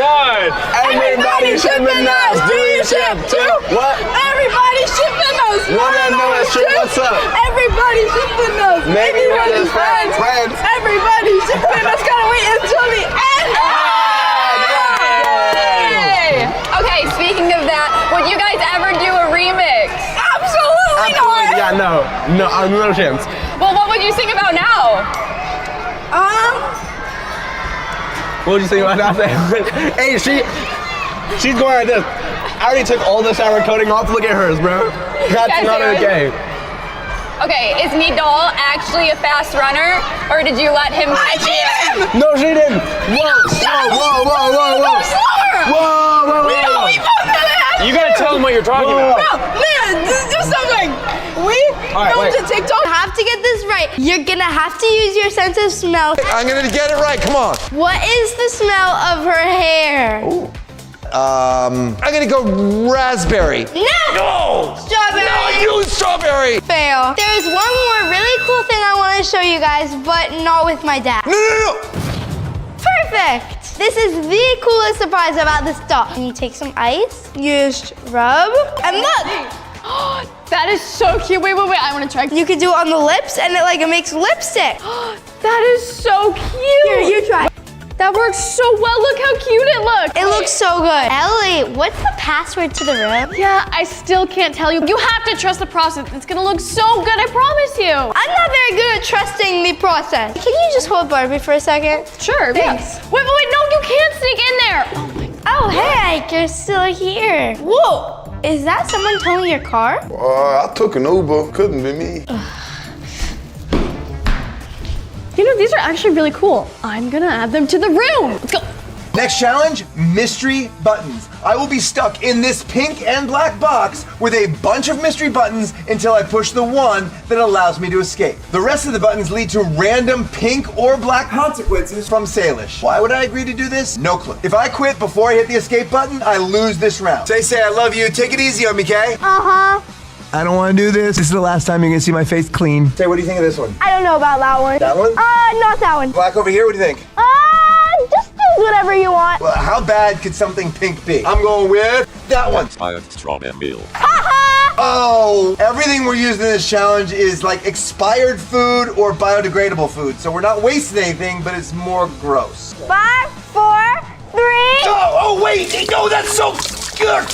1. Everybody shipping us. Do you ship too? What? Everybody shipping us. Wanna know that shit? What's up? Everybody shipping us. Maybe we're just friends. Everybody shipping us. Gotta wait until the end. Okay, speaking of that, would you guys ever do a remix? Absolutely not. Yeah, no chance. Well, what would you sing about now? What would you think about that? Hey, she's going like this. I already took all the sour coating off. Look at hers, bro. That's Guys, not okay. Okay, is Nidal actually a fast runner, or did you let him? I beat him. No, she didn't. Whoa. You gotta tell them what you're talking about. Bro, man, do something. We filmed a TikTok. You have to get this right. You're gonna have to use your sense of smell. I'm gonna get it right. Come on. What is the smell of her hair? I'm gonna go raspberry. No! Strawberry. No, you strawberry. Fail. There's one more really cool thing I want to show you guys, but not with my dad. No. Perfect. This is the coolest surprise about this doll. And you take some ice, you just rub, and look. That is so cute. Wait. I want to try. You can do it on the lips, and it makes lipstick. That is so cute. Here, you try. That works so well. Look how cute it looks. It looks so good. Ellie, what's the password to the room? Yeah, I still can't tell you. You have to trust the process. It's gonna look so good, I promise you. I'm not very good at trusting the process. Can you just hold Barbie for a second? Sure, thanks. Wait, no, you can't sneak in there. Oh my God. Oh, hey, Ike, you're still here. Whoa, is that someone towing your car? I took an Uber. Couldn't be me. You know, these are actually really cool. I'm gonna add them to the room. Let's go. Next challenge, mystery buttons. I will be stuck in this pink and black box with a bunch of mystery buttons until I push the one that allows me to escape. The rest of the buttons lead to random pink or black consequences from Salish. Why would I agree to do this? No clue. If I quit before I hit the escape button, I lose this round. Say I love you. Take it easy on me, Kay. Uh-huh. I don't want to do this. This is the last time you're gonna see my face clean. Say, what do you think of this one? I don't know about that one. That one? Not that one. Black over here, what do you think? Just do whatever you want. Well, how bad could something pink be? I'm going with that one. Expired strawberry milk. Oh, everything we're using in this challenge is like expired food or biodegradable food. So we're not wasting anything, but it's more gross. 5, 4, 3. Oh, wait, no, that's so good.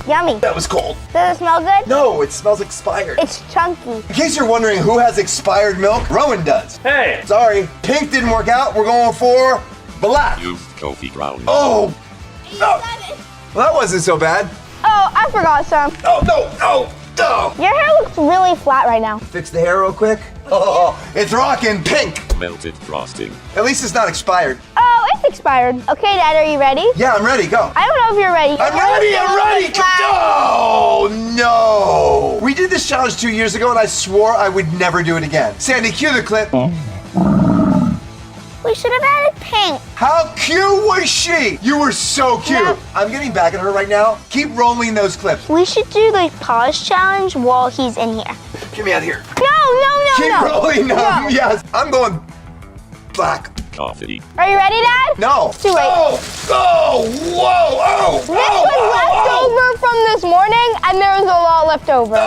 Yummy. That was cold. Does it smell good? No, it smells expired. It's chunky. In case you're wondering who has expired milk, Rowan does. Hey. Sorry, pink didn't work out. We're going for black. Used coffee ground. Oh. No. Well, that wasn't so bad. Oh, I forgot some. Oh, no. Your hair looks really flat right now. Fix the hair real quick. Oh, it's rocking pink. Melted frosting. At least it's not expired. Oh, it's expired. Okay, Dad, are you ready? Yeah, I'm ready. Go. I don't know if you're ready. I'm ready. I'm ready. Oh no! We did this challenge 2 years ago, and I swore I would never do it again. Sandy, cue the clip. We should have added Pink. How cute was she? You were so cute. Yeah. I'm getting back at her right now. Keep rolling those clips. We should do the polish challenge while he's in here. Get me out of here. No. Keep rolling them. Yes. I'm going black. Coffee. Are you ready, Dad? No. It's too late. Oh, whoa, This was leftover from this morning, and there was a lot left over.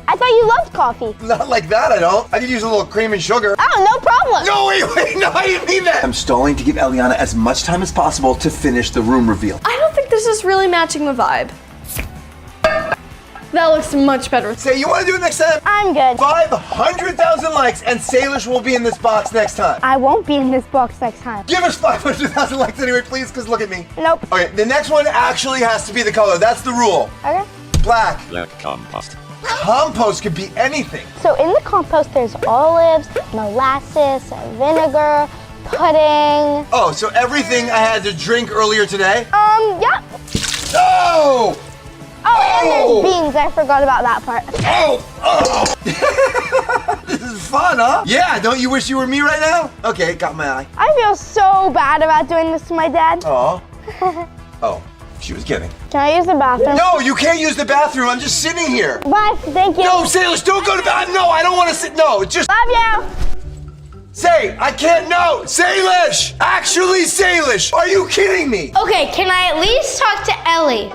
I thought you loved coffee. Not like that, I don't. I could use a little cream and sugar. Oh, no problem. No, wait, no, I didn't mean that. I'm stalling to give Eliana as much time as possible to finish the room reveal. I don't think this is really matching the vibe. That looks much better. Say, you want to do it next time? I'm good. 500,000 likes and Salish will be in this box next time. I won't be in this box next time. Give us 500,000 likes anyway, please, because look at me. Nope. Okay, the next one actually has to be the color. That's the rule. Okay. Black. Black compost. Compost could be anything. So in the compost, there's olives, molasses, vinegar, pudding. Oh, so everything I had to drink earlier today? Yeah. No! Oh, and there's beans. I forgot about that part. This is fun, huh? Yeah, don't you wish you were me right now? Okay, got my eye. I feel so bad about doing this to my dad. Aw. Oh, she was kidding. Can I use the bathroom? No, you can't use the bathroom. I'm just sitting here. Bye, thank you. No, Salish, don't go to bathroom. No, I don't want to sit. No, just. Love you. Say, I can't. No, Salish. Actually, Salish. Are you kidding me? Okay, can I at least talk to Ellie?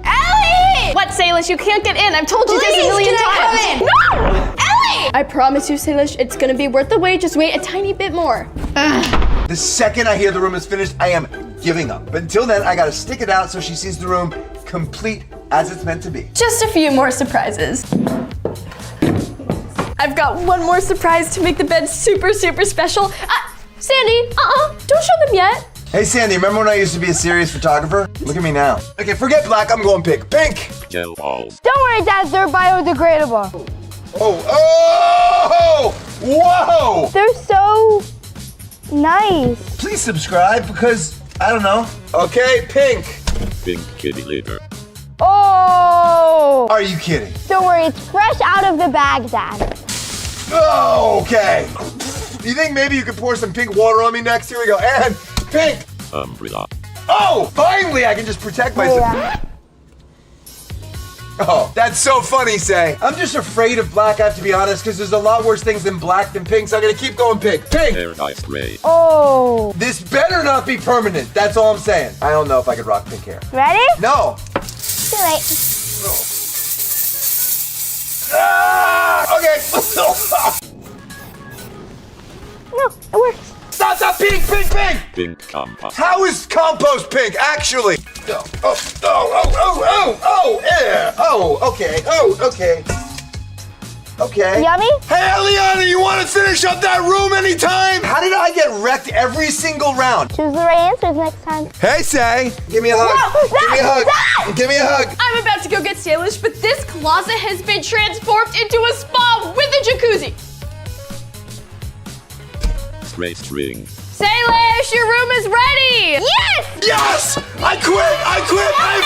Ellie! What, Salish? You can't get in. I've told you this a million times. No! Ellie! I promise you, Salish, it's gonna be worth the wait. Just wait a tiny bit more. The second I hear the room is finished, I am giving up. But until then, I gotta stick it out so she sees the room complete as it's meant to be. Just a few more surprises. I've got one more surprise to make the bed super, super special. Sandy, don't show them yet. Hey, Sandy, remember when I used to be a serious photographer? Look at me now. Okay, forget black, I'm going pink. Pink! Gel balls. Don't worry, Dad, they're biodegradable. Oh, whoa! They're so nice. Please subscribe because, I don't know. Okay, pink. Pink kitty litter. Oh! Are you kidding? Don't worry, it's fresh out of the bag, Dad. Oh, okay. You think maybe you could pour some pink water on me next? Here we go. And pink. Umbrella. Oh, finally I can just protect myself. Yeah. Oh, that's so funny, Say. I'm just afraid of black, I have to be honest, because there's a lot worse things than black than pink, so I'm gonna keep going pink. Pink! Paradise gray. Oh. This better not be permanent, that's all I'm saying. I don't know if I could rock pink hair. Ready? No. Too late. Okay. No, it works. Stop, pink. Pink compost. How is compost pink, actually? Yeah. Okay. Yummy? Hey, Eliana, you want to finish up that room anytime? How did I get wrecked every single round? Choose the right answers next time. Hey, Say. Give me a hug. Give me a hug. Give me a hug. I'm about to go get Salish, but this closet has been transformed into a spa with a jacuzzi. Stray string. Salish, your room is ready! Yes! Yes! I quit! I quit! I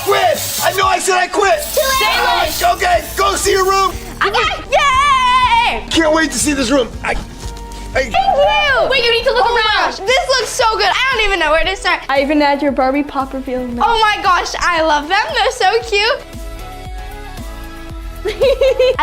quit! I know I said I quit! Salish! Okay, go see your room! Okay, yay! Can't wait to see this room. Thank you! Wait, you need to look Oh my around! gosh, this looks so good. I don't even know where to start. I even had your Barbie pop reveal. Oh my gosh, I love them. They're so cute. I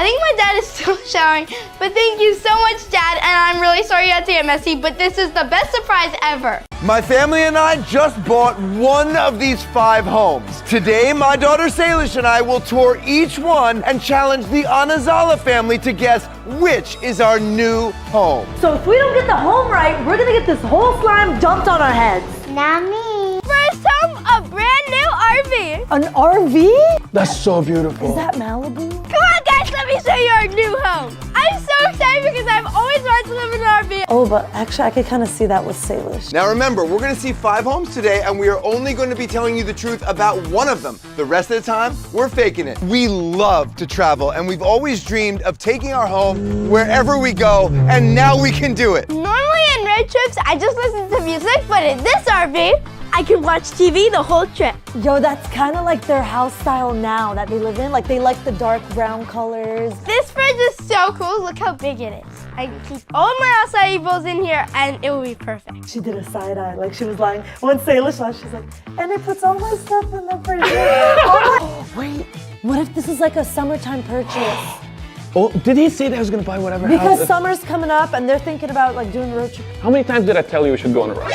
think my dad is still showering, but thank you so much, Dad, and I'm really sorry you had to get messy, but this is the best surprise ever. My family and I just bought one of these 5 homes. Today, my daughter Salish and I will tour each one and challenge the Anazala family to guess which is our new home. So if we don't get the home right, we're gonna get this whole slime dumped on our heads. Not me. First home, a brand new RV. An RV? That's so beautiful. Is that Malibu? Come on, guys, let me show you our new home. I'm so excited because I've always wanted to live in an RV. No, but actually I could kind of see that with Salish. Now remember, we're gonna see 5 homes today, and we are only going to be telling you the truth about one of them. The rest of the time, we're faking it. We love to travel, and we've always dreamed of taking our home wherever we go, and now we can do it. Normally on road trips, I just listen to music, but in this RV, I can watch TV the whole trip. Yo, that's kind of like their house style now that they live in. Like, they like the dark brown colors. This fridge is so cool. Look how big it is. I can keep all my acai in here, and it will be perfect. She did a side eye, like she was lying. When Salish left, she's like, and it puts all my stuff in the fridge. Oh, wait, what if this is like a summertime purchase? Oh, did he say that he was gonna buy whatever Because house? summer's coming up, and they're thinking about like doing a road trip. How many times did I tell you we should go on a road?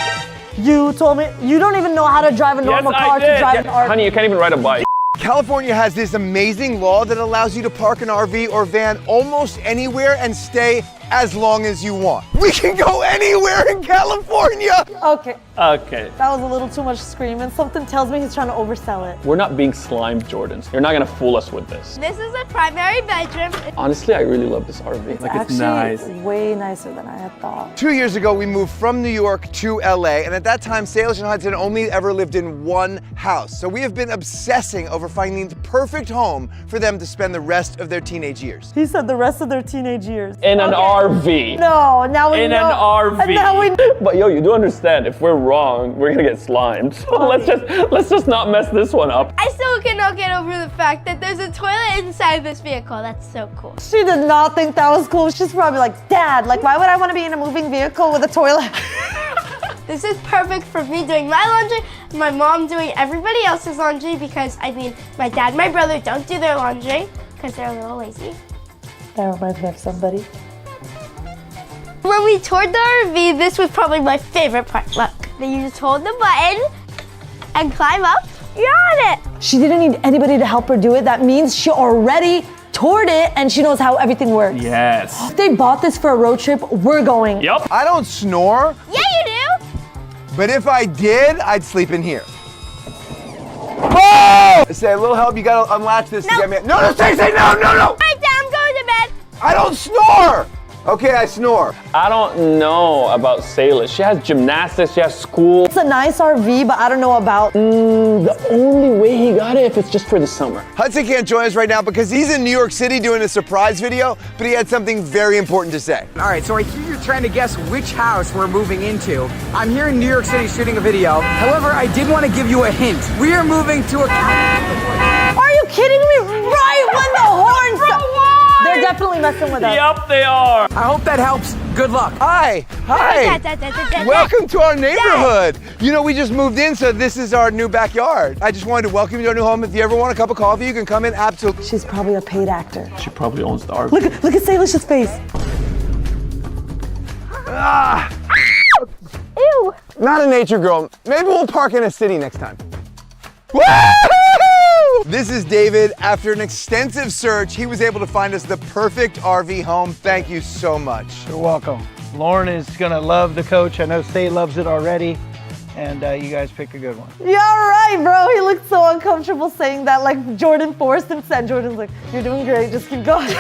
You told me you don't even know how to drive a normal car to drive an RV. Honey, you can't even ride a bike. California has this amazing law that allows you to park an RV or van almost anywhere and stay as long as you want. We can go anywhere in California! Okay. Okay. That was a little too much screaming. Something tells me he's trying to oversell it. We're not being slimed, Jordans. You're not gonna fool us with this. This is the primary bedroom. Honestly, I really love this RV. It's Like, it's actually nice. way nicer than I had thought. 2 years ago, we moved from New York to LA, and at that time, Salish and Hudson only ever lived in one house. So we have been obsessing over finding the perfect home for them to spend the rest of their teenage years. He said the rest of their teenage years. In an RV. No, now we In know. an RV. And now we But yo, you do understand, if we're wrong, we're gonna get slimed. So let's just not mess this one up. I still cannot get over the fact that there's a toilet inside this vehicle. That's so cool. She did not think that was cool. She's probably like, Dad, like, why would I want to be in a moving vehicle with a toilet? This is perfect for me doing my laundry, my mom doing everybody else's laundry, because I mean, my dad and my brother don't do their laundry because they're a little lazy. That reminds me of somebody. When we toured the RV, this was probably my favorite part. Look, then you just hold the button and climb up. You're on it. She didn't need anybody to help her do it. That means she already toured it and she knows how everything works. Yes. If they bought this for a road trip, we're going. Yep. I don't snore, Yeah, you do. but if I did, I'd sleep in here. Whoa! Say a little help, you gotta unlatch this to get me. No, say, no! All right, Dad, I'm going to bed. I don't snore! Okay, I snore. I don't know about Salish. She has gymnastics, she has school. It's a nice RV, but I don't know about... The only way he got it if it's just for the summer. Hudson can't join us right now because he's in New York City doing a surprise video, but he had something very important to say. All right, so I hear you're trying to guess which house we're moving into. I'm here in New York City shooting a video. However, I did want to give you a hint. We are moving to a... Are you kidding me? Right when the horns... They're definitely messing with us. Yep, they are. I hope that helps. Good luck. Hi. Welcome to our neighborhood. You know, we just moved in, so this is our new backyard. I just wanted to welcome you to our new home. If you ever want a cup of coffee, you can come in. Absolutely. She's probably a paid actor. She probably owns the RV. Look at Salish's face. Ah. Ew. Not a nature girl. Maybe we'll park in a city next time. Woo! This is David. After an extensive search, he was able to find us the perfect RV home. Thank you so much. You're welcome. Lauren is gonna love the coach. I know Say loves it already. And you guys pick a good one. Yeah, right, bro. He looked so uncomfortable saying that, like Jordan forced him to. Jordan's like, you're doing great, just keep going.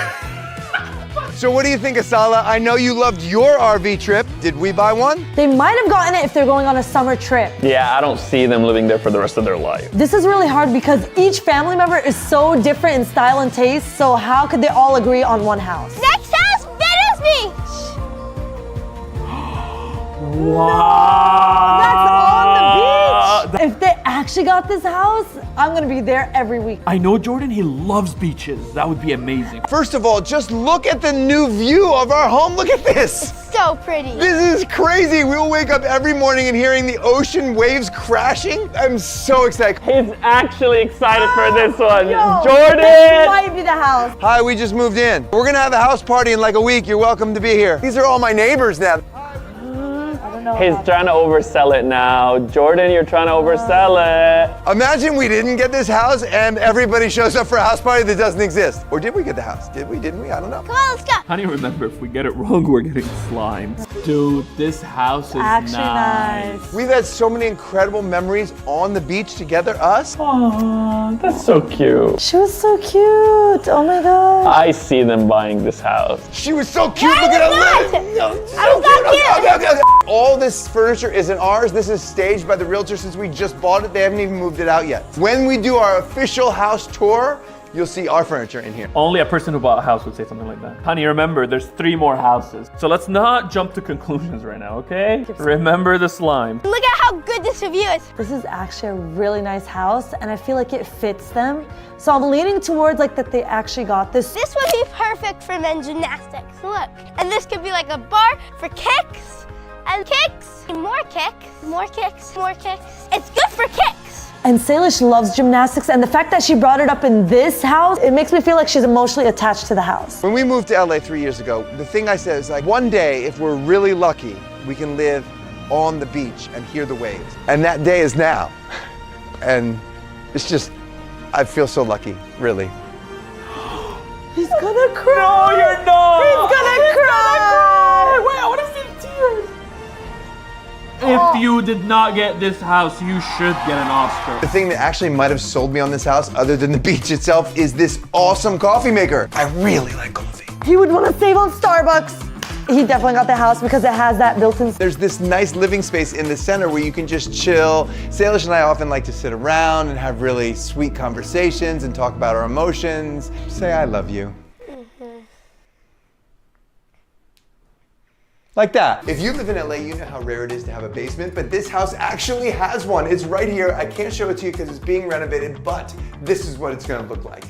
So what do you think, Asala? I know you loved your RV trip. Did we buy one? They might have gotten it if they're going on a summer trip. Yeah, I don't see them living there for the rest of their life. This is really hard because each family member is so different in style and taste, so how could they all agree on one house? Next house, Venice Beach. Wow. That's on the beach. If they actually got this house, I'm gonna be there every week. I know Jordan, he loves beaches. That would be amazing. First of all, just look at the new view of our home. Look at this. So pretty. This is crazy. We'll wake up every morning and hearing the ocean waves crashing. I'm so excited. He's actually excited for this one. Yo, Jordan! This might be the house. Hi, we just moved in. We're gonna have a house party in like a week. You're welcome to be here. These are all my neighbors now. know. He's trying to oversell it now. Jordan, you're trying to oversell it. Imagine we didn't get this house and everybody shows up for a house party that doesn't exist. Or did we get the house? Did we? Didn't we? I don't know. Come on, let's go. Honey, remember, if we get it wrong, we're getting slimed. Dude, this house is Actually nice. We've had so many incredible memories on the beach together, us. Aww, that's so cute. She was so cute. Oh my god. I see them buying this house. She was so cute. Look at her legs. I was not cute. Okay. All this furniture isn't ours. This is staged by the realtor since we just bought it. They haven't even moved it out yet. When we do our official house tour, you'll see our furniture in here. Only a person who bought a house would say something like that. Honey, remember, there's 3 more houses. So let's not jump to conclusions right now, okay? Remember the slime. Look at how good this review is. This is actually a really nice house, and I feel like it fits them. So I'm leaning towards like that they actually got this. This would be perfect for men's gymnastics. Look. And this could be like a bar for kicks and kicks. More kicks. More kicks. More kicks. It's good for kicks. And Salish loves gymnastics, and the fact that she brought it up in this house, it makes me feel like she's emotionally attached to the house. When we moved to LA 3 years ago, the thing I said is like, one day, if we're really lucky, we can live on the beach and hear the waves. And that day is now. And it's just, I feel so lucky, really. He's gonna cry. No, you're not. He's gonna cry. Wait, I want to see tears. If you did not get this house, you should get an Oscar. The thing that actually might have sold me on this house, other than the beach itself, is this awesome coffee maker. I really like coffee. He would want to save on Starbucks. He definitely got the house because it has that built-in. There's this nice living space in the center where you can just chill. Salish and I often like to sit around and have really sweet conversations and talk about our emotions. Say I love you. Like that. If you live in LA, you know how rare it is to have a basement, but this house actually has one. It's right here. I can't show it to you because it's being renovated, but this is what it's gonna look like.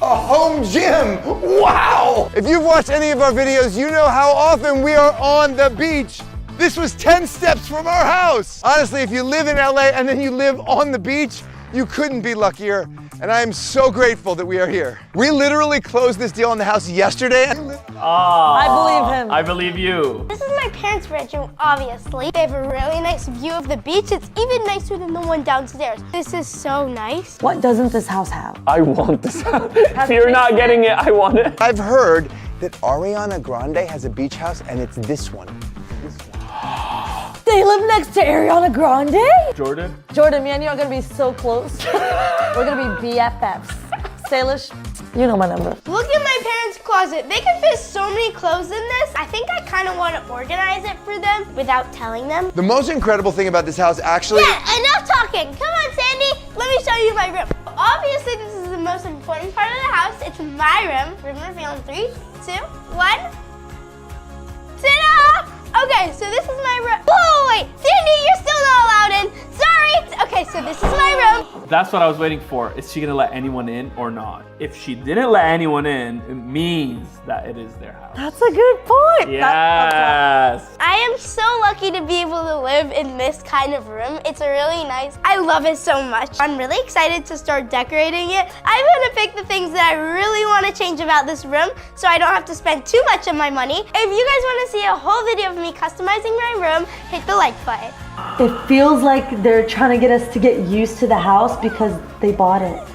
A home gym! Wow! If you've watched any of our videos, you know how often we are on the beach. This was 10 steps from our house. Honestly, if you live in LA and then you live on the beach, you couldn't be luckier. And I am so grateful that we are here. We literally closed this deal on the house yesterday. I believe him. I believe you. This is my parents' bedroom, obviously. They have a really nice view of the beach. It's even nicer than the one downstairs. This is so nice. What doesn't this house have? I want this house. If you're not getting it, I want it. I've heard that Ariana Grande has a beach house and it's this one. They live next to Ariana Grande? Jordan? Jordan, me and you are gonna be so close. We're gonna be BFFs. Salish, you know my number. Look at my parents' closet. They can fit so many clothes in this. I think I kind of want to organize it for them without telling them. The most incredible thing about this house actually... Yeah, enough talking. Come on, Sandy. Let me show you my room. Obviously, this is the most important part of the house. It's my room. Room reveal in 3, 2, 1. Ta-da! Okay, so this is my room. Whoa, wait, Sandy, you're still not allowed in. Sorry. Okay, so this is my room. That's what I was waiting for. Is she gonna let anyone in or not? If she didn't let anyone in, it means that it is their house. That's a good point. Yes. I am so lucky to be able to live in this kind of room. It's really nice. I love it so much. I'm really excited to start decorating it. I'm gonna pick the things that I really want to change about this room so I don't have to spend too much of my money. If you guys want to see a whole video of me customizing my room, hit the like button. It feels like they're trying to get us to get used to the house because they bought it.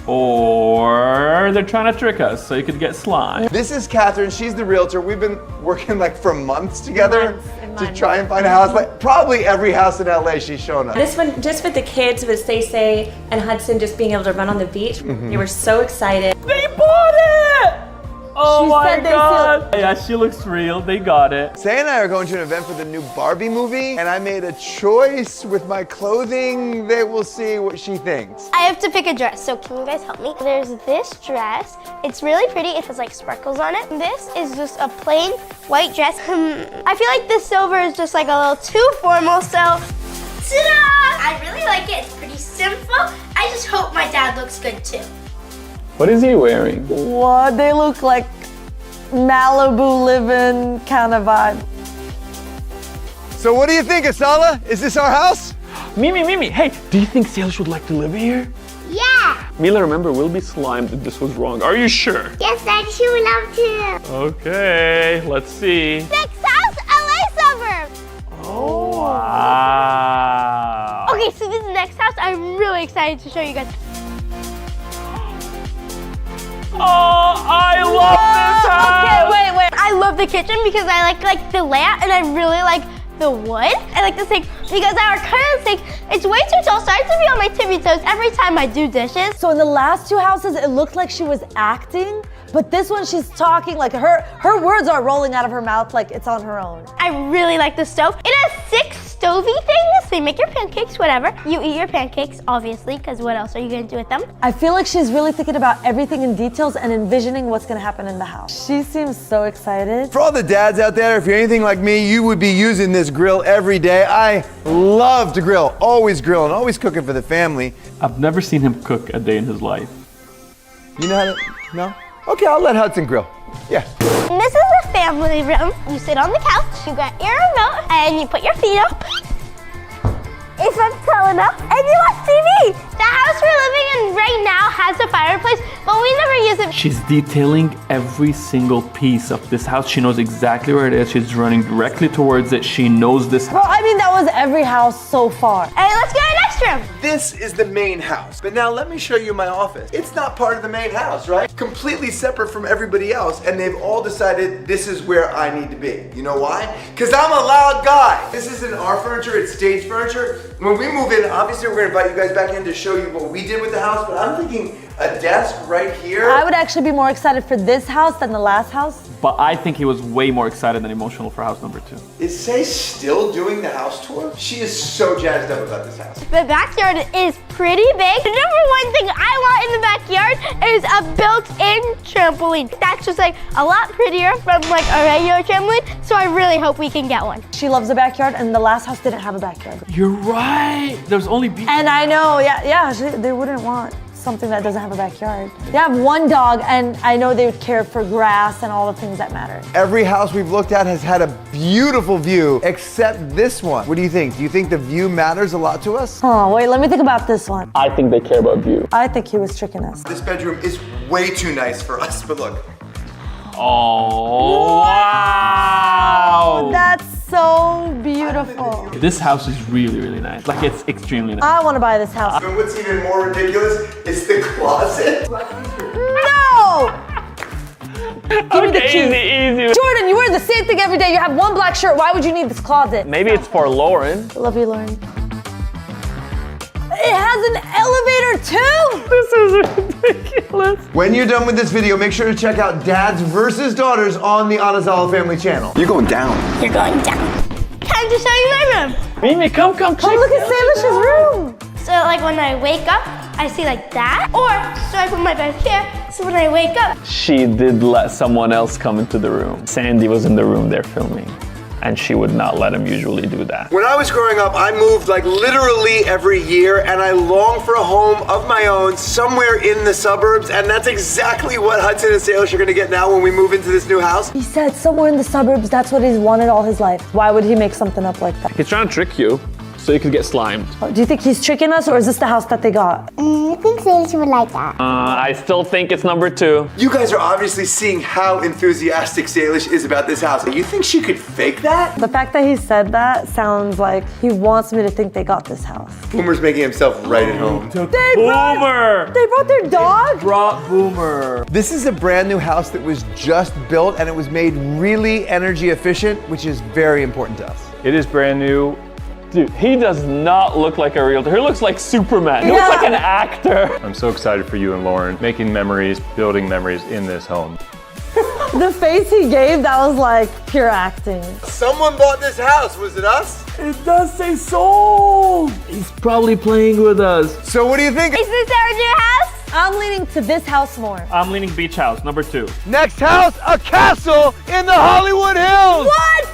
Or they're trying to trick us so you could get slime. This is Catherine, she's the realtor. We've been working like for months together to try and find a house. Like probably every house in LA she's shown us. This one, just with the kids, with Say and Hudson just being able to run on the beach, they were so excited. They bought it! Oh She my said they God. Yeah, she looks real. They got it. Say and I are going to an event for the new Barbie movie, and I made a choice with my clothing that we'll see what she thinks. I have to pick a dress, so can you guys help me? There's this dress. It's really pretty. It has like sparkles on it. This is just a plain white dress. I feel like this silver is just like a little too formal, so ta-da! I really like it. It's pretty simple. I just hope my dad looks good too. What is he wearing? What? They look like Malibu living kind of vibe. So what do you think, Asala? Is this our house? Mimi, hey, do you think Salish would like to live here? Yeah! Mila, remember, we'll be slimed if this was wrong. Are you sure? Yes, I sure love to. Okay, let's see. Next house, LA suburb. Oh. I'm really excited to show you guys. Oh, I love this house! Okay, wait. I love the kitchen because I like the layout and I really like the wood. I like the sink because our current sink, it's way too tall, so I have to be on my tippy toes every time I do dishes. So in the last two houses, it looked like she was acting, but this one she's talking like her words are rolling out of her mouth like it's on her own. I really like the stove. It has 6 stovey things. So you make your pancakes, whatever. You eat your pancakes, obviously, because what else are you gonna do with them? I feel like she's really thinking about everything in details and envisioning what's gonna happen in the house. She seems so excited. For all the dads out there, if you're anything like me, you would be using this grill every day. I love to grill, always grilling, always cooking for the family. I've never seen him cook a day in his life. You know how to, no? Okay, I'll let Hudson grill. Yeah. And this is the family room. You sit on the couch, you got your remote, and you put your feet up. If I'm tall enough, and you watch TV. The house we're living in right now has a fireplace, but we never use it. She's detailing every single piece of this house. She knows exactly where it is. She's running directly towards it. She knows this house. Well, I mean, that was every house so far. Hey, let's go to the next room. This is the main house. But now let me show you my office. It's not part of the main house, right? Completely separate from everybody else, and they've all decided this is where I need to be. You know why? Because I'm a loud guy. This isn't our furniture, it's stage furniture. When we move in, obviously we're gonna invite you guys back in to show you what we did with the house, but I'm thinking a desk right here. I would actually be more excited for this house than the last house. But I think he was way more excited and emotional for house number 2. Is Say still doing the house tour? She is so jazzed up about this house. The backyard is pretty big. The number one thing I want in the backyard is a built-in trampoline. That's just like a lot prettier from like a regular trampoline, so I really hope we can get one. She loves the backyard, and the last house didn't have a backyard. You're right. There's only beach. And I know, they wouldn't want something that doesn't have a backyard. They have one dog, and I know they would care for grass and all the things that matter. Every house we've looked at has had a beautiful view, except this one. What do you think? Do you think the view matters a lot to us? Oh, wait, let me think about this one. I think they care about view. I think he was tricking us. This bedroom is way too nice for us, but look. Oh, wow. That's so beautiful. This house is really, really nice. Like, it's extremely nice. I want to buy this house. And what's even more ridiculous is the closet. No! Give me the keys. Easy. Jordan, you wear the same thing every day. You have one black shirt. Why would you need this closet? Maybe it's for Lauren. I love you, Lauren. It has an elevator too! This is ridiculous. When you're done with this video, make sure to check out Dads versus Daughters on the Anazawa family channel. You're going down. You're going down. Time to show you my room. Mimi, come. Oh, look at Salish's room. So like when I wake up, I see like that. Or, so I put my bed here, so when I wake up. She did let someone else come into the room. Sandy was in the room there filming, and she would not let him usually do that. When I was growing up, I moved like literally every year, and I longed for a home of my own somewhere in the suburbs, and that's exactly what Hudson and Salish are gonna get now when we move into this new house. He said somewhere in the suburbs, that's what he's wanted all his life. Why would he make something up like that? He's trying to trick you so you could get slimed. Do you think he's tricking us, or is this the house that they got? I think Salish would like that. I still think it's number 2. You guys are obviously seeing how enthusiastic Salish is about this house. You think she could fake that? The fact that he said that sounds like he wants me to think they got this house. Boomer's making himself right at home. They brought their dog? Brought Boomer. This is a brand new house that was just built, and it was made really energy efficient, which is very important to us. It is brand new. Dude, he does not look like a realtor. He looks like Superman. He looks like an actor. I'm so excited for you and Lauren, making memories, building memories in this home. The face he gave, that was like pure acting. Someone bought this house, was it us? It does say sold. He's probably playing with us. So what do you think? Is this our new house? I'm leaning to this house more. I'm leaning beach house, number 2. Next house, a castle in the Hollywood Hills. What?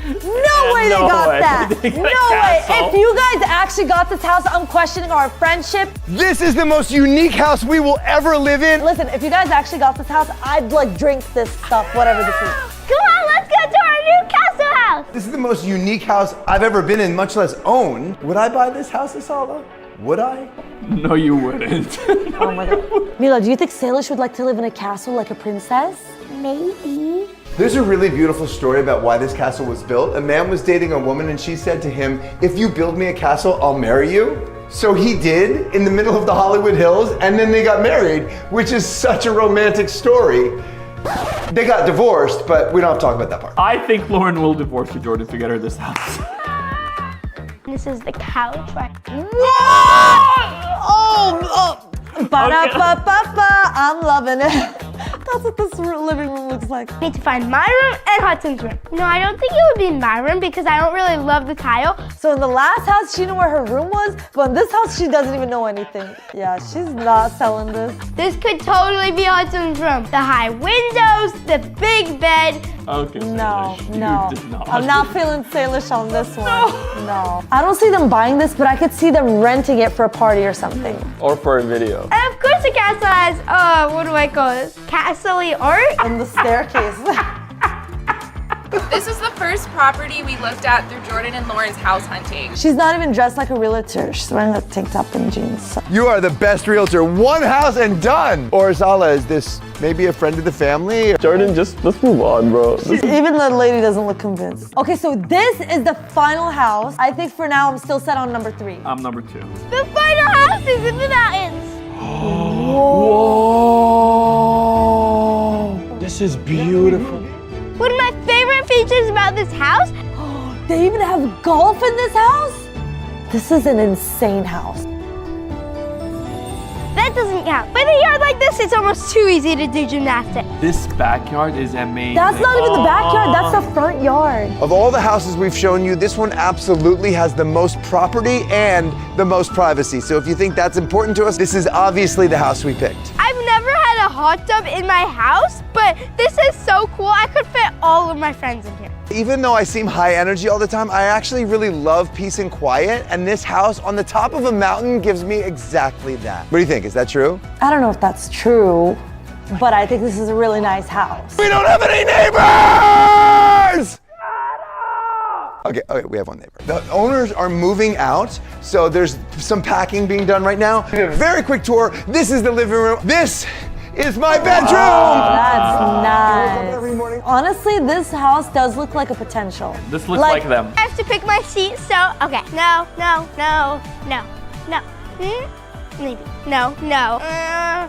No way they got that. No way. If you guys actually got this house, I'm questioning our friendship. This is the most unique house we will ever live in. Listen, if you guys actually got this house, I'd like drink this stuff, whatever this is. Come on, let's go to our new castle house. This is the most unique house I've ever been in, much less own. Would I buy this house, Asala? Would I? No, you wouldn't. Oh my God. Mila, do you think Salish would like to live in a castle like a princess? Maybe. There's a really beautiful story about why this castle was built. A man was dating a woman and she said to him, "If you build me a castle, I'll marry you." So he did in the middle of the Hollywood Hills, and then they got married, which is such a romantic story. They got divorced, but we don't have to talk about that part. I think Lauren will divorce you, Jordan, to get her this house. This is the couch. Ba-da-ba-ba-ba. I'm loving it. That's what this living room looks like. I need to find my room and Hudson's room. No, I don't think it would be my room because I don't really love the tile. So in the last house, she knew where her room was, but in this house, she doesn't even know anything. Yeah, she's not selling this. This could totally be Hudson's room. The high windows, the big bed. Okay, No, Salish, no. you did not. I'm not feeling Salish on this one. No. I don't see them buying this, but I could see them renting it for a party or something. Or for a video. And of course the castle has, what do I call this? Castle-y art? And the staircase. This is the first property we looked at through Jordan and Lauren's house hunting. She's not even dressed like a realtor. She's wearing a tank top and jeans. So. You are the best realtor. One house and done. Or Sala, is this maybe a friend of the family? Jordan, let's move on, bro. Even the lady doesn't look convinced. Okay, so this is the final house. I think for now I'm still set on number 3. I'm number 2. The final house is in the mountains. Whoa. This is beautiful. One of my favorite features about this house. They even have golf in this house? This is an insane house. That doesn't count. With a yard like this, it's almost too easy to do gymnastics. This backyard is amazing. That's not even the backyard, that's the front yard. Of all the houses we've shown you, this one absolutely has the most property and the most privacy. So if you think that's important to us, this is obviously the house we picked. I've never had a hot tub in my house, but this is so cool. I could fit all of my friends in here. Even though I seem high energy all the time, I actually really love peace and quiet, and this house on the top of a mountain gives me exactly that. What do you think? Is that true? I don't know if that's true, but I think this is a really nice house. We don't have any neighbors! Okay, we have one neighbor. The owners are moving out, so there's some packing being done right now. Very quick tour. This is the living room. This is my bedroom! That's nice. Honestly, this house does look like a potential. This looks like them. I have to pick my seat, so, okay. No. Maybe. No.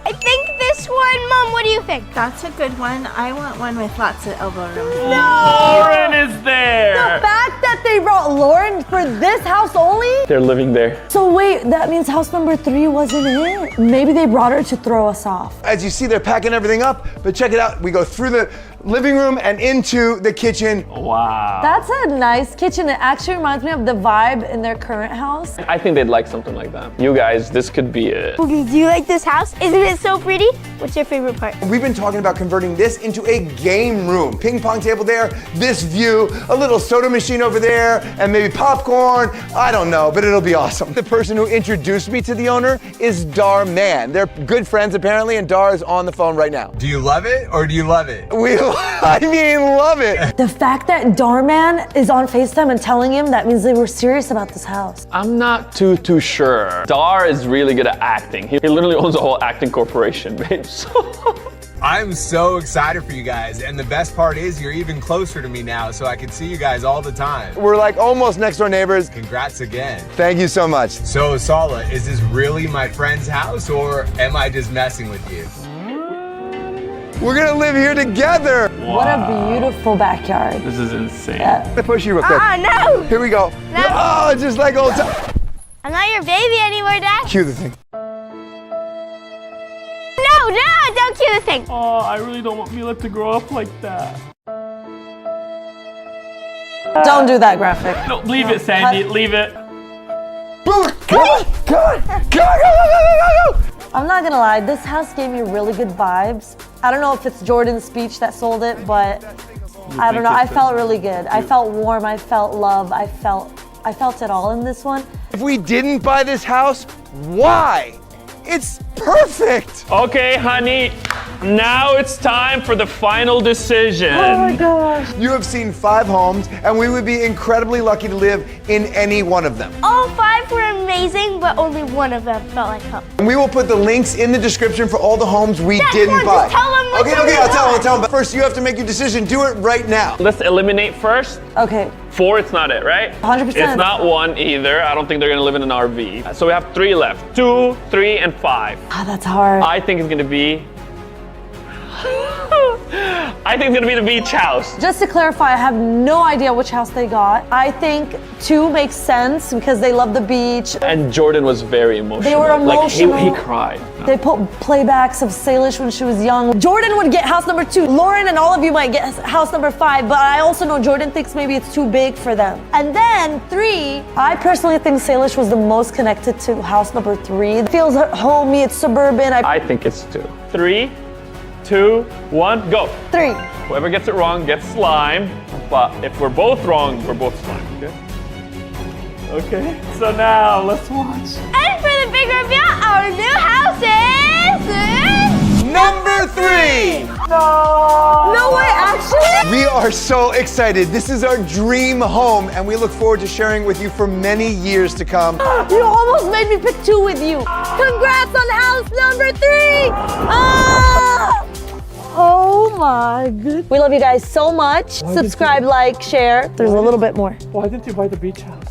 I think this one, Mom, what do you think? That's a good one. I want one with lots of elbow room. Lauren is there. The fact that they brought Lauren for this house only? They're living there. So wait, that means house number 3 wasn't it? Maybe they brought her to throw us off. As you see, they're packing everything up, but check it out. We go through the living room and into the kitchen. Wow. That's a nice kitchen. It actually reminds me of the vibe in their current house. I think they'd like something like that. You guys, this could be it. Okay, do you like this house? Isn't it so pretty? What's your favorite part? We've been talking about converting this into a game room. Ping pong table there, this view, a little soda machine over there, and maybe popcorn. I don't know, but it'll be awesome. The person who introduced me to the owner is Dar Man. They're good friends apparently, and Dar is on the phone right now. Do you love it or do you love it? Love it. The fact that Darman is on FaceTime and telling him, that means they were serious about this house. I'm not too sure. Dar is really good at acting. He literally owns a whole acting corporation, babe. I'm so excited for you guys, and the best part is you're even closer to me now, so I can see you guys all the time. We're like almost next door neighbors. Congrats again. Thank you so much. So Sala, is this really my friend's house, or am I just messing with you? We're gonna live here together. Wow. What a beautiful backyard. This is insane. Yeah. I'm gonna push you real quick. No! Here we go. No. Oh, just like old time. I'm not your baby anymore, Dad. Cue the thing. No, don't cue the thing. Oh, I really don't want Mila to grow up like that. Don't do that graphic. No, leave it, Sandy. Leave it. Go! I'm not gonna lie, this house gave me really good vibes. I don't know if it's Jordan's speech that sold it, but I don't know. I felt really good. I felt warm. I felt love. I felt it all in this one. If we didn't buy this house, why? It's perfect. Okay, honey. Now it's time for the final decision. Oh my gosh. You have seen 5 homes, and we would be incredibly lucky to live in any one of them. All 5 were amazing, but only one of them felt like home. And we will put the links in the description for all the homes we Dad, didn't come on, buy. just tell them Okay, I'll tell them. But first, you have to make your decision. Do it right now. Let's eliminate first. Okay, 4, it's not it, right? 100%. It's not 1 either. I don't think they're gonna live in an RV. So we have 3 left. 2, 3, and 5. Ah, that's hard. I think it's gonna be... I think it's gonna be the beach house. Just to clarify, I have no idea which house they got. I think 2 makes sense because they love the beach. And Jordan was very emotional. They were emotional. Like, he cried. They put playbacks of Salish when she was young. Jordan would get house number 2. Lauren and all of you might get house number 5, but I also know Jordan thinks maybe it's too big for them. And then 3, I personally think Salish was the most connected to house number 3. It feels homey, it's suburban. I think it's 2. 3, 2, 1, go. 3. Whoever gets it wrong gets slime. But if we're both wrong, we're both slime, okay? Okay, so now let's watch. And for the big reveal, our new house is... Number 3! No way, actually? We are so excited. This is our dream home, and we look forward to sharing with you for many years to come. You almost made me pick 2 with you. Congrats on house number 3! Ah! Oh my goodness. We love you guys so much. Subscribe, like, share. There's a little bit more. Why didn't you buy the beach house?